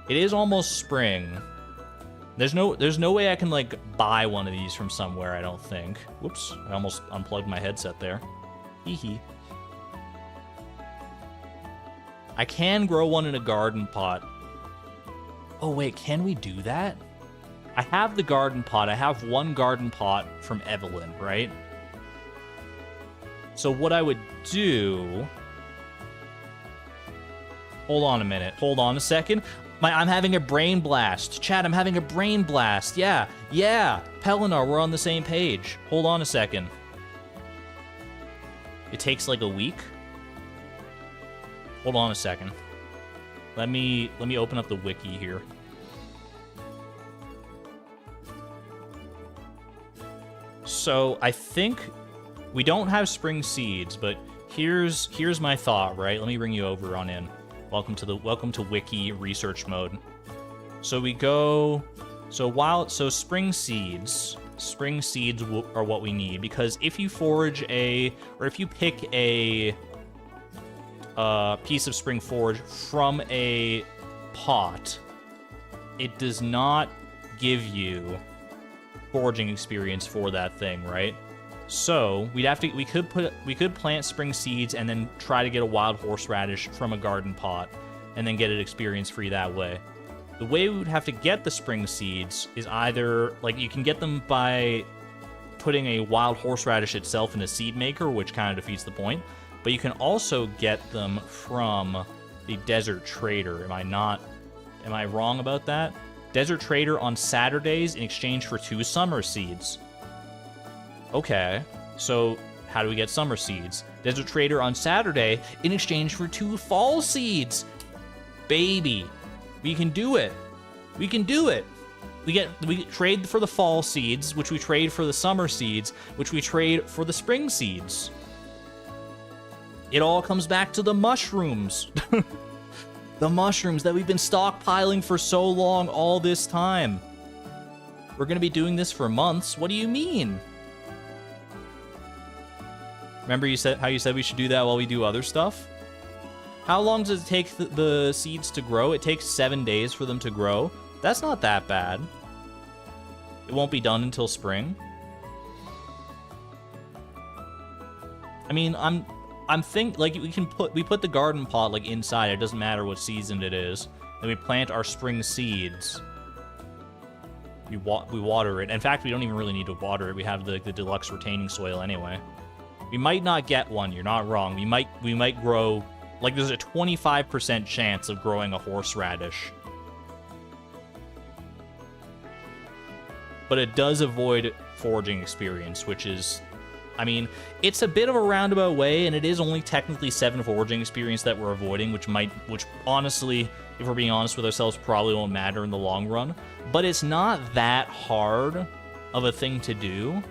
It is almost spring. There's no way I can, like, buy one of these from somewhere, I don't think. Whoops, I almost unplugged my headset there. Hee. I can grow one in a garden pot. Oh, wait, can we do that? I have the garden pot. I have one garden pot from Evelyn, right? So what I would do Hold on a minute. Hold on a second. I'm having a brain blast. Chat, I'm having a brain blast. Yeah. Pelinar, we're on the same page. Hold on a second. It takes like a week. Hold on a second. Let me open up the wiki here. So I think we don't have spring seeds, but here's my thought, right? Let me bring you over on in. Welcome to wiki research mode. So we go. So spring seeds are what we need, because if you forage if you pick a piece of spring forage from a pot, it does not give you foraging experience for that thing, right? So we could plant spring seeds and then try to get a wild horseradish from a garden pot and then get it experience free that way. The way we would have to get the spring seeds is either, like, you can get them by putting a wild horseradish itself in a seed maker, which kind of defeats the point, but you can also get them from the desert trader. Am I wrong about that? Desert trader on Saturdays in exchange for 2 summer seeds. Okay, so how do we get summer seeds? Desert trader on Saturday in exchange for 2 fall seeds. Baby, we can do it. We can do it. We trade for the fall seeds, which we trade for the summer seeds, which we trade for the spring seeds. It all comes back to the mushrooms. The mushrooms that we've been stockpiling for so long, all this time. We're gonna be doing this for months. What do you mean? Remember how you said we should do that while we do other stuff? How long does it take the seeds to grow? It takes 7 days for them to grow. That's not that bad. It won't be done until spring. I mean, we put the garden pot like inside. It doesn't matter what season it is. Then we plant our spring seeds. We water it. In fact, we don't even really need to water it. We have the deluxe retaining soil anyway. We might not get one. You're not wrong. We might grow, like, there's a 25% chance of growing a horseradish. But it does avoid foraging experience, which is, I mean, it's a bit of a roundabout way, and it is only technically 7 foraging experience that we're avoiding, which honestly, if we're being honest with ourselves, probably won't matter in the long run. But it's not that hard of a thing to do.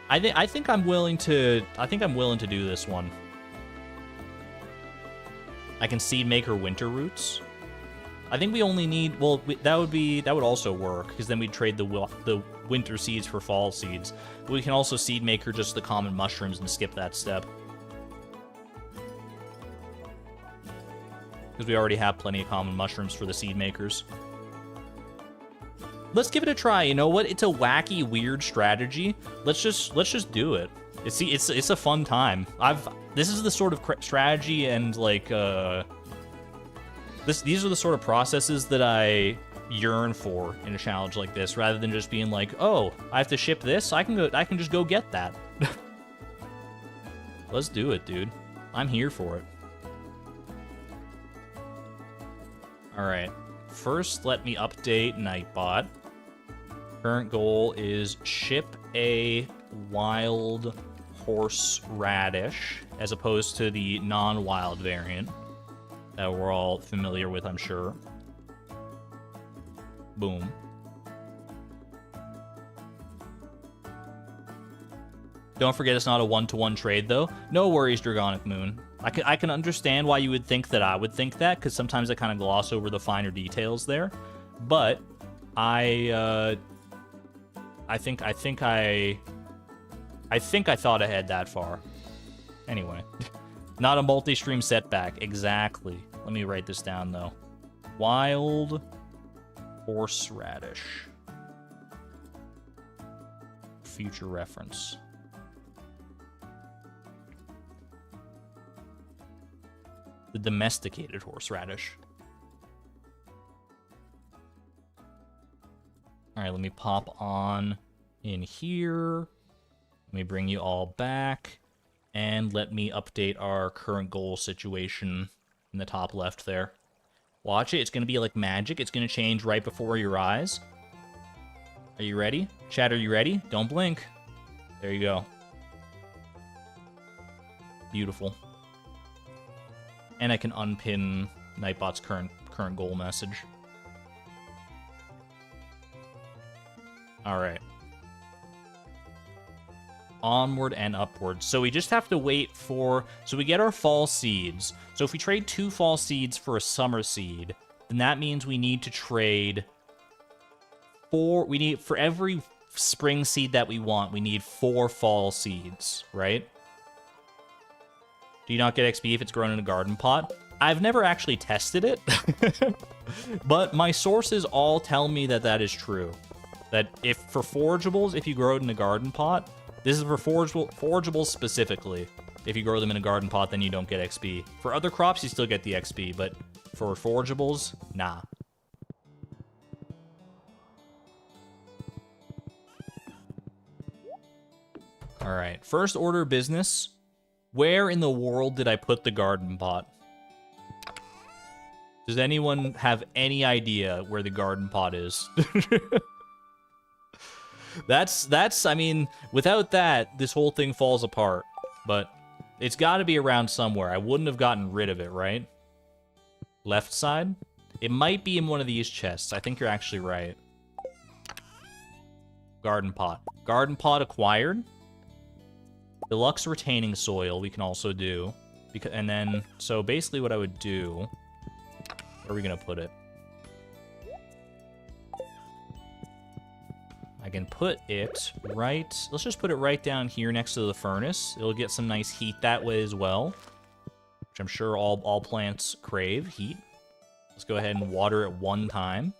I think I'm willing to do this one. I can seed maker winter roots. I think we only need, well, that would also work, because then we'd trade the winter seeds for fall seeds. But we can also seed maker just the common mushrooms and skip that step, because we already have plenty of common mushrooms for the seed makers. Let's give it a try. You know what? It's a wacky, weird strategy. Let's just do it. It's a fun time. This is the sort of strategy and like these are the sort of processes that I yearn for in a challenge like this, rather than just being like, oh, I have to ship this. I can just go get that. Let's do it, dude. I'm here for it. All right. First, let me update Nightbot. Current goal is ship a wild horseradish, as opposed to the non-wild variant that we're all familiar with, I'm sure. Boom. Don't forget it's not a one-to-one trade, though. No worries, Dragonic Moon. I can understand why you would think that I would think that, because sometimes I kind of gloss over the finer details there. But I think I thought ahead that far. Anyway, not a multi-stream setback. Exactly. Let me write this down, though. Wild horseradish. Future reference. The domesticated horseradish. All right, let me pop on in here. Let me bring you all back. And let me update our current goal situation in the top left there. Watch it. It's going to be like magic. It's going to change right before your eyes. Are you ready? Chat, are you ready? Don't blink. There you go. Beautiful. And I can unpin Nightbot's current goal message. All right. Onward and upward. So we just have to wait for... So we get our fall seeds. So if we trade 2 fall seeds for a summer seed, then that means we need to trade 4... We need... For every spring seed that we want, we need 4 fall seeds, right? Do you not get XP if it's grown in a garden pot? I've never actually tested it. But my sources all tell me that that is true. That if for forageables, if you grow it in a garden pot... This is for forageables specifically. If you grow them in a garden pot, then you don't get XP. For other crops, you still get the XP, but for forageables, nah. All right, first order of business. Where in the world did I put the garden pot? Does anyone have any idea where the garden pot is? That's, I mean, without that, this whole thing falls apart. But it's got to be around somewhere. I wouldn't have gotten rid of it, right? Left side? It might be in one of these chests. I think you're actually right. Garden pot. Garden pot acquired. Deluxe retaining soil we can also do. And then, so basically what I would do... Where are we going to put it? I can put it right... Let's just put it right down here next to the furnace. It'll get some nice heat that way as well. Which I'm sure all plants crave, heat. Let's go ahead and water it 1 time.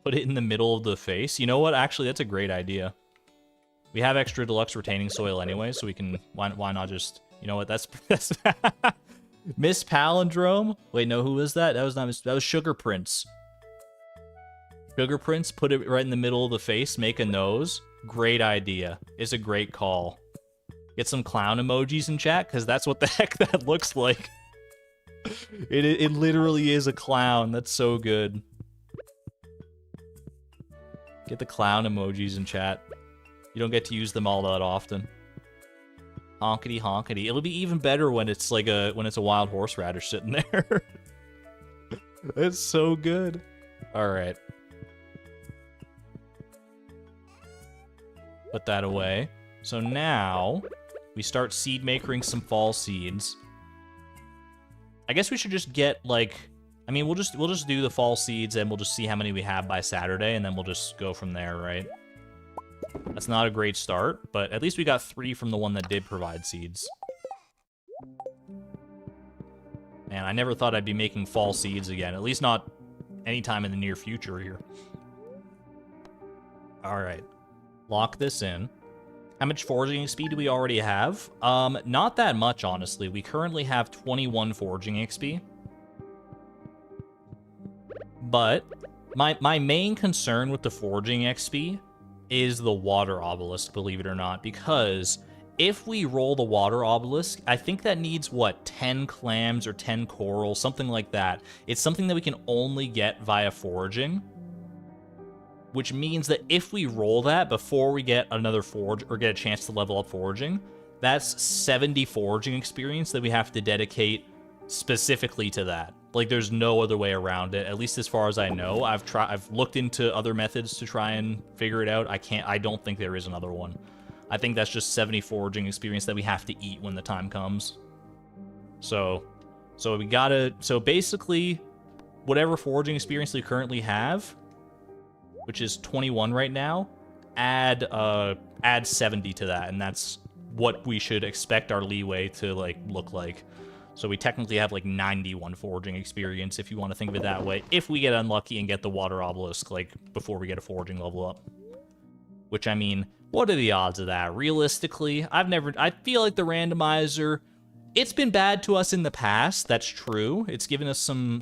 Put it in the middle of the face. You know what? Actually, that's a great idea. We have extra deluxe retaining soil anyway, so we can... Why not just... You know what? That's Miss Palindrome? Wait, no, who was that? That was not Miss... That was Sugar Prince. Sugar Prince, put it right in the middle of the face, make a nose. Great idea. It's a great call. Get some clown emojis in chat, because that's what the heck that looks like. It literally is a clown. That's so good. Get the clown emojis in chat. You don't get to use them all that often. Honkity honkity. It'll be even better when it's like a wild horseradish sitting there. It's so good. All right. Put that away. So now we start seed makering some fall seeds. I guess we should just get like, I mean, we'll just do the fall seeds and we'll just see how many we have by Saturday and then we'll just go from there, right? That's not a great start, but at least we got 3 from the one that did provide seeds. Man, I never thought I'd be making fall seeds again, at least not anytime in the near future here. All right. Lock this in. How much foraging XP do we already have? Not that much, honestly. We currently have 21 foraging XP. But my main concern with the foraging XP is the water obelisk, believe it or not, because if we roll the water obelisk, I think that needs, what, 10 clams or 10 coral, something like that. It's something that we can only get via foraging. Which means that if we roll that before we get another forage or get a chance to level up foraging, that's 70 foraging experience that we have to dedicate specifically to that. Like, there's no other way around it, at least as far as I know. I've looked into other methods to try and figure it out. I don't think there is another one. I think that's just 70 foraging experience that we have to eat when the time comes. So we gotta, so basically, whatever foraging experience we currently have, which is 21 right now, add 70 to that, and that's what we should expect our leeway to like look like. So we technically have like 91 foraging experience, if you want to think of it that way, if we get unlucky and get the water obelisk like before we get a foraging level up. Which, I mean, what are the odds of that? Realistically, I feel like the randomizer, it's been bad to us in the past, that's true. It's given us some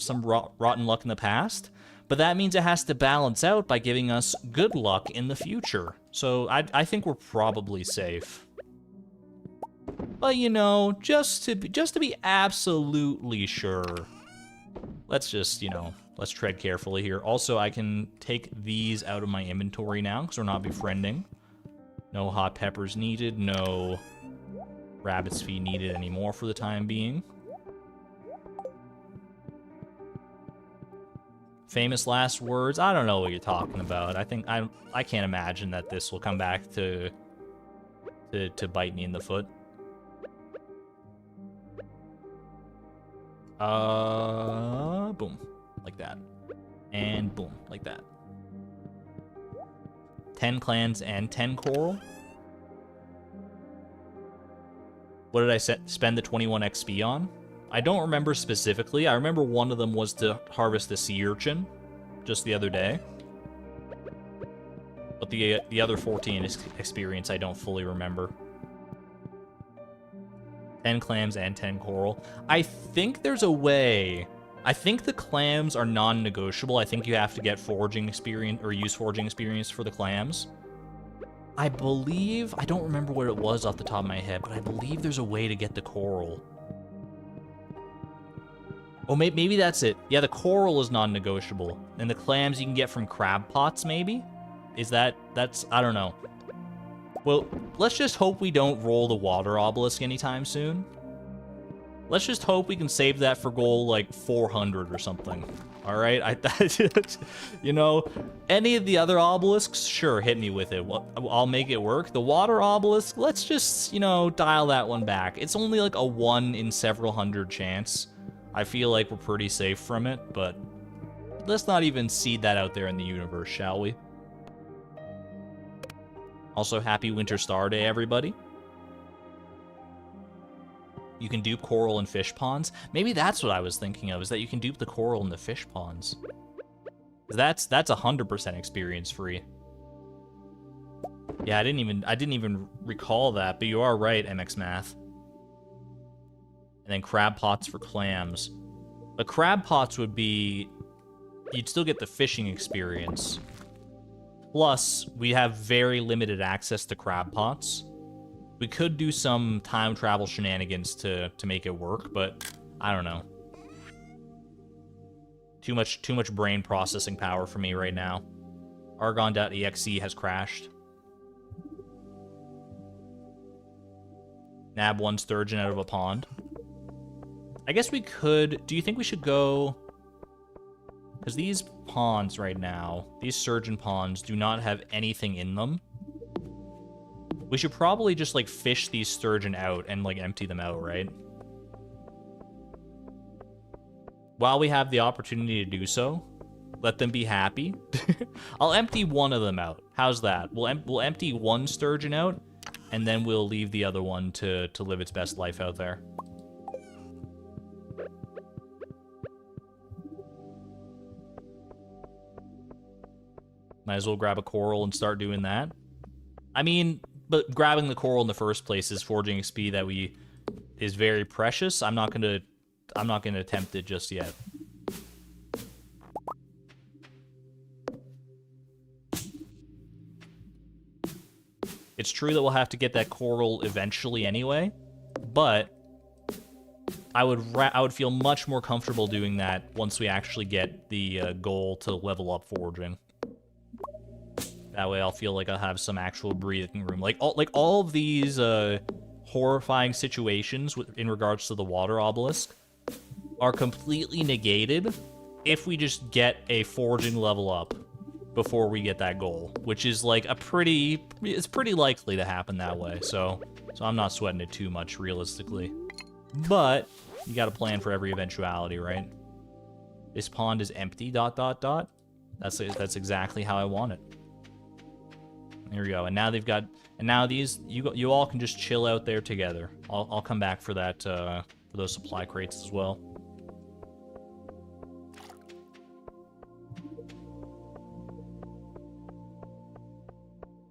rotten luck in the past. But that means it has to balance out by giving us good luck in the future. So I think we're probably safe. But, you know, just to be absolutely sure, let's just, you know, let's tread carefully here. Also, I can take these out of my inventory now, because we're not befriending. No hot peppers needed, no rabbit's feet needed anymore for the time being. Famous last words? I don't know what you're talking about. I can't imagine that this will come back to bite me in the foot. Boom. Like that. And boom. Like that. 10 clans and 10 coral. What did I spend the 21 XP on? I don't remember specifically. I remember one of them was to harvest the sea urchin just the other day. But the other 14 experience I don't fully remember. 10 clams and 10 coral. I think there's a way. I think the clams are non-negotiable. I think you have to get foraging experience or use foraging experience for the clams. I believe, I don't remember what it was off the top of my head, but I believe there's a way to get the coral. Oh, maybe that's it. Yeah, the coral is non-negotiable. And the clams you can get from crab pots, maybe? That's, I don't know. Well, let's just hope we don't roll the water obelisk anytime soon. Let's just hope we can save that for goal, like, 400 or something. Alright? You know, any of the other obelisks, sure, hit me with it. I'll make it work. The water obelisk, let's just, you know, dial that one back. It's only like a 1 in several hundred chance. I feel like we're pretty safe from it, but let's not even seed that out there in the universe, shall we? Also, happy Winter Star Day, everybody. You can dupe coral and fish ponds. Maybe that's what I was thinking of, is that you can dupe the coral and the fish ponds. That's 100% experience free. Yeah, I didn't even recall that, but you are right, MX Math. And then crab pots for clams. But crab pots would be... You'd still get the fishing experience. Plus, we have very limited access to crab pots. We could do some time travel shenanigans to make it work, but I don't know. Too much brain processing power for me right now. Argon.exe has crashed. Nab one sturgeon out of a pond. I guess we could... Do you think we should go... Because these ponds right now, these sturgeon ponds, do not have anything in them. We should probably just, like, fish these sturgeon out and, like, empty them out, right? While we have the opportunity to do so, let them be happy. I'll empty one of them out. How's that? We'll empty one sturgeon out, and then we'll leave the other one to live its best life out there. Might as well grab a coral and start doing that. I mean, but grabbing the coral in the first place is foraging XP that is very precious. I'm not gonna attempt it just yet. It's true that we'll have to get that coral eventually anyway, but I would feel much more comfortable doing that once we actually get the goal to level up foraging. That way I'll feel like I'll have some actual breathing room. Like all of these horrifying situations in regards to the water obelisk are completely negated if we just get a foraging level up before we get that goal, which is like it's pretty likely to happen that way. So I'm not sweating it too much realistically. But you got to plan for every eventuality, right? This pond is empty, ... That's exactly how I want it. Here we go. And now they've got, and now these, you all can just chill out there together. I'll come back for that, for those supply crates as well.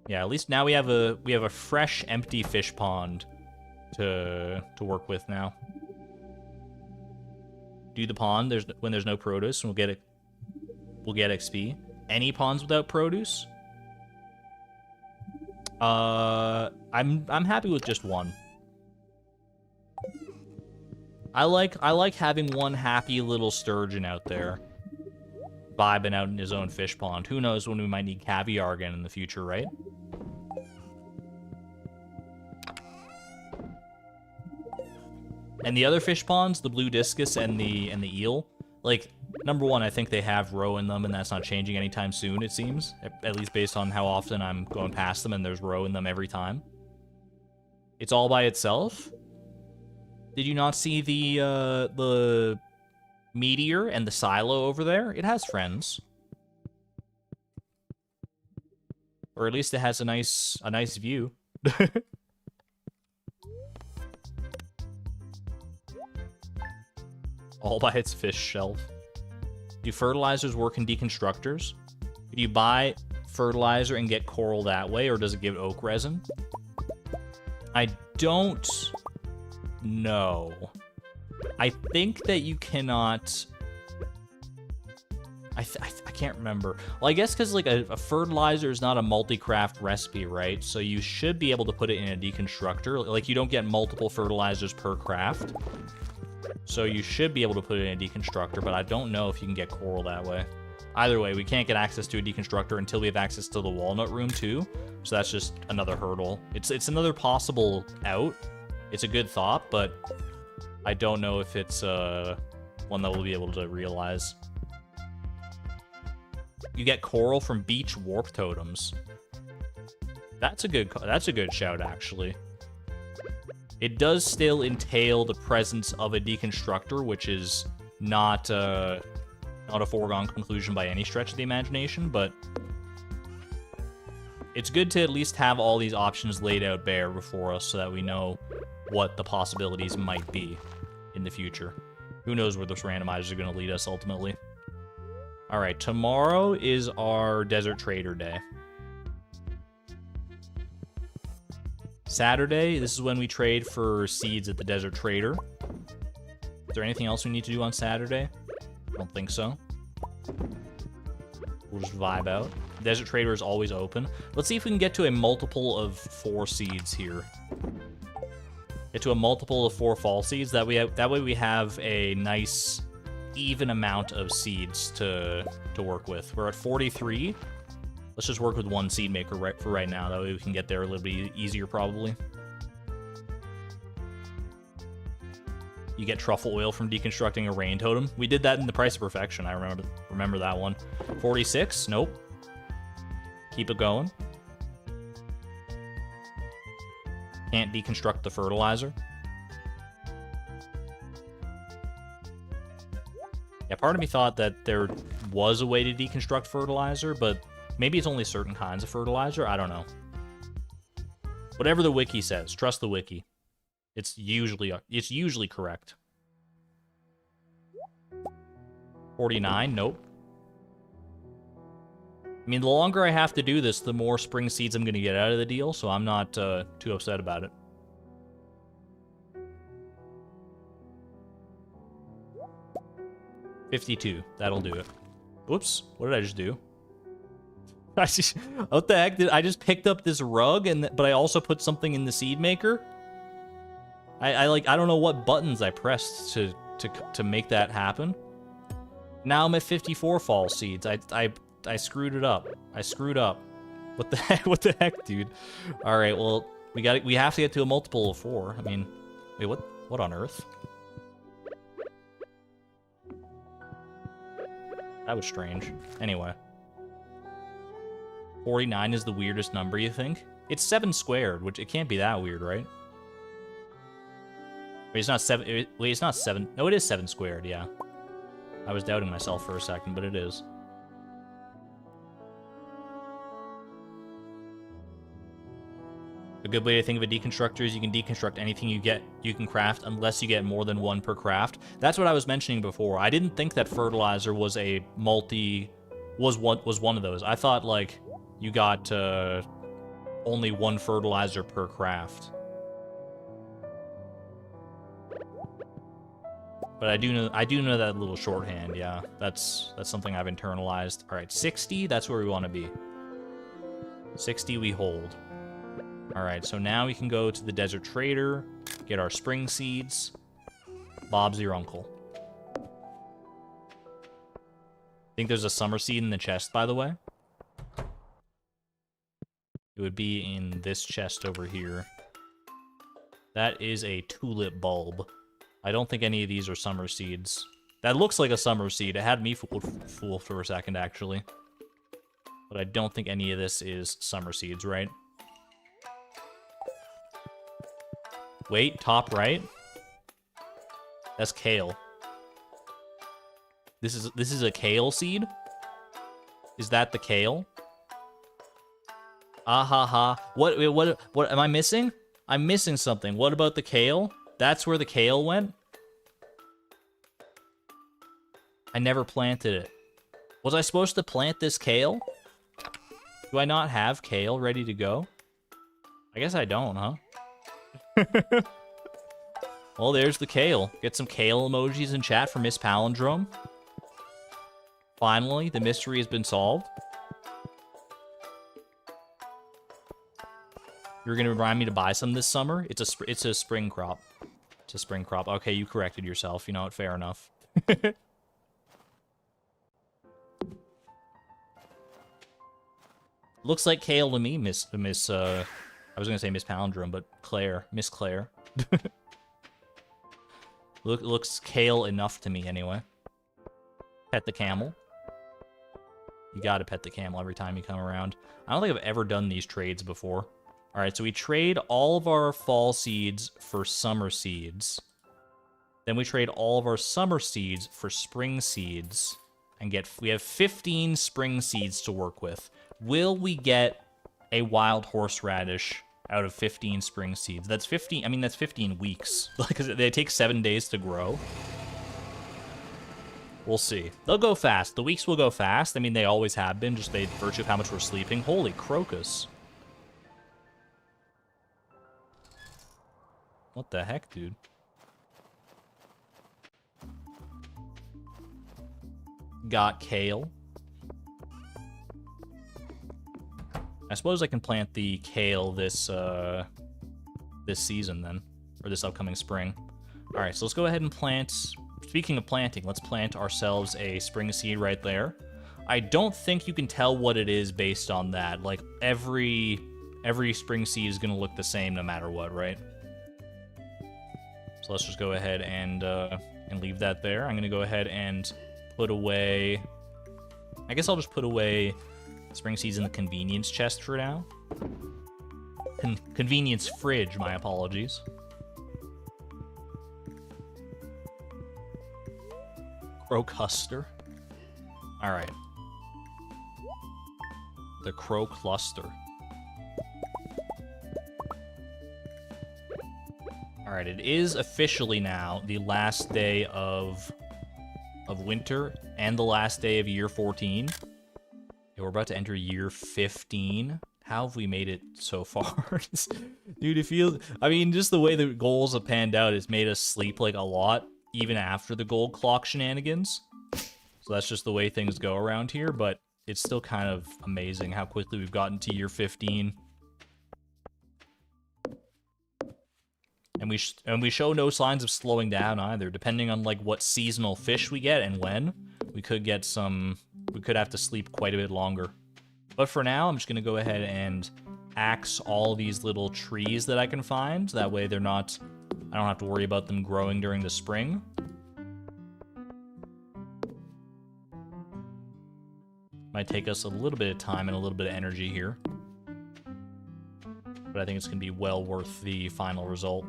Yeah, at least now we have a fresh, empty fish pond to work with now. Do the pond when there's no produce, and we'll get XP. Any ponds without produce? I'm happy with just one. I like having one happy little sturgeon out there, vibing out in his own fish pond. Who knows when we might need caviar again in the future, right? And the other fish ponds, the blue discus and the eel, like, number one, I think they have roe in them, and that's not changing anytime soon, it seems. At least based on how often I'm going past them, and there's roe in them every time. It's all by itself. Did you not see the meteor and the silo over there? It has friends. Or at least it has a nice view. All by its fish shelf. Do fertilizers work in deconstructors? Do you buy fertilizer and get coral that way, or does it give oak resin? I don't know. I think that you cannot... I can't remember. Well, I guess because like a fertilizer is not a multi-craft recipe, right? So you should be able to put it in a deconstructor. Like, you don't get multiple fertilizers per craft. So you should be able to put it in a deconstructor, but I don't know if you can get coral that way. Either way, we can't get access to a deconstructor until we have access to the walnut room too. So that's just another hurdle. It's another possible out. It's a good thought, but I don't know if it's one that we'll be able to realize. You get coral from beach warp totems. That's a good shout, actually. It does still entail the presence of a deconstructor, which is not a foregone conclusion by any stretch of the imagination, but it's good to at least have all these options laid out bare before us so that we know what the possibilities might be in the future. Who knows where those randomizers are going to lead us ultimately. Alright, tomorrow is our Desert Trader Day. Saturday, this is when we trade for seeds at the Desert Trader. Is there anything else we need to do on Saturday? I don't think so. We'll just vibe out. Desert Trader is always open. Let's see if we can get to a multiple of 4 seeds here. Get to a multiple of 4 fall seeds. That way we have a nice, even amount of seeds to work with. We're at 43. Let's just work with 1 seed maker for right now. That way we can get there a little bit easier, probably. You get truffle oil from deconstructing a rain totem. We did that in the Price of Perfection. I remember that one. 46? Nope. Keep it going. Can't deconstruct the fertilizer. Yeah, part of me thought that there was a way to deconstruct fertilizer, but maybe it's only certain kinds of fertilizer. I don't know. Whatever the wiki says, trust the wiki. It's usually correct. 49, nope. I mean, the longer I have to do this, the more spring seeds I'm going to get out of the deal, so I'm not too upset about it. $52, that'll do it. Whoops, what did I just do? What the heck? I just picked up this rug, but I also put something in the seed maker? I don't know what buttons I pressed to make that happen. Now I'm at 54 fall seeds. I screwed it up. I screwed up. What the heck? What the heck, dude? All right, well, we have to get to a multiple of 4. I mean, wait, what on earth? That was strange. Anyway. 49 is the weirdest number, you think? It's 7 squared, which it can't be that weird, right? Wait, it's not 7. Wait, it's not 7. No, it is 7 squared, yeah. I was doubting myself for a second, but it is. A good way to think of a deconstructor is you can deconstruct anything you can craft unless you get more than 1 per craft. That's what I was mentioning before. I didn't think that fertilizer was was one of those. I thought like you got only 1 fertilizer per craft. But I do know that little shorthand, yeah. That's something I've internalized. All right, 60, that's where we want to be. 60 we hold. All right, so now we can go to the Desert Trader, get our spring seeds. Bob's your uncle. Think there's a summer seed in the chest, by the way? It would be in this chest over here. That is a tulip bulb. I don't think any of these are summer seeds. That looks like a summer seed. It had me fooled for a second, actually. But I don't think any of this is summer seeds, right? Wait, top right? That's kale. This is a kale seed? Is that the kale? Ah ha ha. What am I missing? I'm missing something. What about the kale? That's where the kale went? I never planted it. Was I supposed to plant this kale? Do I not have kale ready to go? I guess I don't, huh? Well, there's the kale. Get some kale emojis in chat for Miss Palindrome. Finally, the mystery has been solved. You're gonna remind me to buy some this summer? It's a spring crop. It's a spring crop. Okay, you corrected yourself. You know what? Fair enough. Looks like kale to me, Miss. I was gonna say Miss Palindrome, but Miss Claire. Looks kale enough to me anyway. Pet the camel. You gotta pet the camel every time you come around. I don't think I've ever done these trades before. Alright, so we trade all of our fall seeds for summer seeds. Then we trade all of our summer seeds for spring seeds. And we have 15 spring seeds to work with. Will we get a wild horseradish out of 15 spring seeds? That's 15, I mean, that's 15 weeks. Like, they take 7 days to grow. We'll see. They'll go fast. The weeks will go fast. I mean, they always have been, just by virtue of how much we're sleeping. Holy crocus. What the heck, dude? Got kale. I suppose I can plant the kale this season then, or this upcoming spring. All right, so let's go ahead and plant. Speaking of planting, let's plant ourselves a spring seed right there. I don't think you can tell what it is based on that. Like every spring seed is gonna look the same no matter what, right? So let's just go ahead and leave that there. I'm gonna go ahead and put away. I guess I'll just put away spring seeds in the convenience chest for now. Convenience fridge, my apologies. Crow-custer. Alright. The crow cluster. Alright, it is officially now the last day of winter and the last day of year 14. Yeah, we're about to enter year 15. How have we made it so far? Dude, it feels... I mean, just the way the goals have panned out has made us sleep, like, a lot, even after the gold clock shenanigans. So that's just the way things go around here, but it's still kind of amazing how quickly we've gotten to year 15. And we show no signs of slowing down either. Depending on, like, what seasonal fish we get and when, we could get some... We could have to sleep quite a bit longer. But for now, I'm just going to go ahead and axe all these little trees that I can find. That way they're not... I don't have to worry about them growing during the spring. Might take us a little bit of time and a little bit of energy here. But I think it's going to be well worth the final result.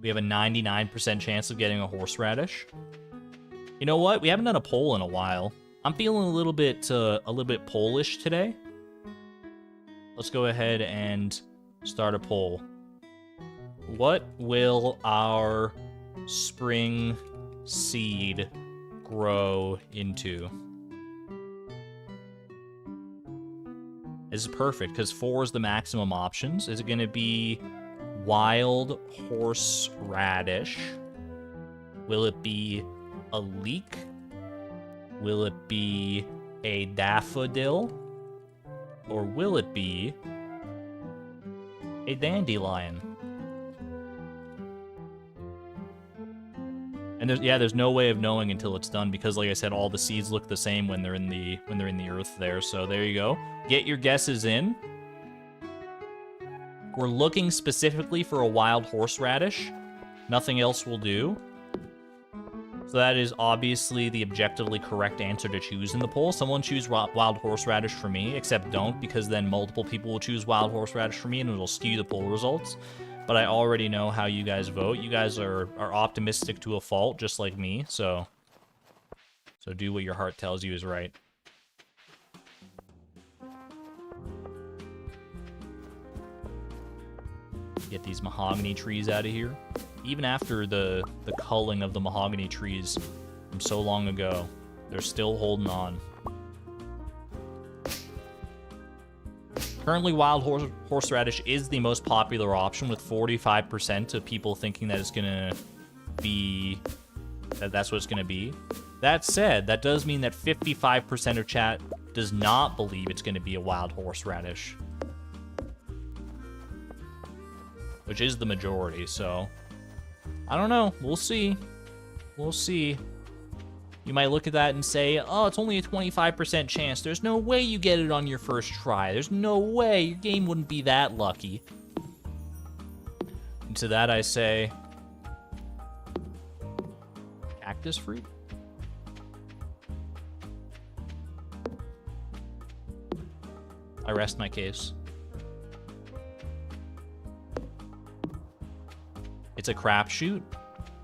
We have a 99% chance of getting a horseradish. You know what? We haven't done a poll in a while. I'm feeling a little bit pollish today. Let's go ahead and start a poll. What will our spring seed grow into? This is perfect, because 4 is the maximum options. Is it going to be wild horseradish? Will it be a leek? Will it be a daffodil? Or will it be a dandelion? And there's no way of knowing until it's done because, like I said, all the seeds look the same when they're in the earth there. So there you go. Get your guesses in. We're looking specifically for a wild horseradish. Nothing else will do. So that is obviously the objectively correct answer to choose in the poll. Someone choose wild horseradish for me, except don't, because then multiple people will choose wild horseradish for me and it'll skew the poll results. But I already know how you guys vote. You guys are optimistic to a fault, just like me, so do what your heart tells you is right. Get these mahogany trees out of here. Even after the culling of the mahogany trees from so long ago, they're still holding on. Currently, wild horseradish is the most popular option, with 45% of people thinking that it's gonna be that's what it's gonna be. That said, that does mean that 55% of chat does not believe it's gonna be a wild horseradish, which is the majority. So I don't know. We'll see. We'll see. You might look at that and say, oh, it's only a 25% chance. There's no way you get it on your first try. There's no way. Your game wouldn't be that lucky. And to that I say, cactus fruit? I rest my case. It's a crapshoot.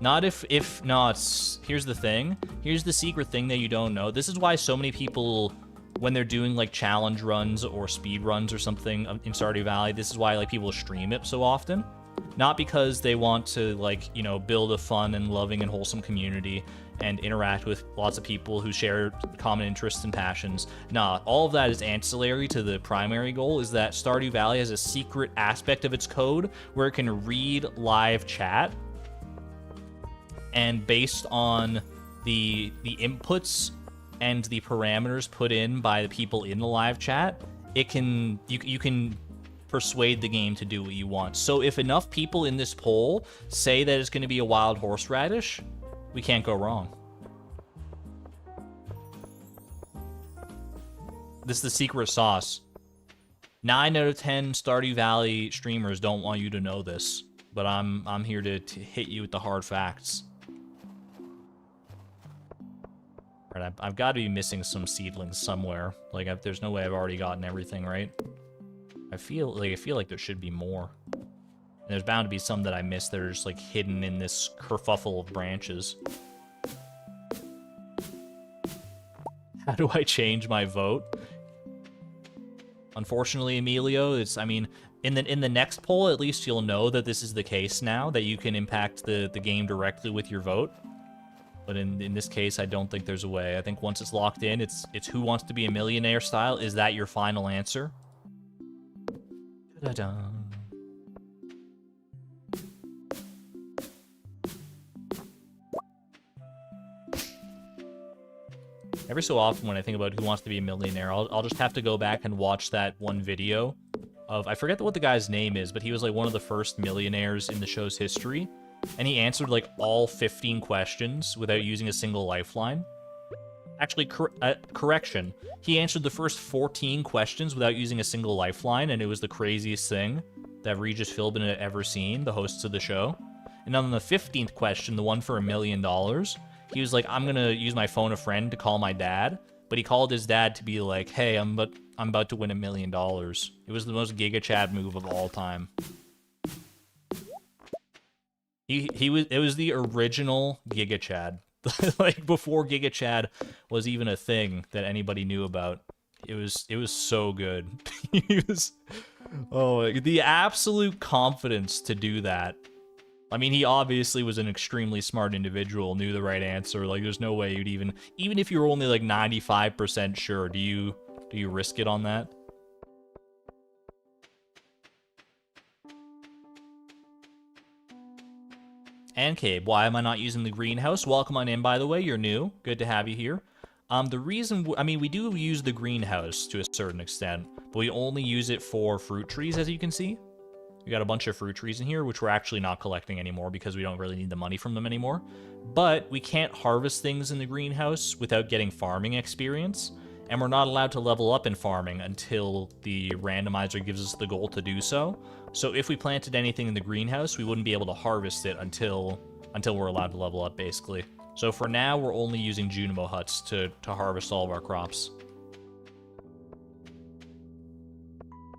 Not if not. Here's the thing. Here's the secret thing that you don't know. This is why so many people, when they're doing like challenge runs or speed runs or something in Stardew Valley, this is why like people stream it so often. Not because they want to like, you know, build a fun and loving and wholesome community and interact with lots of people who share common interests and passions. Nah, all of that is ancillary to the primary goal, is that Stardew Valley has a secret aspect of its code where it can read live chat. And based on the inputs and the parameters put in by the people in the live chat, it can you can persuade the game to do what you want. So if enough people in this poll say that it's going to be a wild horseradish, we can't go wrong. This is the secret sauce. 9 out of 10 Stardew Valley streamers don't want you to know this, but I'm here to hit you with the hard facts. All right, I've got to be missing some seedlings somewhere. Like, there's no way I've already gotten everything, right? I feel like there should be more. And there's bound to be some that I missed that are just like hidden in this kerfuffle of branches. How do I change my vote? Unfortunately, Emilio, I mean, in the next poll, at least you'll know that this is the case now, that you can impact the game directly with your vote. But in this case, I don't think there's a way. I think once it's locked in, it's Who Wants to Be a Millionaire style. Is that your final answer? Da-da. Every so often when I think about Who Wants to Be a Millionaire, I'll just have to go back and watch that one video of, I forget what the guy's name is, but he was like one of the first millionaires in the show's history. And he answered like all 15 questions without using a single lifeline. Actually, correction. He answered the first 14 questions without using a single lifeline, and it was the craziest thing that Regis Philbin had ever seen, the hosts of the show. And on the 15th question, the one for $1 million, he was like, I'm gonna use my phone a friend to call my dad. But he called his dad to be like, hey, I'm about to win $1 million. It was the most Giga Chad move of all time. It was the original Giga Chad. Like, before Giga Chad was even a thing that anybody knew about. It was so good. The absolute confidence to do that. I mean, he obviously was an extremely smart individual, knew the right answer. Like, there's no way you'd even if you were only like 95% sure, do you risk it on that? And Cabe, why am I not using the greenhouse? Welcome on in, by the way. You're new. Good to have you here. The reason, I mean, we do use the greenhouse to a certain extent, but we only use it for fruit trees, as you can see. We got a bunch of fruit trees in here, which we're actually not collecting anymore because we don't really need the money from them anymore. But we can't harvest things in the greenhouse without getting farming experience, and we're not allowed to level up in farming until the randomizer gives us the goal to do so. So if we planted anything in the greenhouse, we wouldn't be able to harvest it until we're allowed to level up, basically. So for now, we're only using Junimo huts to harvest all of our crops.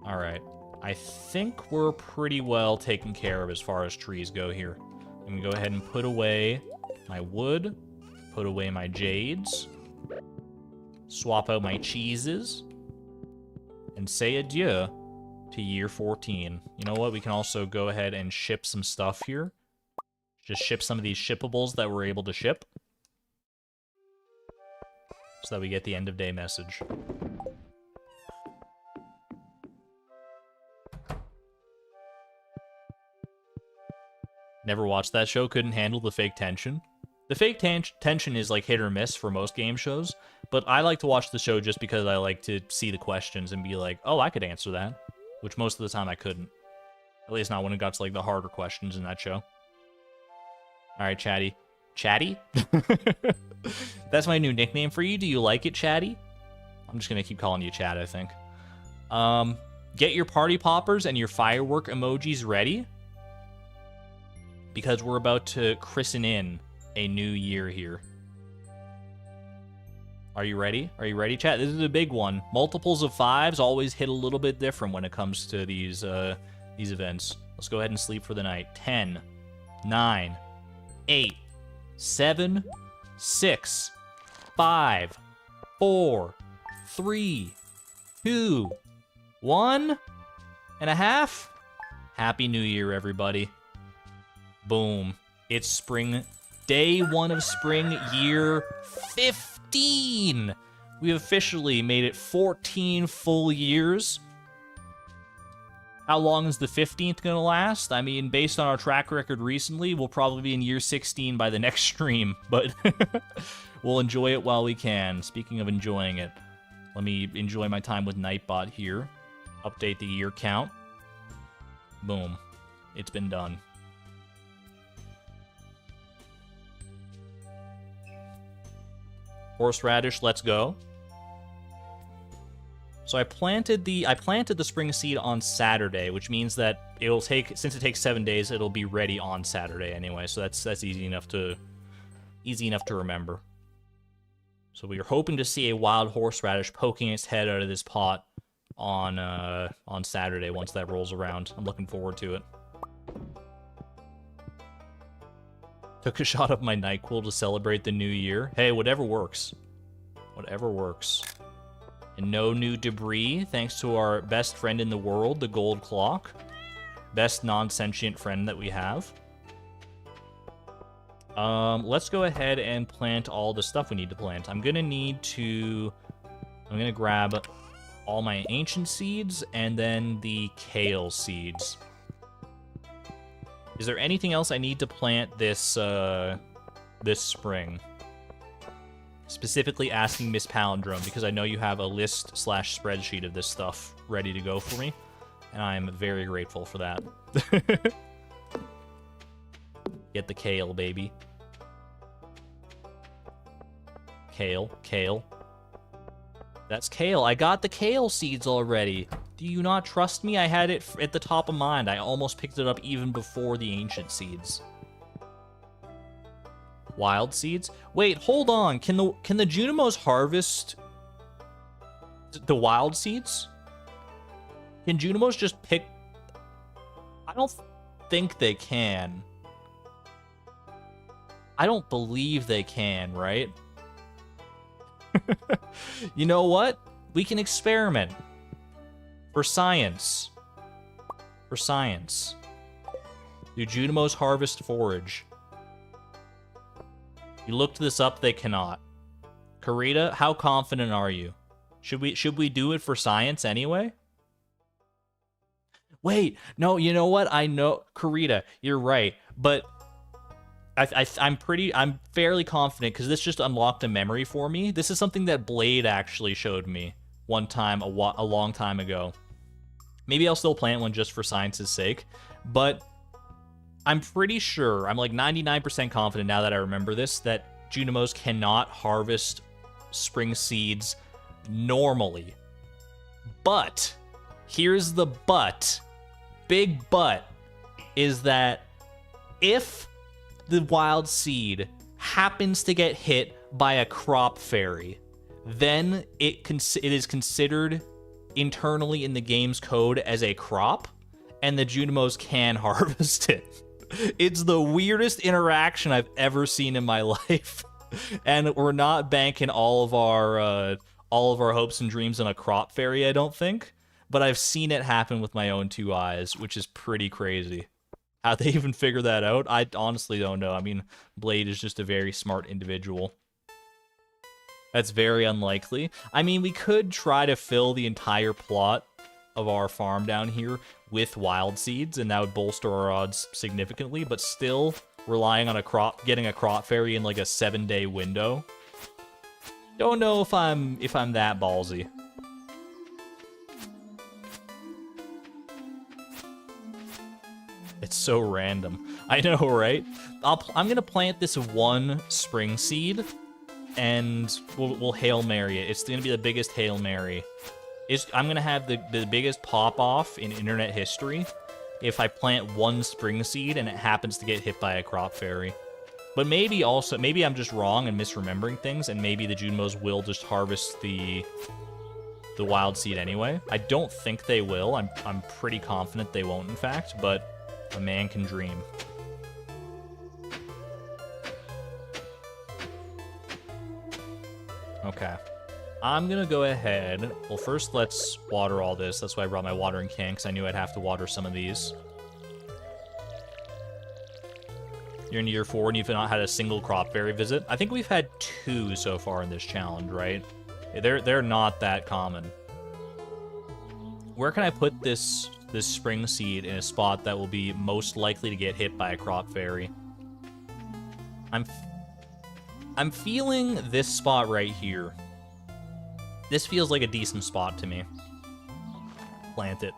All right. I think we're pretty well taken care of as far as trees go here. I'm going to go ahead and put away my wood, put away my jades, swap out my cheeses, and say adieu to year 14. You know what? We can also go ahead and ship some stuff here. Just ship some of these shippables that we're able to ship, so that we get the end of day message. Never watched that show, couldn't handle the fake tension. The fake tension is like hit or miss for most game shows, but I like to watch the show just because I like to see the questions and be like, oh, I could answer that, which most of the time I couldn't. At least not when it got to like the harder questions in that show. Alright, Chatty. Chatty? That's my new nickname for you. Do you like it, Chatty? I'm just gonna keep calling you Chat, I think. Get your party poppers and your firework emojis ready, because we're about to christen in a new year here. Are you ready? Are you ready, chat? This is a big one. Multiples of 5s always hit a little bit different when it comes to these events. Let's go ahead and sleep for the night. 10, 9, 8, 7, 6, 5, 4, 3, 2, 1 and a half. Happy New Year, everybody. Boom. It's spring. Day 1 of spring, year 15. We officially made it 14 full years. How long is the 15th going to last? I mean, based on our track record recently, we'll probably be in year 16 by the next stream, but we'll enjoy it while we can. Speaking of enjoying it, let me enjoy my time with Nightbot here. Update the year count. Boom. It's been done. Horseradish, let's go. So I planted the spring seed on Saturday, which means that it'll take, since it takes 7 days, it'll be ready on Saturday anyway. So that's easy enough to remember. So we are hoping to see a wild horseradish poking its head out of this pot on Saturday once that rolls around. I'm looking forward to it. Took a shot of my NyQuil to celebrate the new year. Hey, whatever works. Whatever works. And no new debris, thanks to our best friend in the world, the gold clock. Best non-sentient friend that we have. Let's go ahead and plant all the stuff we need to plant. I'm gonna grab all my ancient seeds and then the kale seeds. Is there anything else I need to plant this spring? Specifically asking Miss Palindrome, because I know you have a list/spreadsheet of this stuff ready to go for me, and I'm very grateful for that. Get the kale, baby. Kale, kale. That's kale. I got the kale seeds already. Do you not trust me? I had it at the top of mind. I almost picked it up even before the ancient seeds. Wild seeds? Wait, hold on. Can the Junimos harvest the wild seeds? Can Junimos just pick? I don't think they can. I don't believe they can, right? You know what? We can experiment. For science. For science. Do Junimos harvest forage? You looked this up, they cannot. Karita, how confident are you? Should we do it for science anyway? Wait, no, you know what? I know, Karita, you're right, but I'm fairly confident because this just unlocked a memory for me. This is something that Blade actually showed me one time, a long time ago. Maybe I'll still plant one just for science's sake, but I'm pretty sure, I'm like 99% confident now that I remember this, that Junimos cannot harvest spring seeds normally. But, here's the but, big but, is that if the wild seed happens to get hit by a crop fairy, then it is considered internally in the game's code as a crop, and the Junimos can harvest it. It's the weirdest interaction I've ever seen in my life, and we're not banking all of our hopes and dreams on a crop fairy, I don't think. But I've seen it happen with my own 2 eyes, which is pretty crazy. How'd they even figure that out? I honestly don't know. I mean, Blade is just a very smart individual. That's very unlikely. I mean, we could try to fill the entire plot of our farm down here with wild seeds, and that would bolster our odds significantly, but still relying on getting a crop fairy in like a 7-day window. Don't know if I'm that ballsy. It's so random. I know, right? I'm gonna plant this 1 spring seed, and we'll Hail Mary it. It's gonna be the biggest Hail Mary. I'm gonna have the biggest pop-off in internet history if I plant 1 spring seed and it happens to get hit by a crop fairy. But maybe I'm just wrong and misremembering things, and maybe the Junimos will just harvest the wild seed anyway. I don't think they will. I'm pretty confident they won't, in fact, but a man can dream. Okay. I'm gonna go ahead. Well, first let's water all this. That's why I brought my watering can, because I knew I'd have to water some of these. You're in year 4 and you've not had a single crop fairy visit. I think we've had 2 so far in this challenge, right? They're not that common. Where can I put this spring seed in a spot that will be most likely to get hit by a crop fairy? I'm feeling this spot right here. This feels like a decent spot to me. Plant it.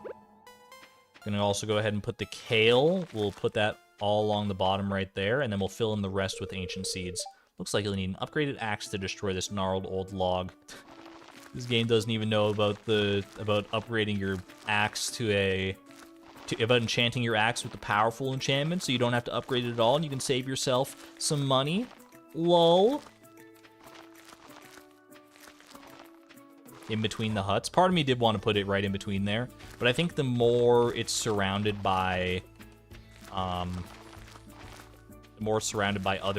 Gonna also go ahead and put the kale. We'll put that all along the bottom right there, and then we'll fill in the rest with ancient seeds. Looks like you'll need an upgraded axe to destroy this gnarled old log. This game doesn't even know about upgrading your axe about enchanting your axe with the powerful enchantment, so you don't have to upgrade it at all, and you can save yourself some money. Lol. In between the huts. Part of me did want to put it right in between there, but I think the more it's surrounded by other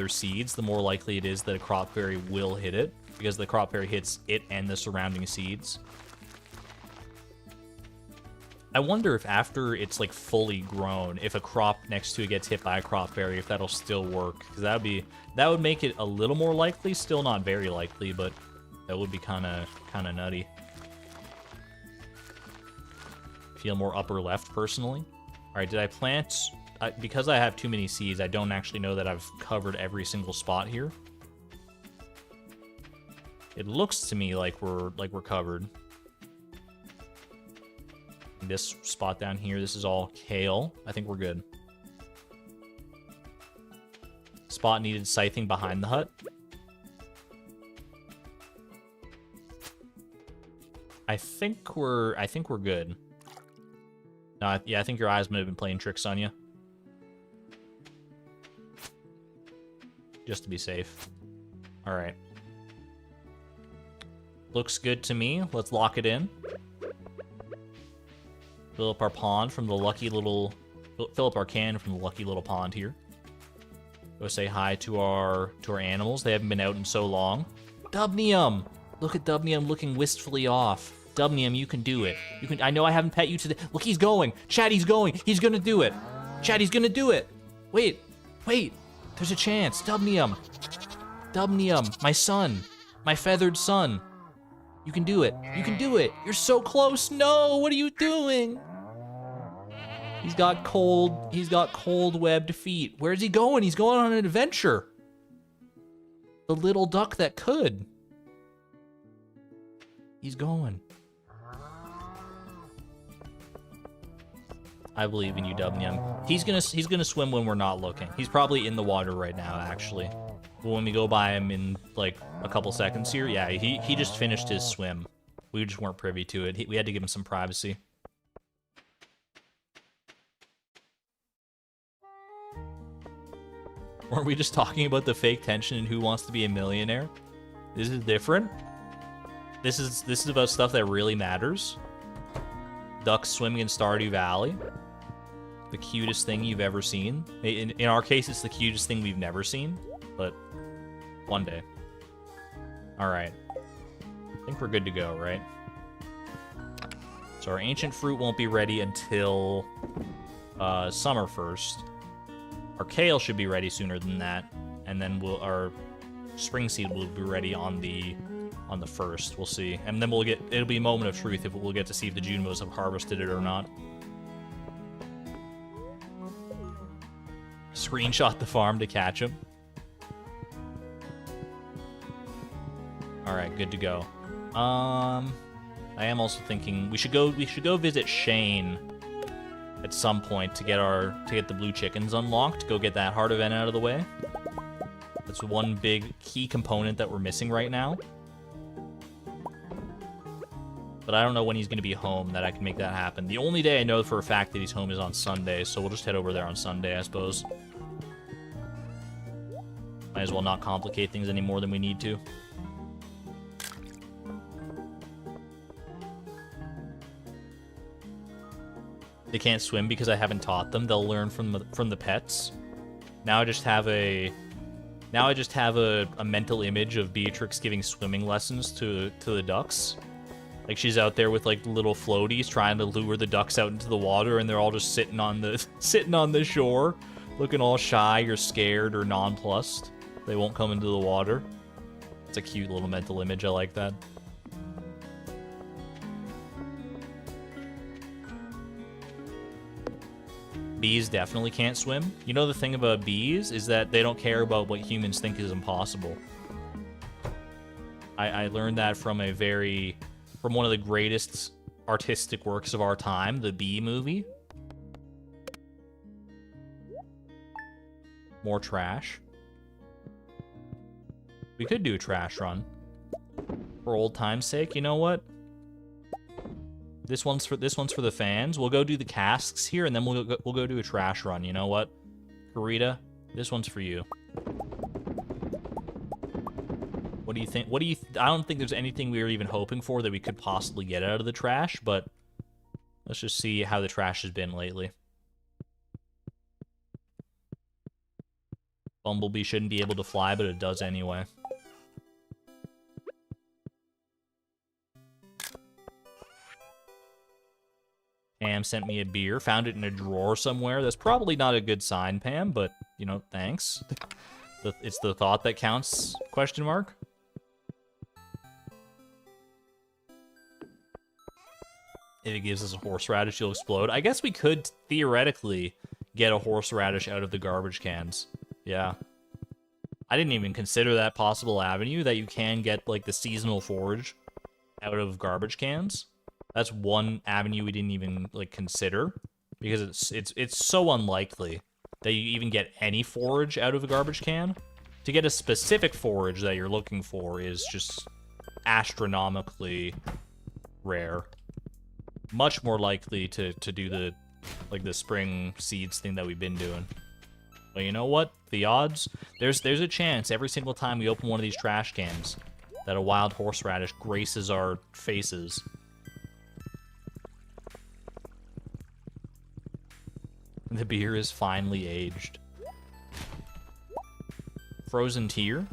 seeds, the more likely it is that a crop fairy will hit it, because the crop fairy hits it and the surrounding seeds. I wonder if after it's like fully grown, if a crop next to it gets hit by a crop fairy, if that'll still work, because that would make it a little more likely. Still not very likely, but that would be kind of nutty. Feel more upper left, personally. All right, did I plant? Because I have too many seeds, I don't actually know that I've covered every single spot here. It looks to me like we're covered. This spot down here, this is all kale. I think we're good. Spot needed scything behind the hut. I think we're good. No, yeah, I think your eyes might have been playing tricks on you. Just to be safe. All right. Looks good to me. Let's lock it in. Fill up our pond from the lucky little... Fill up our can from the lucky little pond here. Go say hi to our animals. They haven't been out in so long. Dubnium! Look at Dubnium looking wistfully off. Dubnium, you can do it. You can. I know I haven't pet you today. Look, he's going. Chad, he's going. He's gonna do it. Chad, he's gonna do it. Wait. There's a chance. Dubnium. Dubnium, my son. My feathered son. You can do it. You can do it. You're so close. No, what are you doing? He's got cold webbed feet. Where's he going? He's going on an adventure. The little duck that could. He's going. I believe in you, Dubnyum. He's gonna swim when we're not looking. He's probably in the water right now, actually. But when we go by him in like a couple seconds here, yeah, he just finished his swim. We just weren't privy to it. We had to give him some privacy. Weren't we just talking about the fake tension and who wants to be a millionaire? This is different. This is about stuff that really matters. Ducks swimming in Stardew Valley. The cutest thing you've ever seen. In our case, it's the cutest thing we've never seen. But one day. Alright. I think we're good to go, right? So our ancient fruit won't be ready until summer 1st. Our kale should be ready sooner than that. And then our spring seed will be ready on the 1st. We'll see. And then it'll be a moment of truth if we'll get to see if the Junimos have harvested it or not. Screenshot the farm to catch him. Alright, good to go. I am also thinking we should go visit Shane at some point to get the blue chickens unlocked. Go get that heart event out of the way. That's one big key component that we're missing right now. But I don't know when he's going to be home that I can make that happen. The only day I know for a fact that he's home is on Sunday, so we'll just head over there on Sunday, I suppose. Might as well not complicate things any more than we need to. They can't swim because I haven't taught them. They'll learn from the pets. Now I just have a mental image of Beatrix giving swimming lessons to the ducks. Like she's out there with like little floaties trying to lure the ducks out into the water, and they're all just sitting on the shore, looking all shy or scared or nonplussed. They won't come into the water. It's a cute little mental image. I like that. Bees definitely can't swim. You know the thing about bees is that they don't care about what humans think is impossible. I learned that from one of the greatest artistic works of our time, the Bee Movie. More trash. We could do a trash run. For old time's sake, you know what? This one's for the fans. We'll go do the casks here, and then we'll go do a trash run. You know what, Karita? This one's for you. What do you think? I don't think there's anything we were even hoping for that we could possibly get out of the trash, but let's just see how the trash has been lately. Bumblebee shouldn't be able to fly, but it does anyway. Pam sent me a beer, found it in a drawer somewhere. That's probably not a good sign, Pam, but, you know, thanks. It's the thought that counts, question mark. If it gives us a horseradish, you'll explode. I guess we could theoretically get a horseradish out of the garbage cans. Yeah. I didn't even consider that possible avenue, that you can get, like, the seasonal forage out of garbage cans. That's one avenue we didn't even, like, consider, because it's so unlikely that you even get any forage out of a garbage can. To get a specific forage that you're looking for is just astronomically rare. Much more likely to do the spring seeds thing that we've been doing. But you know what? The odds, there's a chance every single time we open one of these trash cans that a wild horseradish graces our faces. The beer is finely aged. Frozen tear?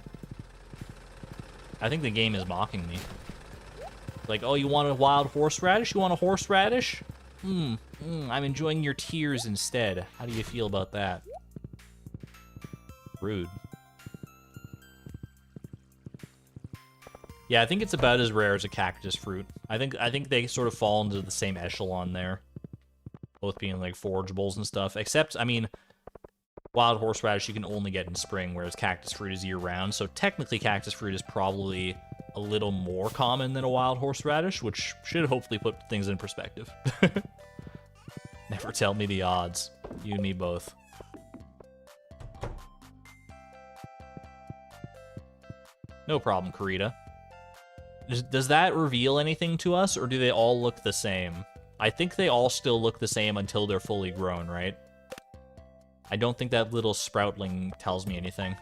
I think the game is mocking me. Like, oh, you want a wild horseradish? You want a horseradish? I'm enjoying your tears instead. How do you feel about that? Rude. Yeah, I think it's about as rare as a cactus fruit. I think they sort of fall into the same echelon there. Both being like forageables and stuff. Except, I mean, wild horseradish you can only get in spring, whereas cactus fruit is year-round. So technically cactus fruit is probably a little more common than a wild horseradish, which should hopefully put things in perspective. Never tell me the odds. You and me both. No problem, Karita. Does that reveal anything to us, or do they all look the same? I think they all still look the same until they're fully grown, right? I don't think that little sproutling tells me anything.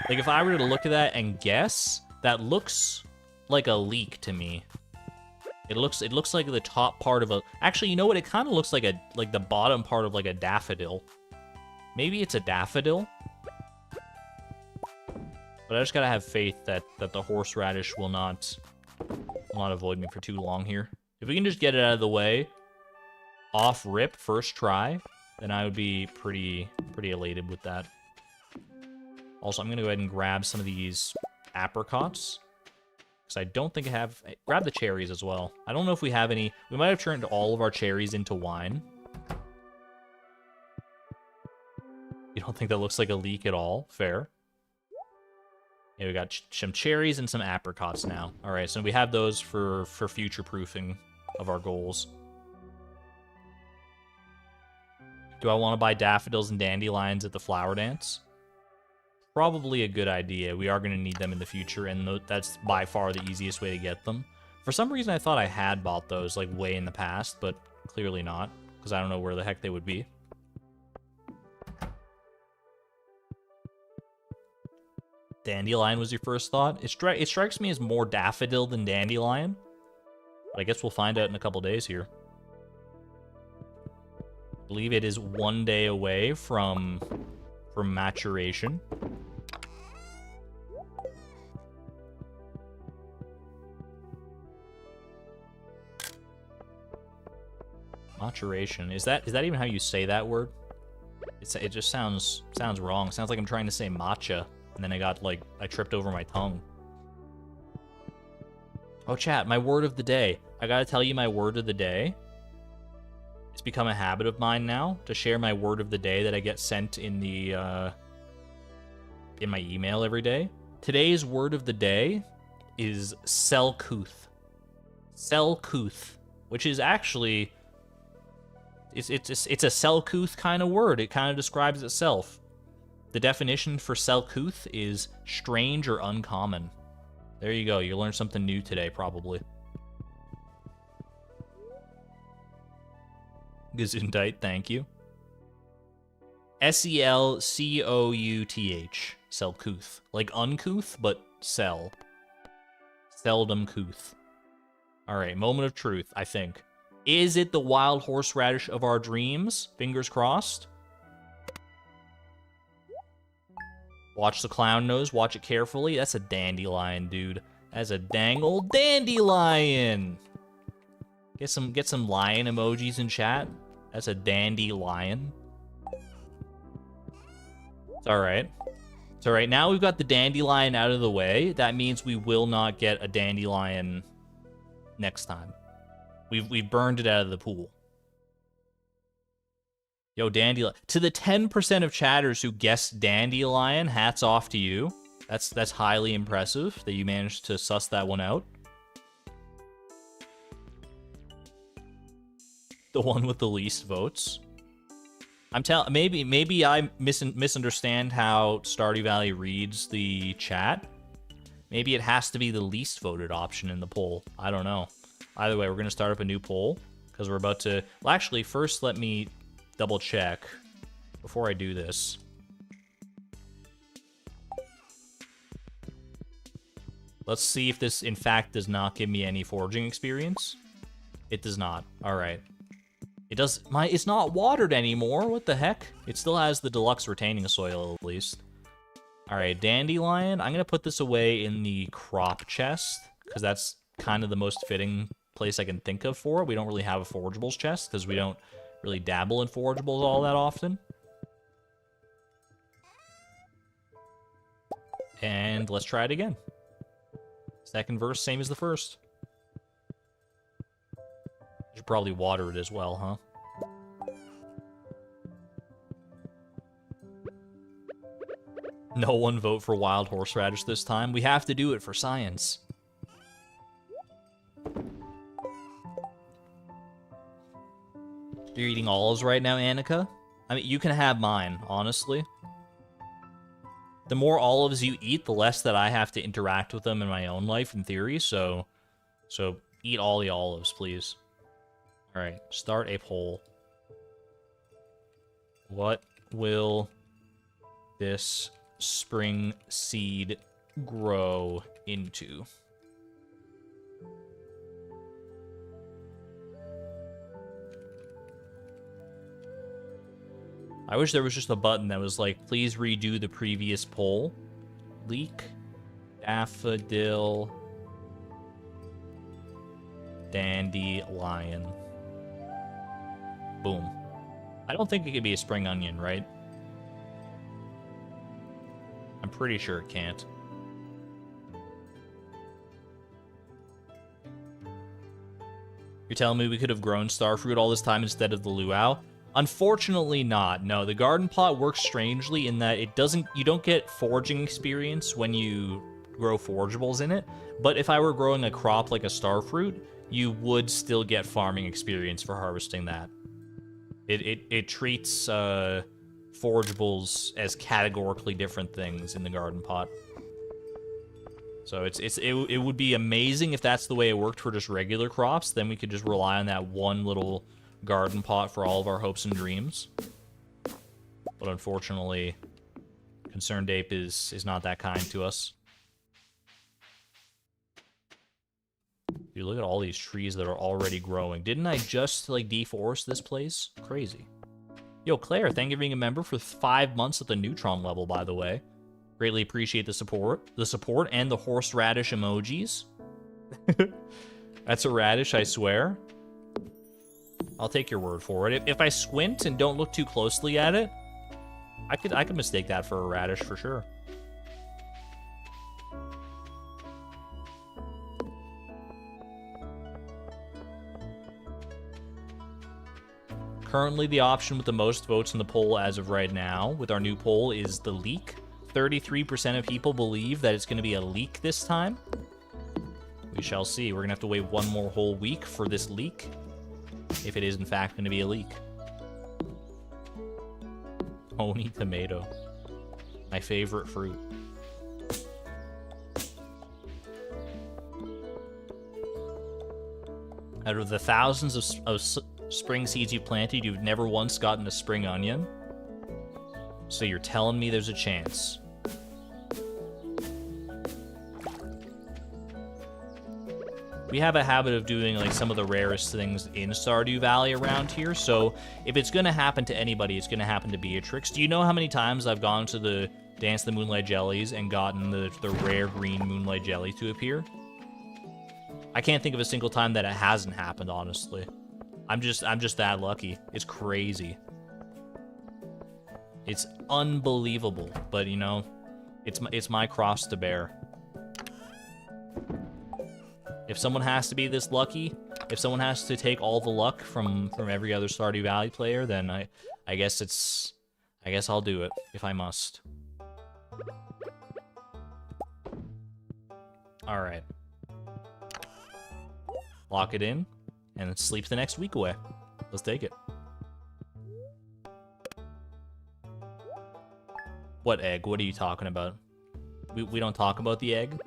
Like, if I were to look at that and guess, that looks like a leek to me. It looks like the top part of a... Actually, you know what? It kind of looks like the bottom part of like a daffodil. Maybe it's a daffodil? But I just gotta have faith that the horseradish will not avoid me for too long here. If we can just get it out of the way, off rip, first try, then I would be pretty elated with that. Also, I'm gonna go ahead and grab some of these apricots. Because I don't think I have... Grab the cherries as well. I don't know if we have any... We might have turned all of our cherries into wine. You don't think that looks like a leek at all? Fair. Yeah, we got some cherries and some apricots now. Alright, so we have those for future-proofing of our goals. Do I want to buy daffodils and dandelions at the flower dance? Probably a good idea. We are going to need them in the future, and that's by far the easiest way to get them. For some reason, I thought I had bought those, like, way in the past, but clearly not, because I don't know where the heck they would be. Dandelion was your first thought? It strikes me as more daffodil than dandelion, but I guess we'll find out in a couple days here. I believe it is 1 day away from maturation. Maturation. Is that even how you say that word? It just sounds wrong. Sounds like I'm trying to say matcha, and then I tripped over my tongue. Oh, chat, my word of the day. I gotta tell you my word of the day. It's become a habit of mine now to share my word of the day that I get sent in the in my email every day. Today's word of the day is selcouth. Selcouth, which is actually it's a selcouth kind of word. It kind of describes itself. The definition for selcouth is strange or uncommon. There you go. You learned something new today, probably. Gesundheit, thank you. S-E-L-C-O-U-T-H. Selcouth. Like uncouth, but sell. Seldom couth. Alright, moment of truth, I think. Is it the wild horseradish of our dreams? Fingers crossed. Watch the clown nose, watch it carefully. That's a dandelion, dude. That's a dang old dandelion. Get some lion emojis in chat. That's a dandelion. It's alright. It's alright. Now we've got the dandelion out of the way. That means we will not get a dandelion next time. We've burned it out of the pool. Yo, dandelion. To the 10% of chatters who guessed dandelion, hats off to you. That's highly impressive that you managed to suss that one out. The one with the least votes. Maybe I misunderstand how Stardew Valley reads the chat. Maybe it has to be the least voted option in the poll. I don't know. Either way, we're going to start up a new poll because we're about to... Well, actually, first let me double check before I do this. Let's see if this, in fact, does not give me any foraging experience. It does not. All right. It does... It's not watered anymore. What the heck? It still has the deluxe retaining soil, at least. All right, dandelion. I'm going to put this away in the crop chest because that's kind of the most fitting place I can think of for it. We don't really have a forageables chest because we don't really dabble in forageables all that often. And let's try it again. Second verse, same as the first. Should probably water it as well, huh? No one vote for wild horseradish this time. We have to do it for science. You're eating olives right now, Annika? I mean, you can have mine, honestly. The more olives you eat, the less that I have to interact with them in my own life, in theory, so eat all the olives, please. Alright, start a poll. What will this spring seed grow into? I wish there was just a button that was like, please redo the previous poll. Leek, daffodil, dandelion. Boom. I don't think it could be a spring onion, right? I'm pretty sure it can't. You're telling me we could have grown starfruit all this time instead of the luau? Unfortunately not. No, the garden plot works strangely in that it doesn't, you don't get foraging experience when you grow forageables in it, but if I were growing a crop like a starfruit, you would still get farming experience for harvesting that. It treats forageables as categorically different things in the garden pot. So it would be amazing if that's the way it worked for just regular crops, then we could just rely on that one little garden pot for all of our hopes and dreams. But unfortunately, Concerned Ape is not that kind to us. Dude, look at all these trees that are already growing. Didn't I just, like, deforest this place? Crazy. Yo, Claire, thank you for being a member for 5 months at the Neutron level, by the way. Greatly appreciate the support. The support and the horseradish emojis. That's a radish, I swear. I'll take your word for it. If I squint and don't look too closely at it, I could mistake that for a radish for sure. Currently, the option with the most votes in the poll as of right now, with our new poll, is the leek. 33% of people believe that it's going to be a leek this time. We shall see. We're going to have to wait one more whole week for this leek, if it is in fact going to be a leek. Pony tomato. My favorite fruit. Out of the thousands of spring seeds you planted, you've never once gotten a spring onion? So you're telling me there's a chance. We have a habit of doing like some of the rarest things in Stardew Valley around here, so if it's gonna happen to anybody, it's gonna happen to Beatrix. Do you know how many times I've gone to the Dance the Moonlight Jellies and gotten the rare green Moonlight Jelly to appear? I can't think of a single time that it hasn't happened, honestly. I'm just that lucky. It's crazy. It's unbelievable, but you know, it's my cross to bear. If someone has to be this lucky, if someone has to take all the luck from every other Stardew Valley player, then I guess I'll do it if I must. All right. Lock it in and sleep the next week away. Let's take it. What egg? What are you talking about? We don't talk about the egg?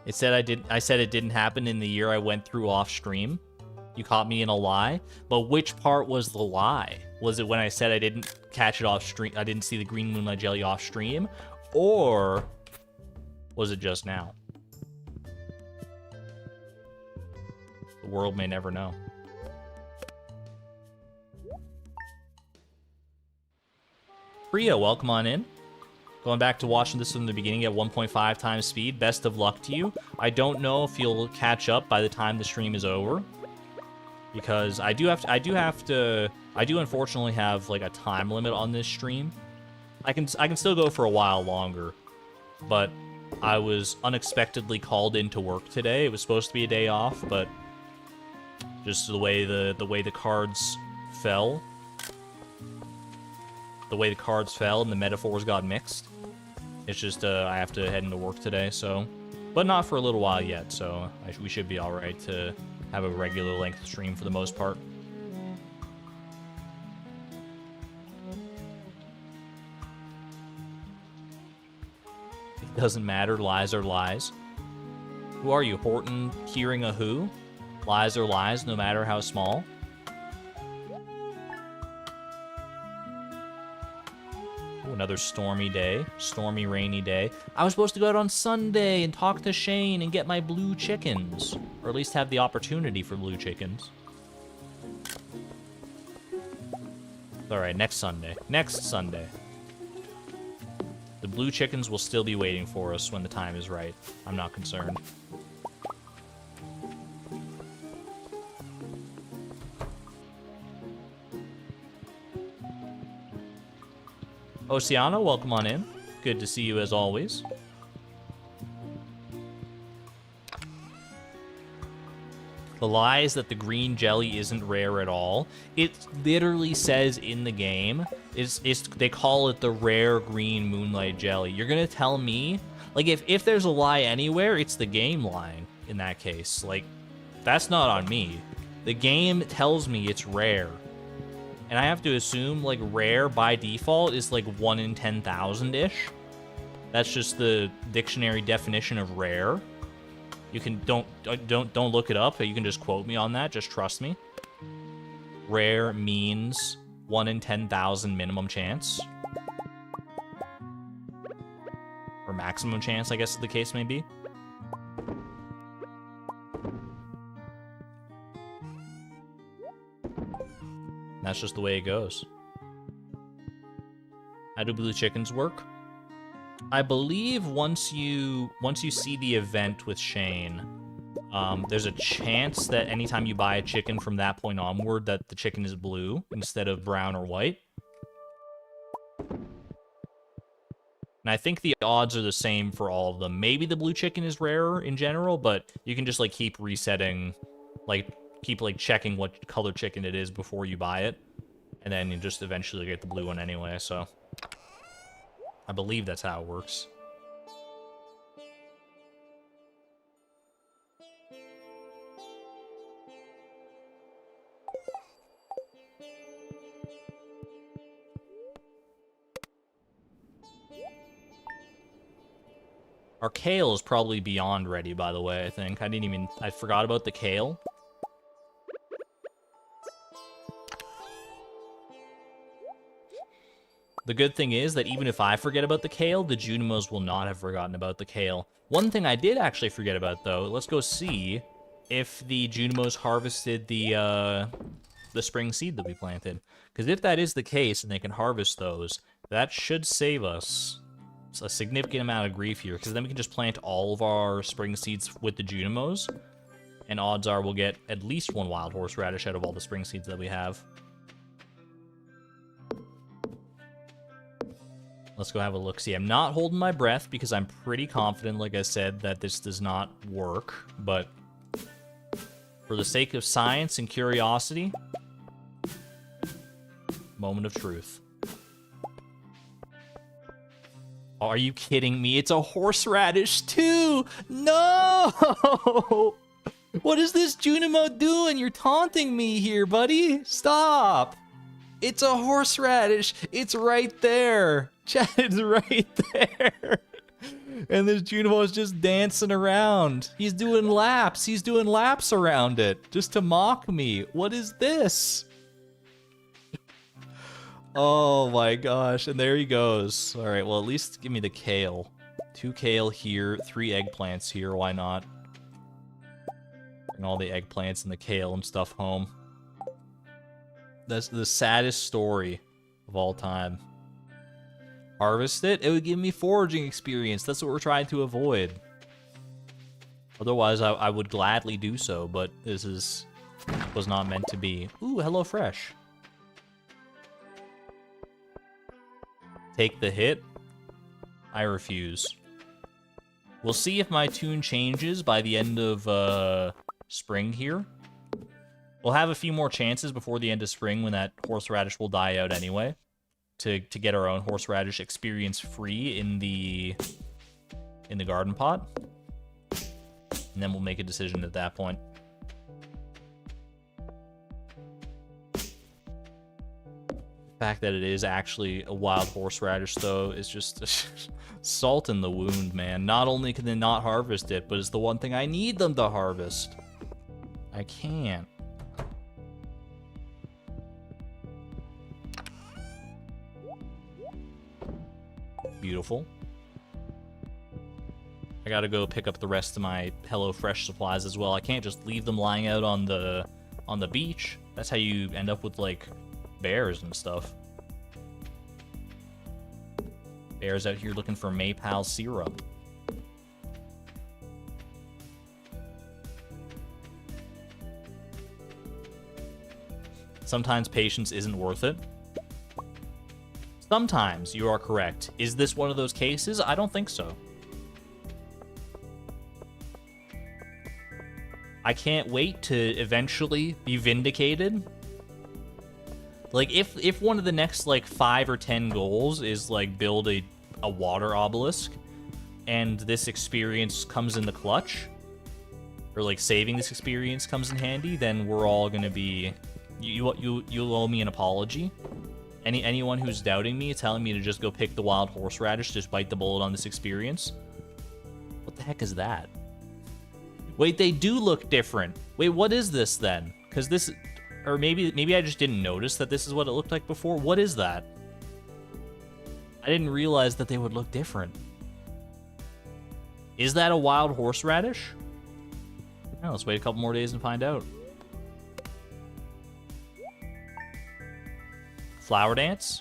I said it didn't happen in the year I went through off stream. You caught me in a lie. But which part was the lie? Was it when I said I didn't catch it off stream? I didn't see the green Moonlight Jelly off stream? Or was it just now? The world may never know. Priya, welcome on in. Going back to watching this from the beginning at 1.5 times speed. Best of luck to you. I don't know if you'll catch up by the time the stream is over, because I do unfortunately have like a time limit on this stream. I can still go for a while longer, but I was unexpectedly called into work today. It was supposed to be a day off, but Just the way the cards fell. The way the cards fell and the metaphors got mixed. It's just, I have to head into work today, so... But not for a little while yet, so we should be alright to have a regular length stream for the most part. It doesn't matter, lies are lies. Who are you, Horton hearing a who? Lies are lies, no matter how small. Ooh, another stormy day. Stormy, rainy day. I was supposed to go out on Sunday and talk to Shane and get my blue chickens. Or at least have the opportunity for blue chickens. Alright, next Sunday. Next Sunday. The blue chickens will still be waiting for us when the time is right. I'm not concerned. Oceana, welcome on in. Good to see you as always. The lie is that the green jelly isn't rare at all. It literally says in the game, they call it the rare green moonlight jelly. You're gonna tell me, like, if there's a lie anywhere, it's the game lying in that case. Like, that's not on me. The game tells me it's rare. And I have to assume, like, rare by default is like 1 in 10,000-ish. That's just the dictionary definition of rare. You can don't look it up. You can just quote me on that. Just trust me. Rare means 1 in 10,000 minimum chance, or maximum chance, I guess the case may be. That's just the way it goes. How do blue chickens work? I believe once you see the event with Shane, there's a chance that anytime you buy a chicken from that point onward, that the chicken is blue instead of brown or white. And I think the odds are the same for all of them. Maybe the blue chicken is rarer in general, but you can just like keep resetting, keep checking what color chicken it is before you buy it, and then you just eventually get the blue one anyway, so I believe that's how it works. Our kale is probably beyond ready, by the way, I think. I forgot about the kale. The good thing is that even if I forget about the kale, the Junimos will not have forgotten about the kale. One thing I did actually forget about, though, let's go see if the Junimos harvested the spring seed that we planted. Because if that is the case and they can harvest those, that should save us a significant amount of grief here, because then we can just plant all of our spring seeds with the Junimos, and odds are we'll get at least one wild horseradish out of all the spring seeds that we have. Let's go have a look-see. I'm not holding my breath because I'm pretty confident, like I said, that this does not work, but for the sake of science and curiosity, moment of truth. Are you kidding me? It's a horseradish too! No! What is this Junimo doing? You're taunting me here, buddy. Stop! It's a horseradish. It's right there. Chat, it's right there. And this Junimo is just dancing around. He's doing laps. He's doing laps around it just to mock me. What is this? Oh my gosh, and there he goes. All right, well, at least give me the kale. 2 kale here, 3 eggplants here, why not? Bring all the eggplants and the kale and stuff home. That's the saddest story of all time. Harvest it? It would give me foraging experience. That's what we're trying to avoid. Otherwise, I would gladly do so, but this was not meant to be. Ooh, hello fresh. Take the hit? I refuse. We'll see if my tune changes by the end of spring here. We'll have a few more chances before the end of spring when that horseradish will die out anyway, to get our own horseradish experience free in the garden pot. And then we'll make a decision at that point. The fact that it is actually a wild horseradish, though, is just salt in the wound, man. Not only can they not harvest it, but it's the one thing I need them to harvest. I can't. Beautiful. I gotta go pick up the rest of my HelloFresh supplies as well. I can't just leave them lying out on the beach. That's how you end up with, like, bears and stuff. Bears out here looking for Maypal syrup. Sometimes patience isn't worth it. Sometimes you are correct. Is this one of those cases? I don't think so. I can't wait to eventually be vindicated. Like, if one of the next, like, 5 or 10 goals is, like, build a water obelisk, and this experience comes in the clutch, or, like, saving this experience comes in handy, then we're all gonna be... You'll owe me an apology. Anyone who's doubting me, telling me to just go pick the wild horseradish, just bite the bullet on this experience. What the heck is that? Wait, they do look different. Wait, what is this then? Because this... Or maybe I just didn't notice that this is what it looked like before. What is that? I didn't realize that they would look different. Is that a wild horseradish? Oh, let's wait a couple more days and find out. Flower dance?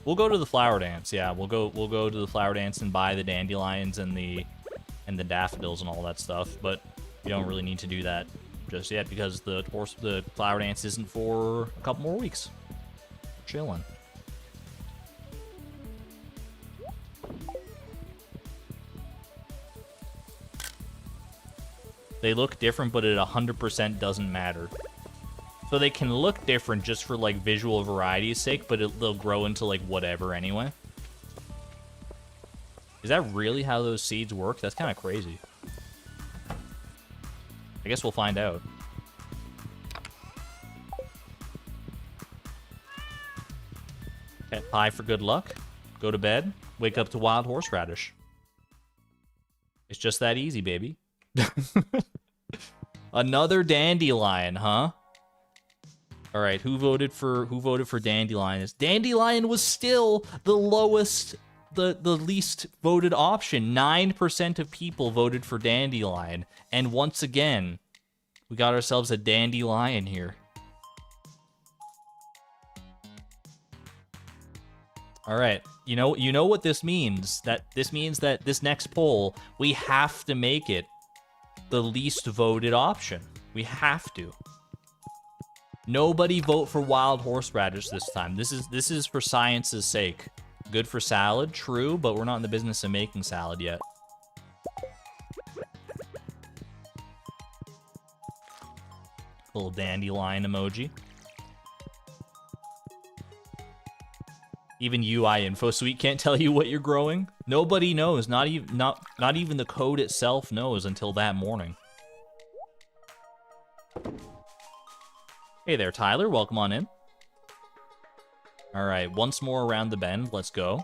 We'll go to the flower dance. Yeah, we'll go to the flower dance and buy the dandelions and the daffodils and all that stuff. But we don't really need to do that just yet because the flower dance isn't for a couple more weeks. Chilling. They look different, but it 100% doesn't matter. So they can look different just for, like, visual variety's sake, but they'll grow into, like, whatever anyway. Is that really how those seeds work? That's kind of crazy. I guess we'll find out. Pet pie for good luck. Go to bed. Wake up to wild horseradish. It's just that easy, baby. Another dandelion, huh? All right, who voted for dandelion? Dandelion was still the lowest, the least voted option. 9% of people voted for dandelion, and once again, we got ourselves a dandelion here. All right, you know what this means. This means that this next poll, we have to make it the least voted option. We have to. Nobody vote for wild horseradish this time. This is for science's sake. Good for salad, true, but we're not in the business of making salad yet. Little dandelion emoji. Even UI info suite can't tell you what you're growing. Nobody knows. Not even the code itself knows until that morning. Hey there, Tyler. Welcome on in. All right, once more around the bend. Let's go.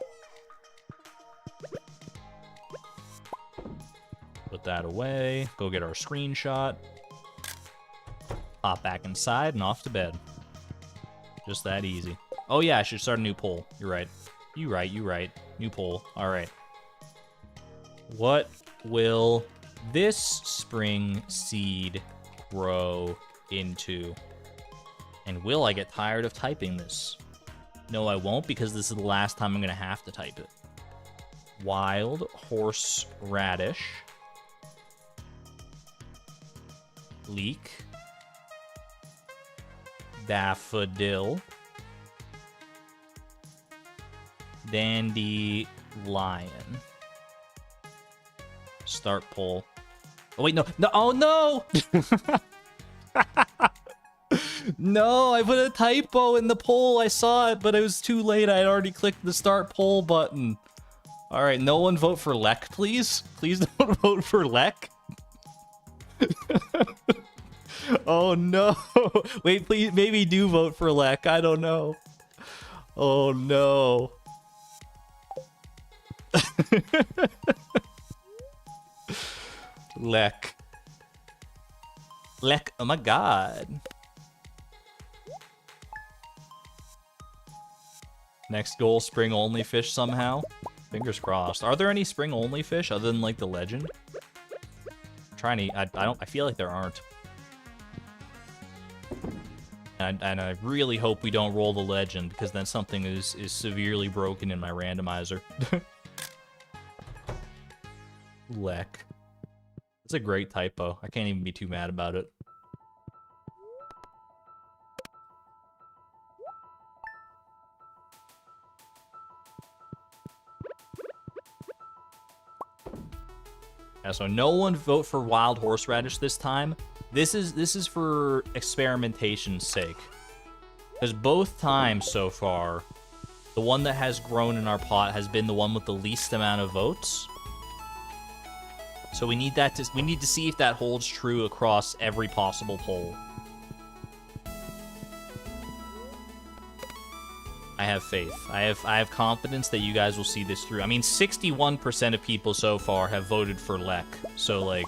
Put that away. Go get our screenshot. Pop back inside and off to bed. Just that easy. Oh yeah, I should start a new poll. You're right. You right. New poll. All right. What will this spring seed grow into? And will I get tired of typing this? No, I won't, because this is the last time I'm going to have to type it. Wild horseradish. Leek. Daffodil. Dandelion. Start poll. Oh, wait, no. No, oh, no! No, I put a typo in the poll. I saw it, but it was too late. I had already clicked the start poll button. All right, no one vote for Lek, please. Please don't vote for Lek. Oh no. Wait, please, maybe do vote for Lek. I don't know. Oh no. Lek. Lek, oh my god. Next goal, spring only fish somehow. Fingers crossed. Are there any spring only fish other than like the legend? I'm trying to, I feel like there aren't. And I really hope we don't roll the legend, because then something is severely broken in my randomizer. Lek. It's a great typo. I can't even be too mad about it. Yeah, so no one vote for wild horseradish this time. This is for experimentation's sake. Because both times so far, the one that has grown in our pot has been the one with the least amount of votes. So we need to see if that holds true across every possible poll. I have faith. I have confidence that you guys will see this through. I mean, 61% of people so far have voted for Lek. So like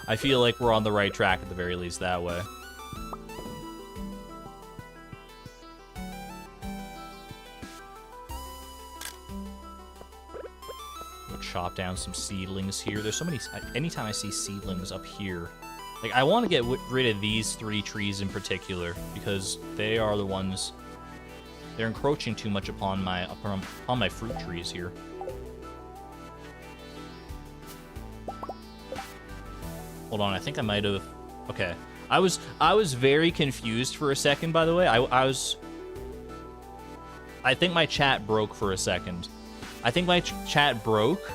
I feel like we're on the right track at the very least that way. We'll chop down some seedlings here. There's so many, anytime I see seedlings up here, like I want to get rid of these 3 trees in particular because they are the ones, they're encroaching too much upon my fruit trees here. Hold on, I think I might have... Okay. I was very confused for a second, by the way. I think my chat broke for a second. I think my chat broke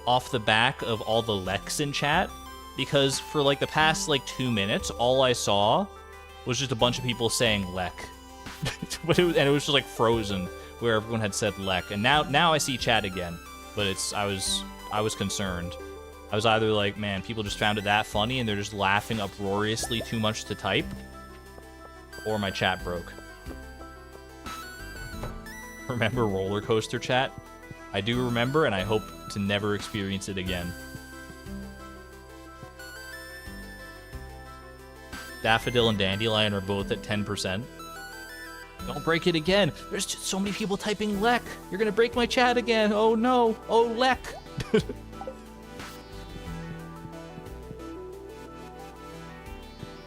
off the back of all the Leks in chat, because for like the past like 2 minutes, all I saw was just a bunch of people saying Lek. But it was just like frozen where everyone had said Lek. And now I see chat again, but I was concerned. I was either like, man, people just found it that funny and they're just laughing uproariously too much to type, or my chat broke. Remember roller coaster chat? I do remember, and I hope to never experience it again. Daffodil and Dandelion are both at 10%. Don't break it again. There's just so many people typing Lek. You're gonna break my chat again. Oh no. Oh, Lek.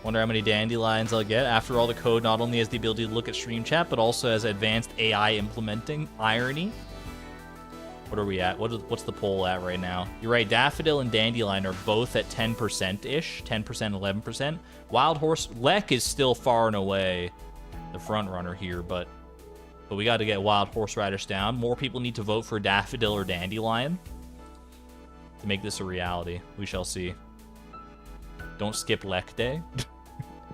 Wonder how many dandelions I'll get. After all, the code not only has the ability to look at stream chat, but also has advanced AI implementing irony. What are we at? What's the poll at right now? You're right, Daffodil and Dandelion are both at 10%-ish. 10%, 11%. Wild Horse... Lek is still far and away the front runner here, but we got to get Wild Horseradish down. More people need to vote for Daffodil or Dandelion to make this a reality. We shall see. Don't skip Lek Day.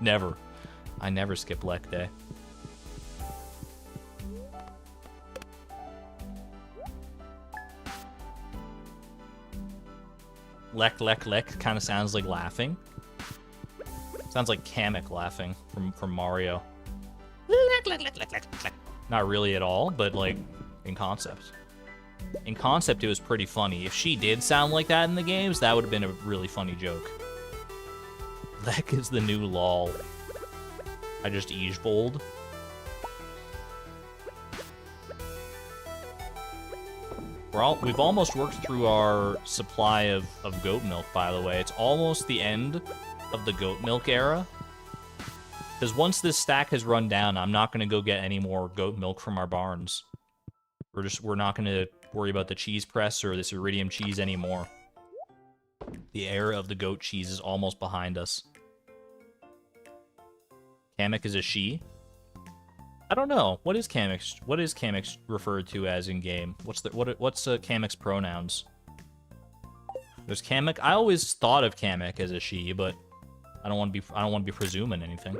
Never. I never skip Lek Day. Lek, lek, lek kind of sounds like laughing. Sounds like Kamek laughing from Mario. Lek, lek, lek, lek, lek, lek. Not really at all, but like in concept. In concept, it was pretty funny. If she did sound like that in the games, that would have been a really funny joke. Lek is the new lol. I just ease-bowled. We've almost worked through our supply of goat milk, by the way. It's almost the end of the goat milk era. Because once this stack has run down, I'm not going to go get any more goat milk from our barns. We're not going to worry about the cheese press or this iridium cheese anymore. The era of the goat cheese is almost behind us. Kamek is a she? I don't know. What is Kamek referred to as in game? What's Kamek's pronouns? There's Kamek. I always thought of Kamek as a she, but I don't want to be presuming anything.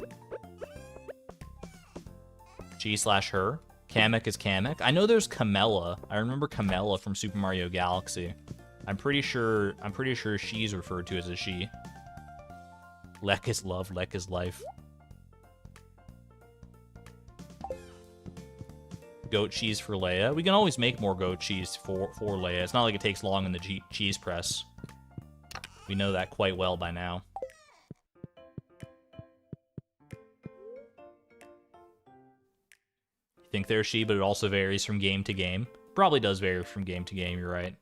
She/her. Kamek is Kamek. I know there's Camella. I remember Camella from Super Mario Galaxy. I'm pretty sure she's referred to as a she. Lek is love, Lek is life. Goat cheese for Leia. We can always make more goat cheese for Leia. It's not like it takes long in the cheese press. We know that quite well by now. I think there's she, but it also varies from game to game. Probably does vary from game to game, you're right.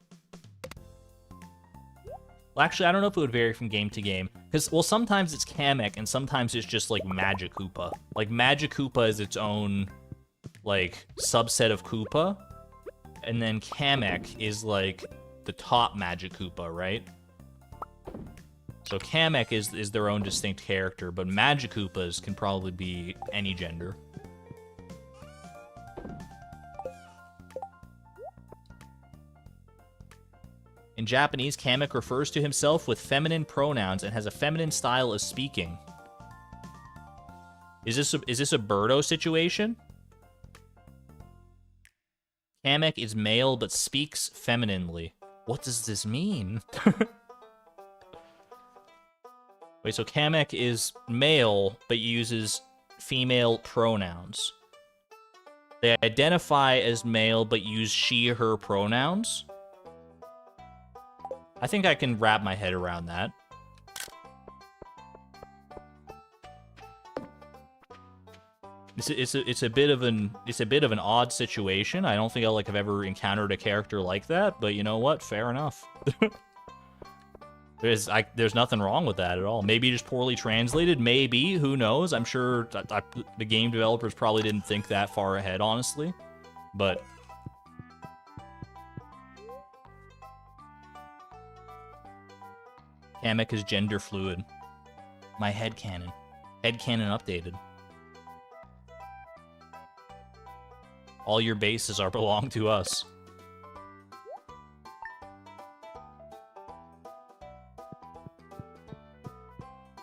Well, actually, I don't know if it would vary from game to game. Because, well, sometimes it's Kamek, and sometimes it's just, like, Magic Koopa. Like, Magic Koopa is its own, like, subset of Koopa. And then Kamek is, like, the top Magic Koopa, right? So Kamek is their own distinct character, but Magic Koopas can probably be any gender. In Japanese, Kamek refers to himself with feminine pronouns and has a feminine style of speaking. Is this a Birdo situation? Kamek is male but speaks femininely. What does this mean? Wait, so Kamek is male but uses female pronouns. They identify as male but use she, her pronouns? I think I can wrap my head around that. It's a bit of an odd situation. I don't think I've ever encountered a character like that, but you know what? Fair enough. There's nothing wrong with that at all. Maybe just poorly translated. Maybe, who knows? I'm sure the game developers probably didn't think that far ahead, honestly. But Kamek is gender fluid. My headcanon. Headcanon updated. All your bases belong to us.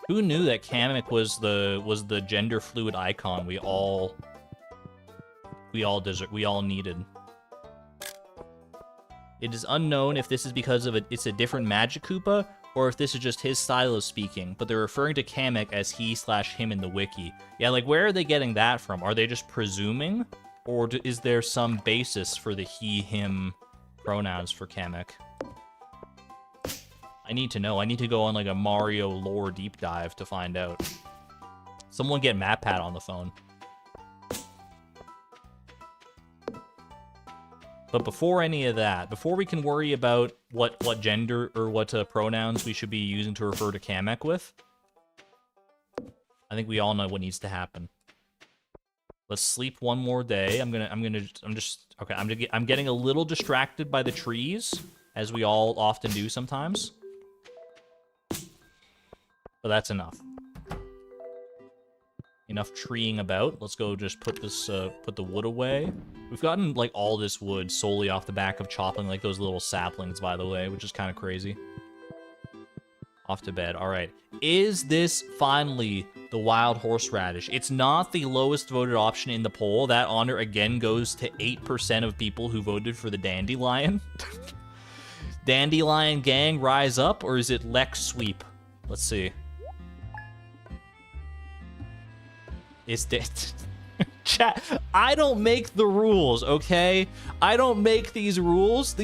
Who knew that Kamek was the gender fluid icon we all needed? It is unknown if this is because of it's a different Magic Koopa, or if this is just his style of speaking, but they're referring to Kamek as he/him in the wiki. Yeah, like, where are they getting that from? Are they just presuming? Or is there some basis for the he/him pronouns for Kamek? I need to know. I need to go on, like, a Mario lore deep dive to find out. Someone get MatPat on the phone. But before any of that, before we can worry about what gender or what pronouns we should be using to refer to Kamek with, I think we all know what needs to happen. Let's sleep one more day. I'm getting a little distracted by the trees, as we all often do sometimes. But that's enough. Enough treeing about. Let's go just put the wood away. We've gotten, like, all this wood solely off the back of chopping, like, those little saplings, by the way, which is kind of crazy. Off to bed. All right. Is this finally the wild horseradish? It's not the lowest voted option in the poll. That honor, again, goes to 8% of people who voted for the dandelion. Dandelion gang, rise up, or is it Lex sweep? Let's see. It's chat. I don't make the rules, okay? I don't make these rules.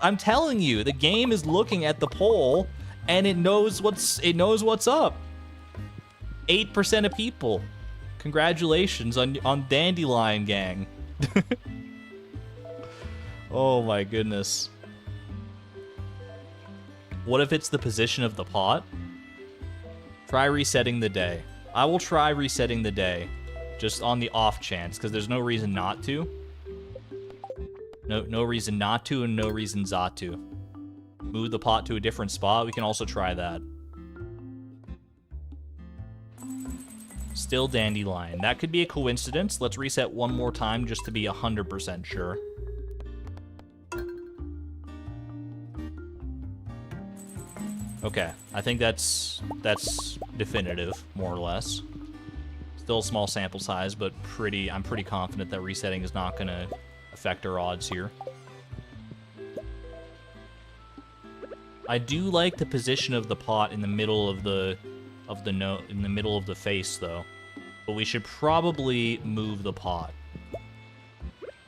I'm telling you, the game is looking at the poll and it knows what's up. 8% of people. Congratulations on Dandelion Gang. Oh my goodness. What if it's the position of the pot? Try resetting the day. I will try resetting the day, just on the off chance, because there's no reason not to. No reason not to, and no reason not to. Move the pot to a different spot. We can also try that. Still dandelion. That could be a coincidence. Let's reset one more time just to be 100% sure. Okay, I think that's definitive, more or less. Still a small sample size, but I'm pretty confident that resetting is not going to affect our odds here. I do like the position of the pot in the middle of the middle of the face, though. But we should probably move the pot.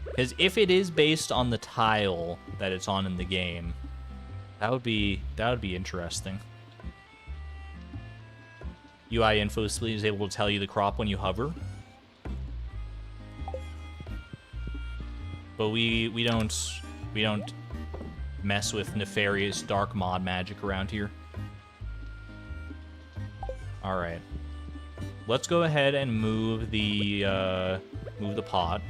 Because if it is based on the tile that it's on in the game, that would be interesting. UI info is able to tell you the crop when you hover. But we don't mess with nefarious dark mod magic around here. All right. Let's go ahead and move the pot,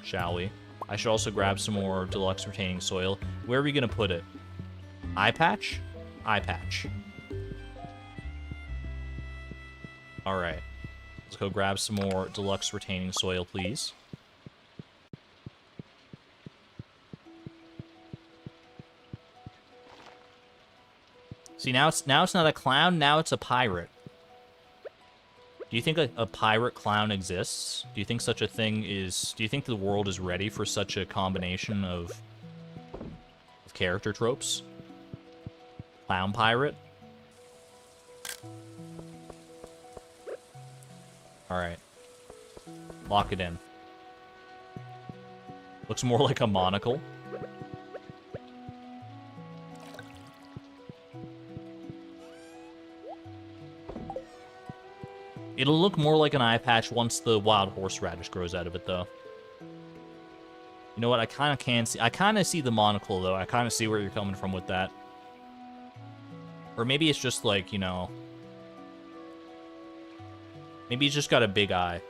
shall we? I should also grab some more deluxe retaining soil. Where are we gonna put it? Eye patch? Eye patch. All right. Let's go grab some more deluxe retaining soil, please. See, now it's not a clown, now it's a pirate. Do you think a pirate clown exists? Do you think such a thing is... Do you think the world is ready for such a combination of character tropes? Clown pirate? Alright. Lock it in. Looks more like a monocle. It'll look more like an eye patch once the wild horseradish grows out of it, though. You know what? I kind of see the monocle, though. I kind of see where you're coming from with that. Or maybe it's just like, you know... Maybe he's just got a big eye.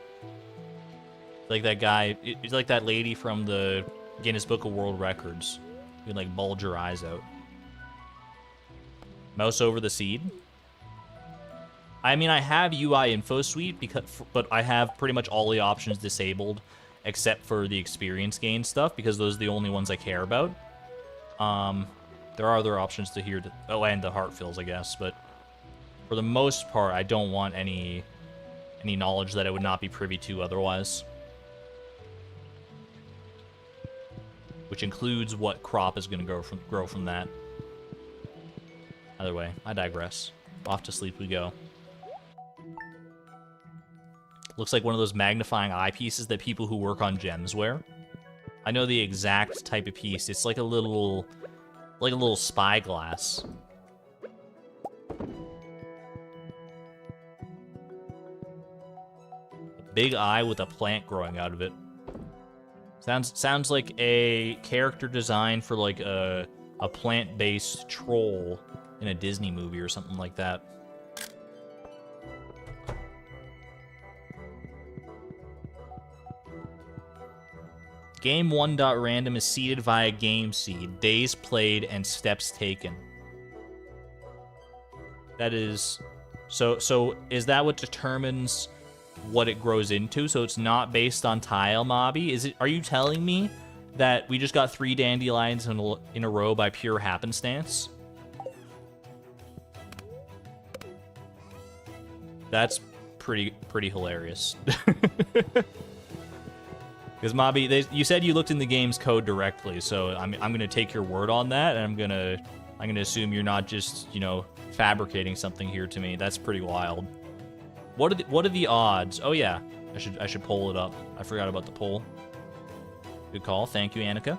Like that guy... It's like that lady from the Guinness Book of World Records. You can, like, bulge your eyes out. Mouse over the seed? I mean, I have UI info suite, but I have pretty much all the options disabled except for the experience gain stuff, because those are the only ones I care about. There are other options to here. Oh, and the heart fills, I guess, but for the most part, I don't want any knowledge that I would not be privy to otherwise. Which includes what crop is going to grow from that. Either way, I digress. Off to sleep we go. Looks like one of those magnifying eyepieces that people who work on gems wear. I know the exact type of piece. It's like a little spyglass. A big eye with a plant growing out of it. Sounds like a character design for like a plant-based troll in a Disney movie or something like that. Game1.random is seeded via game seed, days played, and steps taken. That is... So is that what determines what it grows into? So it's not based on tile mobby? Are you telling me that we just got 3 dandelions in a row by pure happenstance? That's pretty hilarious. Because Mobby, you said you looked in the game's code directly, so I'm gonna take your word on that, and I'm gonna assume you're not just, you know, fabricating something here to me. That's pretty wild. What are the odds? Oh yeah, I should pull it up. I forgot about the poll. Good call. Thank you, Annika.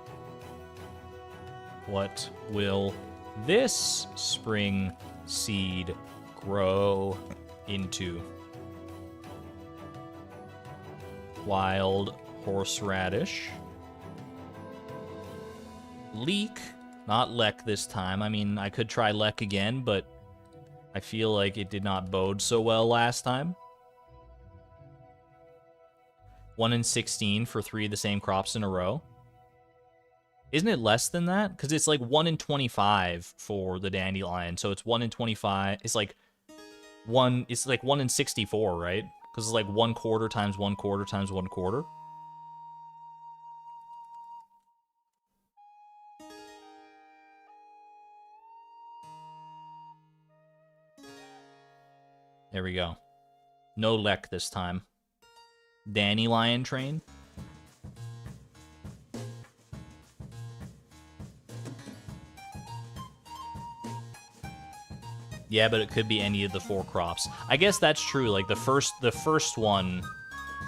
What will this spring seed grow into? Wild horseradish. Leek, not Lek this time. I mean, I could try Lek again, but I feel like it did not bode so well last time. 1 in 16 for 3 of the same crops in a row. Isn't it less than that? Because it's like 1 in 25 for the dandelion, so it's 1 in 25. It's like 1 in 64, right? Because it's like 1/4 times 1/4 times 1/4. There we go. No Lek this time. Dandelion train. Yeah, but it could be any of the 4 crops. I guess that's true. Like the first one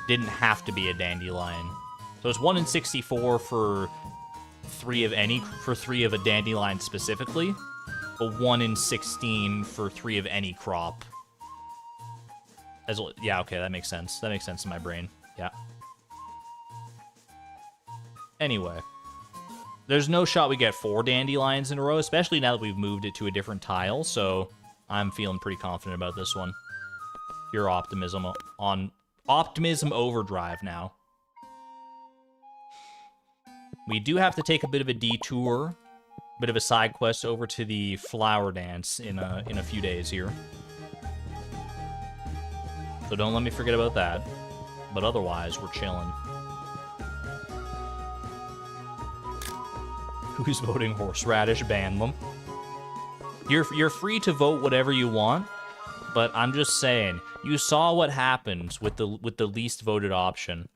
didn't have to be a dandelion. So it's 1 in 64 for 3 of a dandelion specifically, but 1 in 16 for 3 of any crop. Yeah, okay, that makes sense. That makes sense in my brain. Yeah. Anyway, there's no shot we get 4 dandelions in a row, especially now that we've moved it to a different tile, so I'm feeling pretty confident about this one. Pure optimism on optimism overdrive now. We do have to take a bit of a detour, bit of a side quest over to the flower dance in a few days here. So don't let me forget about that. But otherwise, we're chilling. Who's voting horseradish? Ban them. You're free to vote whatever you want, but I'm just saying, you saw what happens with the least voted option.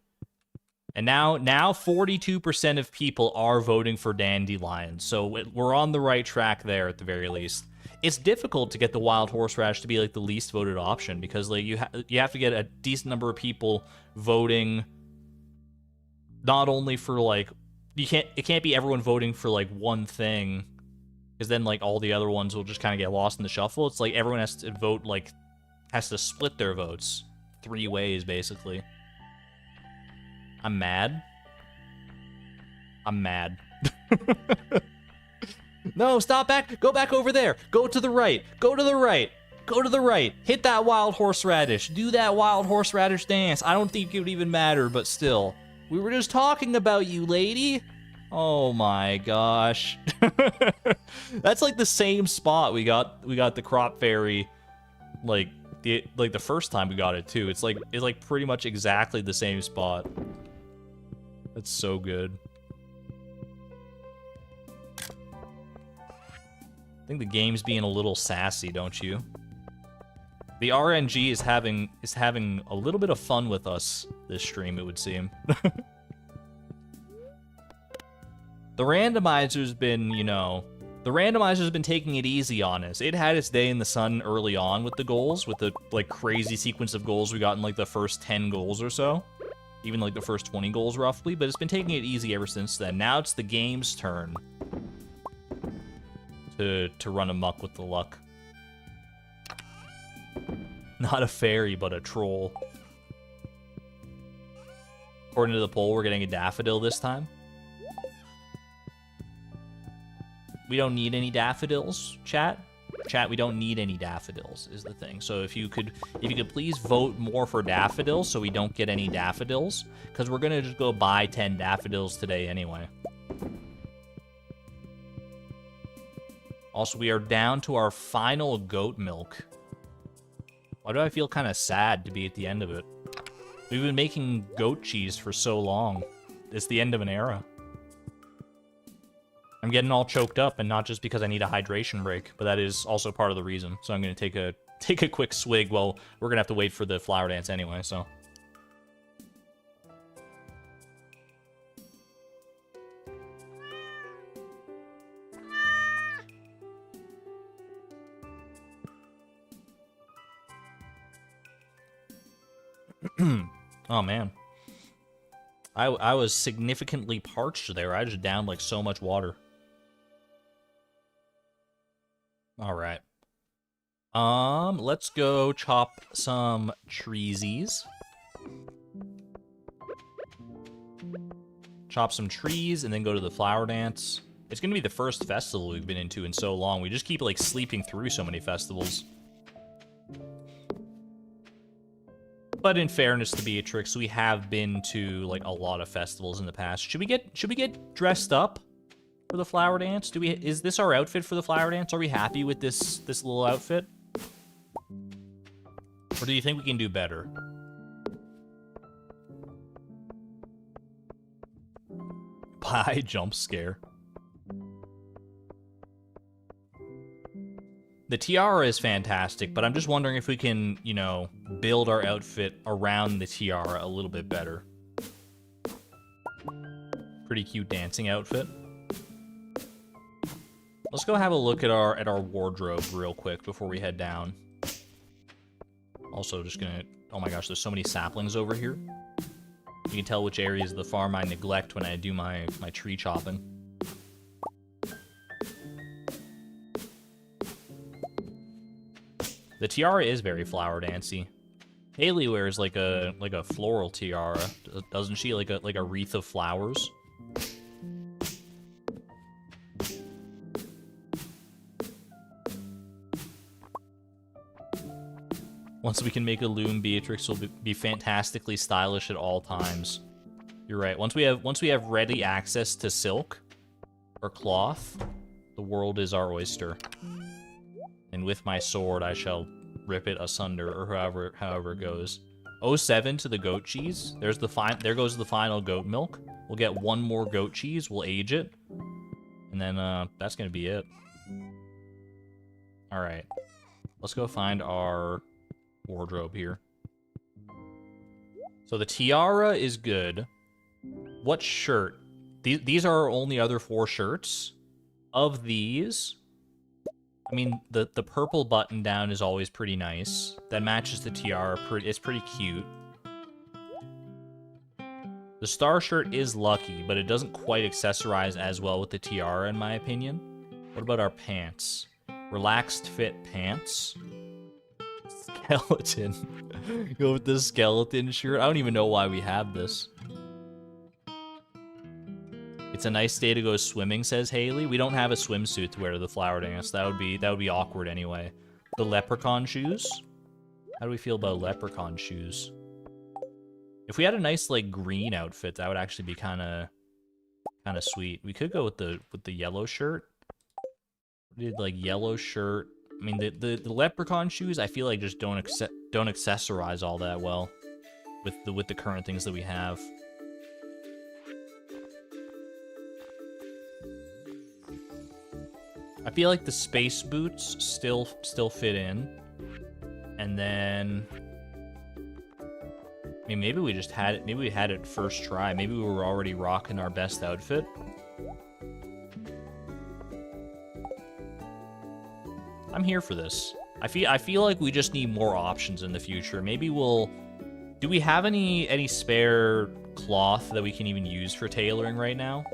And now 42% of people are voting for dandelions, so we're on the right track there at the very least. It's difficult to get the wild horseradish to be like the least voted option because like you have to get a decent number of people voting, not only for like it can't be everyone voting for like one thing, because then like all the other ones will just kind of get lost in the shuffle. It's like everyone has to vote, like has to split their votes 3 ways basically. I'm mad. I'm mad. No, stop back. Go back over there. Go to the right. Go to the right. Go to the right. Hit that wild horseradish. Do that wild horseradish dance. I don't think it would even matter, but still. We were just talking about you, lady. Oh my gosh. That's like the same spot we got the crop fairy like the first time we got it too. It's like pretty much exactly the same spot. That's so good. I think the game's being a little sassy, don't you? The RNG is having a little bit of fun with us this stream, it would seem. The randomizer's been, the randomizer's been taking it easy on us. It had its day in the sun early on with the goals, with the like crazy sequence of goals we got in like the first 10 goals or so. Even like the first 20 goals roughly, but it's been taking it easy ever since then. Now it's the game's turn to run amok with the luck. Not a fairy, but a troll. According to the poll, we're getting a daffodil this time. We don't need any daffodils, chat. Chat, we don't need any daffodils, is the thing. So if you could please vote more for daffodils so we don't get any daffodils, because we're gonna just go buy 10 daffodils today anyway. Also, we are down to our final goat milk. Why do I feel kind of sad to be at the end of it? We've been making goat cheese for so long. It's the end of an era. I'm getting all choked up, and not just because I need a hydration break, but that is also part of the reason. So I'm going to take a quick swig. Well, we're going to have to wait for the flower dance anyway, so. Oh, man. I was significantly parched there. I just downed, like, so much water. Alright. Let's go chop some treesies. Chop some trees, and then go to the flower dance. It's gonna be the first festival we've been into in so long. We just keep, like, sleeping through so many festivals. But in fairness to Beatrix, we have been to like a lot of festivals in the past. Should we get dressed up for the flower dance? Is this our outfit for the flower dance? Are we happy with this little outfit? Or do you think we can do better? Bye, jump scare. The tiara is fantastic, but I'm just wondering if we can, you know, build our outfit around the tiara a little bit better. Pretty cute dancing outfit. Let's go have a look at our wardrobe real quick before we head down. Also, just gonna... Oh my gosh, there's so many saplings over here. You can tell which areas of the farm I neglect when I do my tree chopping. The tiara is very flower dancey. Haley wears like a floral tiara, doesn't she? Like a wreath of flowers. Once we can make a loom, Beatrix will be fantastically stylish at all times. You're right. Once we have ready access to silk or cloth, the world is our oyster. And with my sword, I shall rip it asunder, or however it goes. 07 to the goat cheese. There goes the final goat milk. We'll get one more goat cheese. We'll age it, and then that's gonna be it. All right, let's go find our wardrobe here. So the tiara is good. What shirt? These are our only other 4 shirts. Of these, I mean, the purple button down is always pretty nice. That matches the tiara. It's pretty cute. The star shirt is lucky, but it doesn't quite accessorize as well with the tiara, in my opinion. What about our pants? Relaxed fit pants. Skeleton. Go with the skeleton shirt. I don't even know why we have this. It's a nice day to go swimming, says Haley. We don't have a swimsuit to wear to the flower dance. That would be awkward anyway. The leprechaun shoes? How do we feel about leprechaun shoes? If we had a nice like green outfit, that would actually be kind of sweet. We could go with the yellow shirt. We did like yellow shirt. I mean, the leprechaun shoes, I feel like just don't accessorize all that well with the current things that we have. I feel like the space boots still fit in, and then I mean, maybe we just had it. Maybe we had it first try. Maybe we were already rocking our best outfit. I'm here for this. I feel like we just need more options in the future. Maybe we'll... Do we have any spare cloth that we can even use for tailoring right now?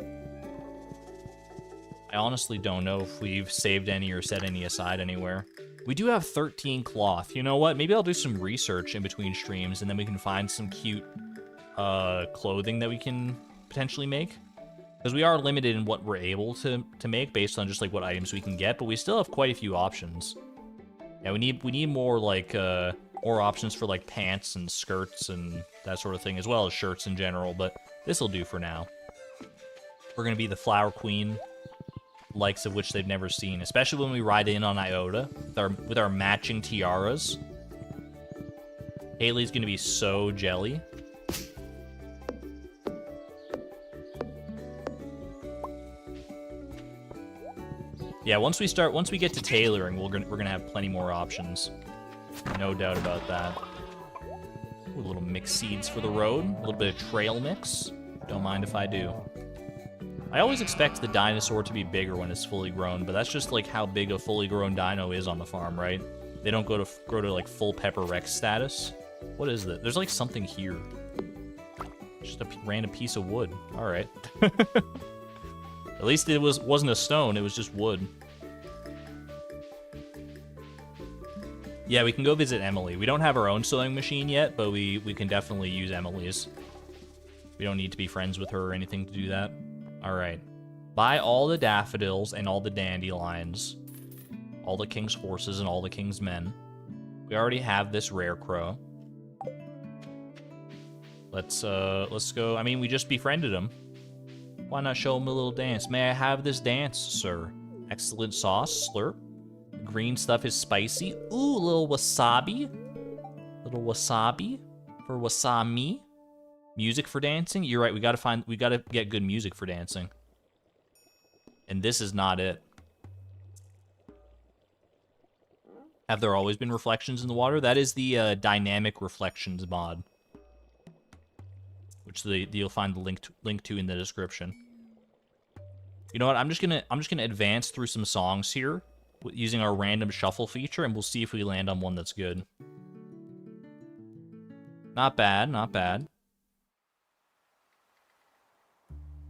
I honestly don't know if we've saved any or set any aside anywhere. We do have 13 cloth. You know what? Maybe I'll do some research in between streams, and then we can find some cute clothing that we can potentially make. Because we are limited in what we're able to make based on just like what items we can get, but we still have quite a few options. Yeah, we need more like more options for like pants and skirts and that sort of thing, as well as shirts in general. But this will do for now. We're gonna be the flower queen, likes of which they've never seen, especially when we ride in on Iota with our matching tiaras. Haley's gonna be so jelly. Yeah, once we get to tailoring, we're gonna have plenty more options. No doubt about that. Ooh, a little mix seeds for the road, a little bit of trail mix. Don't mind if I do. I always expect the dinosaur to be bigger when it's fully grown, but that's just like how big a fully grown dino is on the farm, right? They don't grow to like full Pepper Rex status. What is that? There's like something here. Just a random piece of wood. All right. At least it wasn't a stone, it was just wood. Yeah, we can go visit Emily. We don't have our own sewing machine yet, but we can definitely use Emily's. We don't need to be friends with her or anything to do that. All right. Buy all the daffodils and all the dandelions. All the king's horses and all the king's men. We already have this rare crow. Let's go. I mean, we just befriended him. Why not show him a little dance? May I have this dance, sir? Excellent sauce, slurp. The green stuff is spicy. Ooh, a little wasabi. Little wasabi for wasami. Music for dancing? You're right, we gotta get good music for dancing. And this is not it. Have there always been reflections in the water? That is the dynamic reflections mod, which you'll find the link to in the description. You know what? I'm just gonna advance through some songs here using our random shuffle feature, and we'll see if we land on one that's good. Not bad, not bad.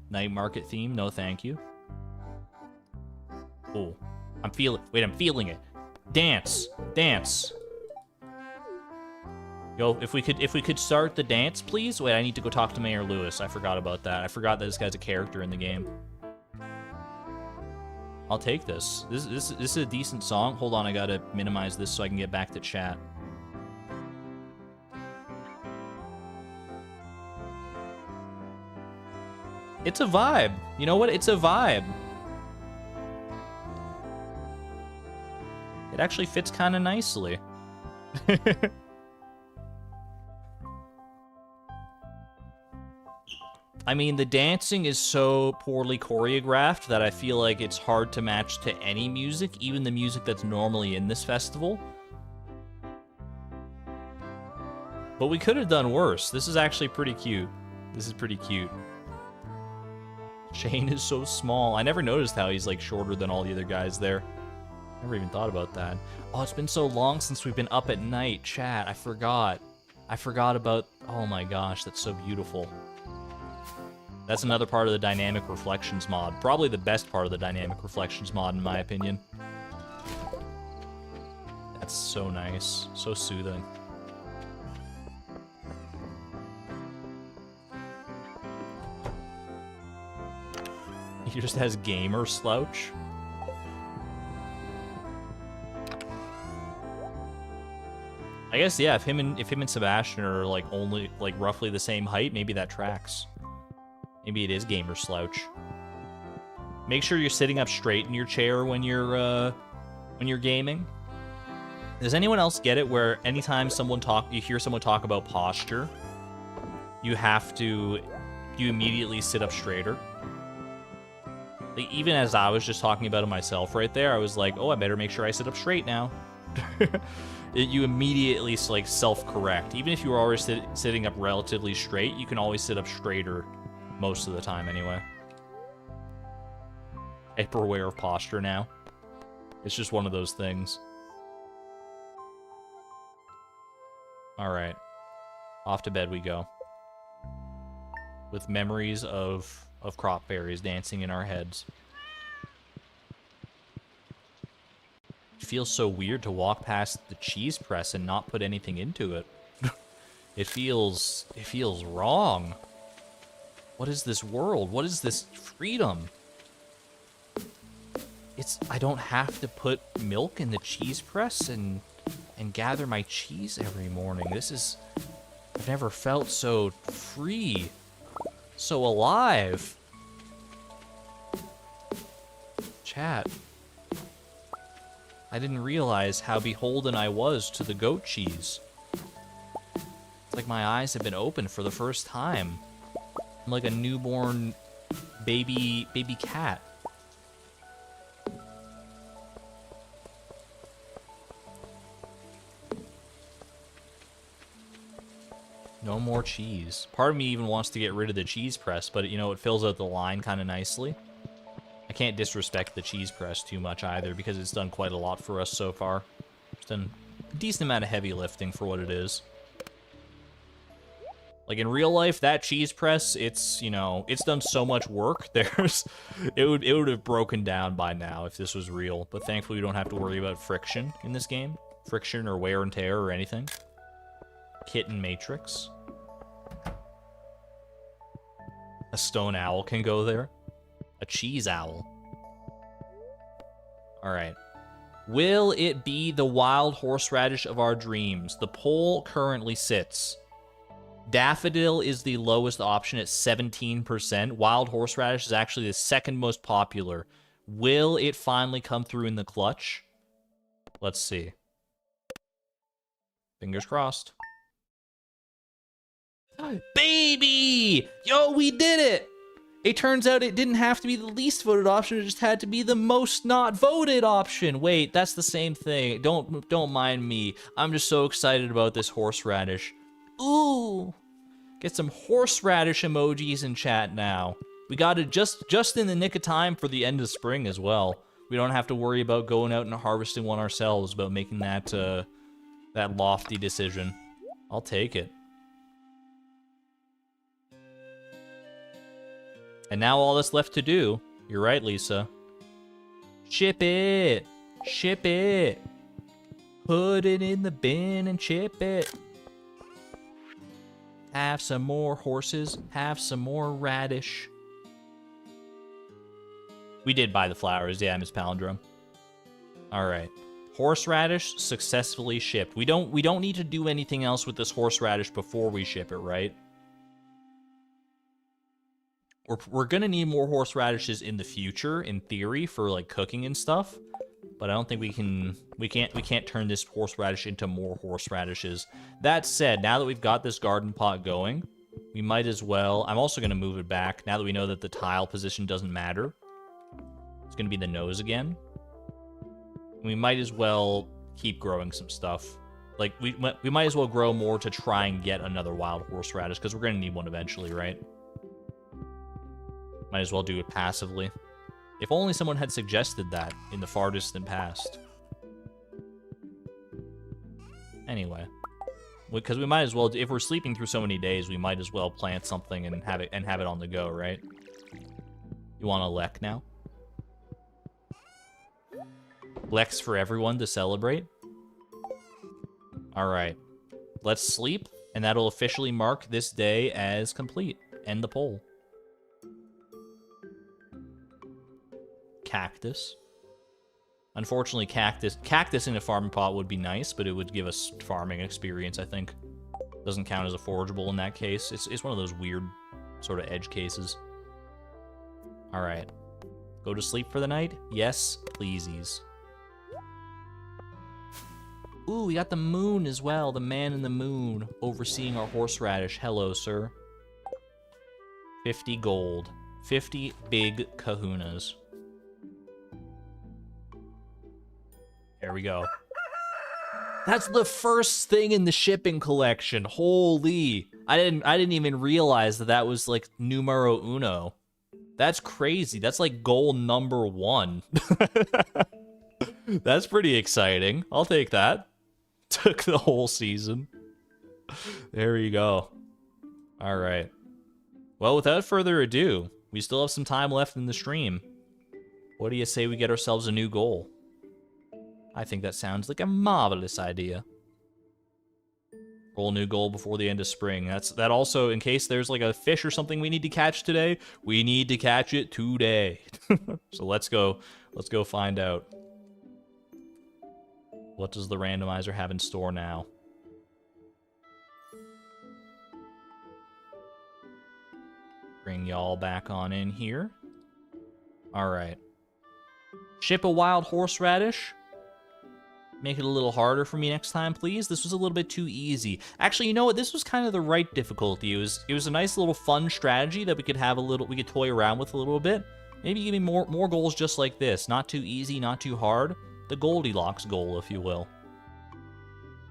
Night market theme, no thank you. Oh, I'm feeling it. Dance, dance. Yo, if we could start the dance, please. Wait, I need to go talk to Mayor Lewis. I forgot about that. I forgot that this guy's a character in the game. I'll take this. This is a decent song. Hold on, I gotta minimize this so I can get back to chat. It's a vibe. You know what? It's a vibe. It actually fits kind of nicely. I mean, the dancing is so poorly choreographed that I feel like it's hard to match to any music, even the music that's normally in this festival. But we could have done worse. This is actually pretty cute. This is pretty cute. Shane is so small. I never noticed how he's like shorter than all the other guys there. Never even thought about that. Oh, it's been so long since we've been up at night. Chat, I forgot. I forgot about... Oh my gosh, that's so beautiful. That's another part of the Dynamic Reflections mod. Probably the best part of the Dynamic Reflections mod, in my opinion. That's so nice. So soothing. He just has gamer slouch. I guess, yeah, if him and Sebastian are like only like roughly the same height, maybe that tracks. Maybe it is gamer slouch. Make sure you're sitting up straight in your chair when you're gaming. Does anyone else get it where anytime you hear someone talk about posture, you immediately sit up straighter? Like, even as I was just talking about it myself right there, I was like, oh, I better make sure I sit up straight now. You immediately like self-correct. Even if you were always sitting up relatively straight, you can always sit up straighter most of the time anyway. Hyper aware of posture now. It's just one of those things. Alright. Off to bed we go. With memories of crop berries dancing in our heads. It feels so weird to walk past the cheese press and not put anything into it. It feels wrong. What is this world? What is this freedom? I don't have to put milk in the cheese press and gather my cheese every morning. I've never felt so free, so alive. Chat. I didn't realize how beholden I was to the goat cheese. It's like my eyes have been opened for the first time. I'm like a newborn baby cat. No more cheese. Part of me even wants to get rid of the cheese press, but you know, it fills out the line kind of nicely. I can't disrespect the cheese press too much either, because it's done quite a lot for us so far. It's done a decent amount of heavy lifting for what it is. Like in real life, that cheese press, it's, you know, it's done so much work. It would have broken down by now if this was real. But thankfully, we don't have to worry about friction in this game. Friction or wear and tear or anything. Kitten Matrix. A stone owl can go there. A cheese owl. Alright. Will it be the wild horseradish of our dreams? The poll currently sits. Daffodil is the lowest option at 17%. Wild horseradish is actually the second most popular. Will it finally come through in the clutch? Let's see. Fingers crossed. Baby! Yo, we did it! It turns out it didn't have to be the least voted option, it just had to be the most not voted option. Wait, that's the same thing. Don't mind me. I'm just so excited about this horseradish. Ooh. Get some horseradish emojis in chat now. We got it just in the nick of time for the end of spring as well. We don't have to worry about going out and harvesting one ourselves, about making that that lofty decision. I'll take it. And now all that's left to do, you're right, Lisa. Ship it! Ship it! Put it in the bin and ship it. Have some more horses, have some more radish. We did buy the flowers, yeah, Miss Palindrome. Alright. Horseradish successfully shipped. We don't need to do anything else with this horseradish before we ship it, right? We're gonna need more horseradishes in the future, in theory, for like cooking and stuff. But I don't think we can't turn this horseradish into more horseradishes. That said, now that we've got this garden pot going, we might as well. I'm also gonna move it back now that we know that the tile position doesn't matter. It's gonna be the nose again. We might as well keep growing some stuff. Like we might as well grow more to try and get another wild horseradish because we're gonna need one eventually, right? Might as well do it passively. If only someone had suggested that in the far distant past. Anyway. Because we might as well, if we're sleeping through so many days, we might as well plant something and have it on the go, right? You want a lek now? Leks for everyone to celebrate? Alright. Let's sleep, and that'll officially mark this day as complete. End the poll. Cactus. Unfortunately, cactus in a farming pot would be nice, but it would give us farming experience, I think. Doesn't count as a forageable in that case. It's one of those weird sort of edge cases. Alright. Go to sleep for the night? Yes, pleasies. Ooh, we got the moon as well. The man in the moon overseeing our horseradish. Hello, sir. 50 gold. 50 big kahunas. There we go. That's the first thing in the shipping collection. Holy. I didn't even realize that was like numero uno. That's crazy. That's like goal number 1. That's pretty exciting. I'll take that. Took the whole season. There you go. All right. Well, without further ado, we still have some time left in the stream. What do you say we get ourselves a new goal? I think that sounds like a marvelous idea. Roll a new goal before the end of spring. That also, in case there's like a fish or something we need to catch today, we need to catch it today. So let's go find out. What does the randomizer have in store now? Bring y'all back on in here. All right. Ship a wild horseradish. Make it a little harder for me next time, please. This was a little bit too easy. Actually, you know what? This was kind of the right difficulty. It was a nice little fun strategy that we could toy around with a little bit. Maybe give me more goals just like this. Not too easy, not too hard. The Goldilocks goal, if you will.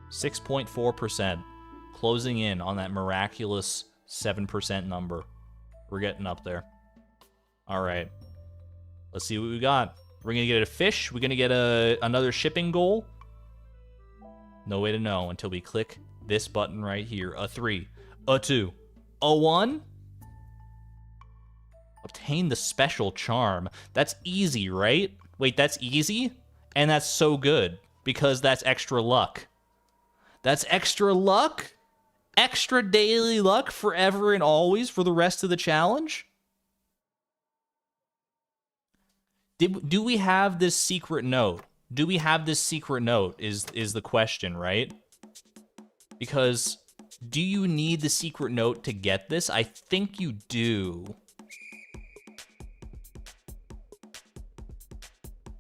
6.4%. Closing in on that miraculous 7% number. We're getting up there. All right. Let's see what we got. We're going to get a fish. We're going to get another shipping goal. No way to know until we click this button right here. A 3, a 2, a 1. Obtain the special charm. That's easy, right? Wait, that's easy? And that's so good because that's extra luck. That's extra luck? Extra daily luck forever and always for the rest of the challenge? Do we have this secret note? Do we have this secret note is the question, right? Because do you need the secret note to get this? I think you do.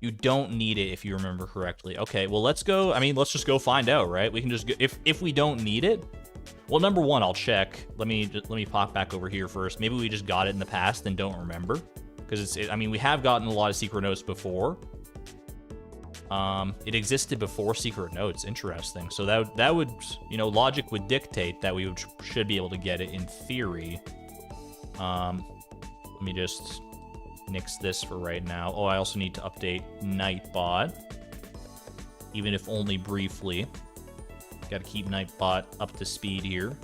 You don't need it if you remember correctly. Okay, well let's go. I mean, let's just go find out, right? We can just go, if we don't need it, Well, number one, I'll check. Let me pop back over here first. Maybe we just got it in the past and don't remember. Because I mean, we have gotten a lot of secret notes before. It existed before secret notes. Interesting. So that would, you know, logic would dictate that we should be able to get it in theory. Let me just nix this for right now. Oh, I also need to update Nightbot, even if only briefly. Got to keep Nightbot up to speed here.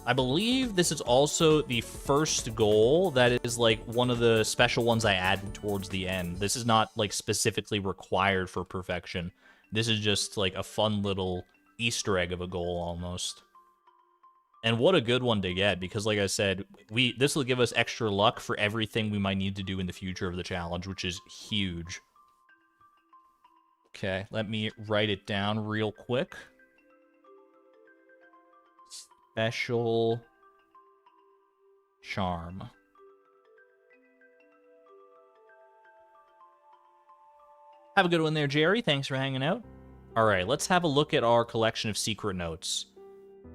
I believe this is also the first goal that is like one of the special ones I added towards the end. This is not like specifically required for perfection. This is just like a fun little Easter egg of a goal almost. And what a good one to get, because like I said, this will give us extra luck for everything we might need to do in the future of the challenge, which is huge. Okay, let me write it down real quick. Special charm. Have a good one there, Jerry. Thanks for hanging out. All right, let's have a look at our collection of secret notes.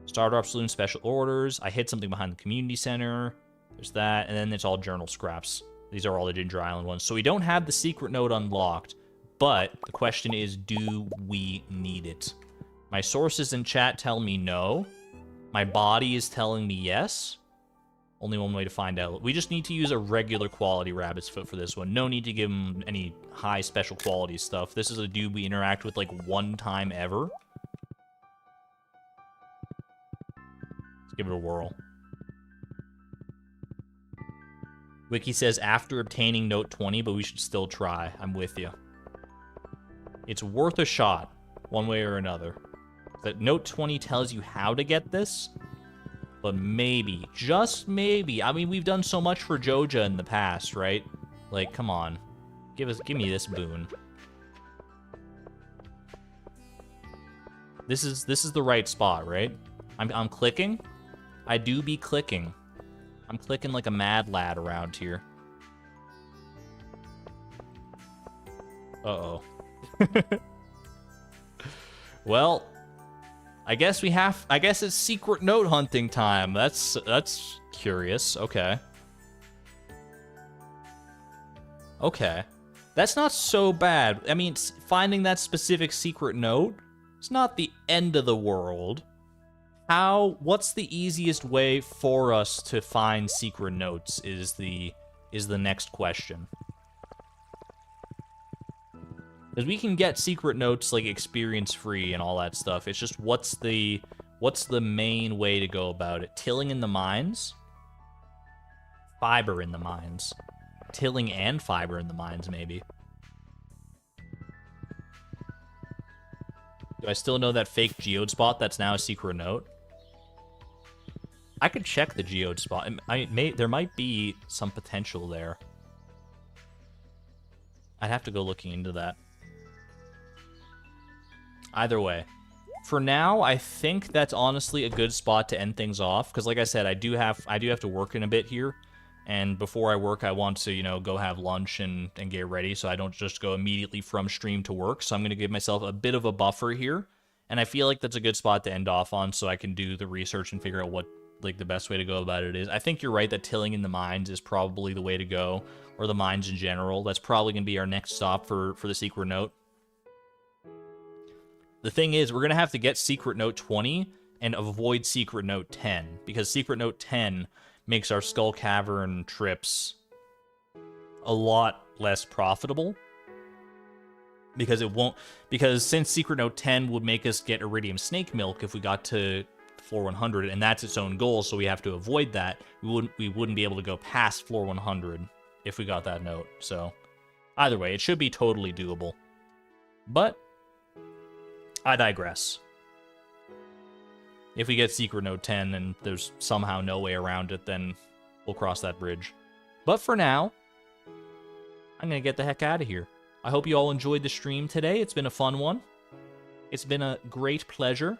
Starter Saloon special orders. I hid something behind the community center. There's that, and then it's all journal scraps. These are all the Ginger Island ones. So we don't have the secret note unlocked, but the question is, do we need it? My sources in chat tell me no. My body is telling me yes. Only one way to find out. We just need to use a regular quality rabbit's foot for this one. No need to give him any high special quality stuff. This is a dude we interact with like one time ever. Let's give it a whirl. Wiki says after obtaining note 20, but we should still try. I'm with you. It's worth a shot, one way or another. That note 20 tells you how to get this, but maybe, just maybe. I mean, we've done so much for Joja in the past, right? Like, come on, give me this boon. This is the right spot, right? I'm clicking. I do be clicking. I'm clicking like a mad lad around here. Uh-oh. Well, I guess it's secret note hunting time. That's curious. Okay. Okay. That's not so bad. I mean, finding that specific secret note, it's not the end of the world. What's the easiest way for us to find secret notes is the next question. Because we can get secret notes like experience free and all that stuff. It's just what's the main way to go about it? Tilling in the mines? Fiber in the mines. Tilling and fiber in the mines, maybe. Do I still know that fake geode spot that's now a secret note? I could check the geode spot. There might be some potential there. I'd have to go looking into that. Either way, for now, I think that's honestly a good spot to end things off. Because, like I said, I do have to work in a bit here, and before I work, I want to go have lunch and get ready, so I don't just go immediately from stream to work. So I'm gonna give myself a bit of a buffer here, and I feel like that's a good spot to end off on, so I can do the research and figure out what like the best way to go about it is. I think you're right that tilling in the mines is probably the way to go, or the mines in general. That's probably gonna be our next stop for the secret note. The thing is, we're going to have to get Secret Note 20 and avoid Secret Note 10, because Secret Note 10 makes our Skull Cavern trips a lot less profitable. Because since Secret Note 10 would make us get Iridium Snake Milk if we got to floor 100, and that's its own goal, so we have to avoid that, we wouldn't be able to go past floor 100 if we got that note. So, either way, it should be totally doable. But I digress. If we get Secret Note 10 and there's somehow no way around it, then we'll cross that bridge. But for now, I'm going to get the heck out of here. I hope you all enjoyed the stream today. It's been a fun one. It's been a great pleasure.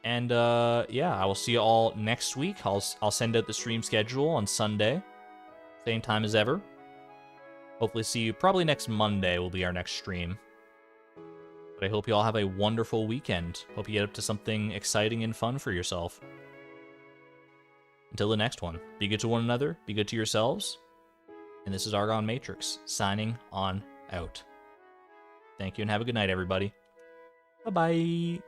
And, yeah, I will see you all next week. I'll send out the stream schedule on Sunday. Same time as ever. Hopefully see you probably next Monday will be our next stream. But I hope you all have a wonderful weekend. Hope you get up to something exciting and fun for yourself. Until the next one, be good to one another, be good to yourselves. And this is Argon Matrix, signing on out. Thank you and have a good night, everybody. Bye-bye.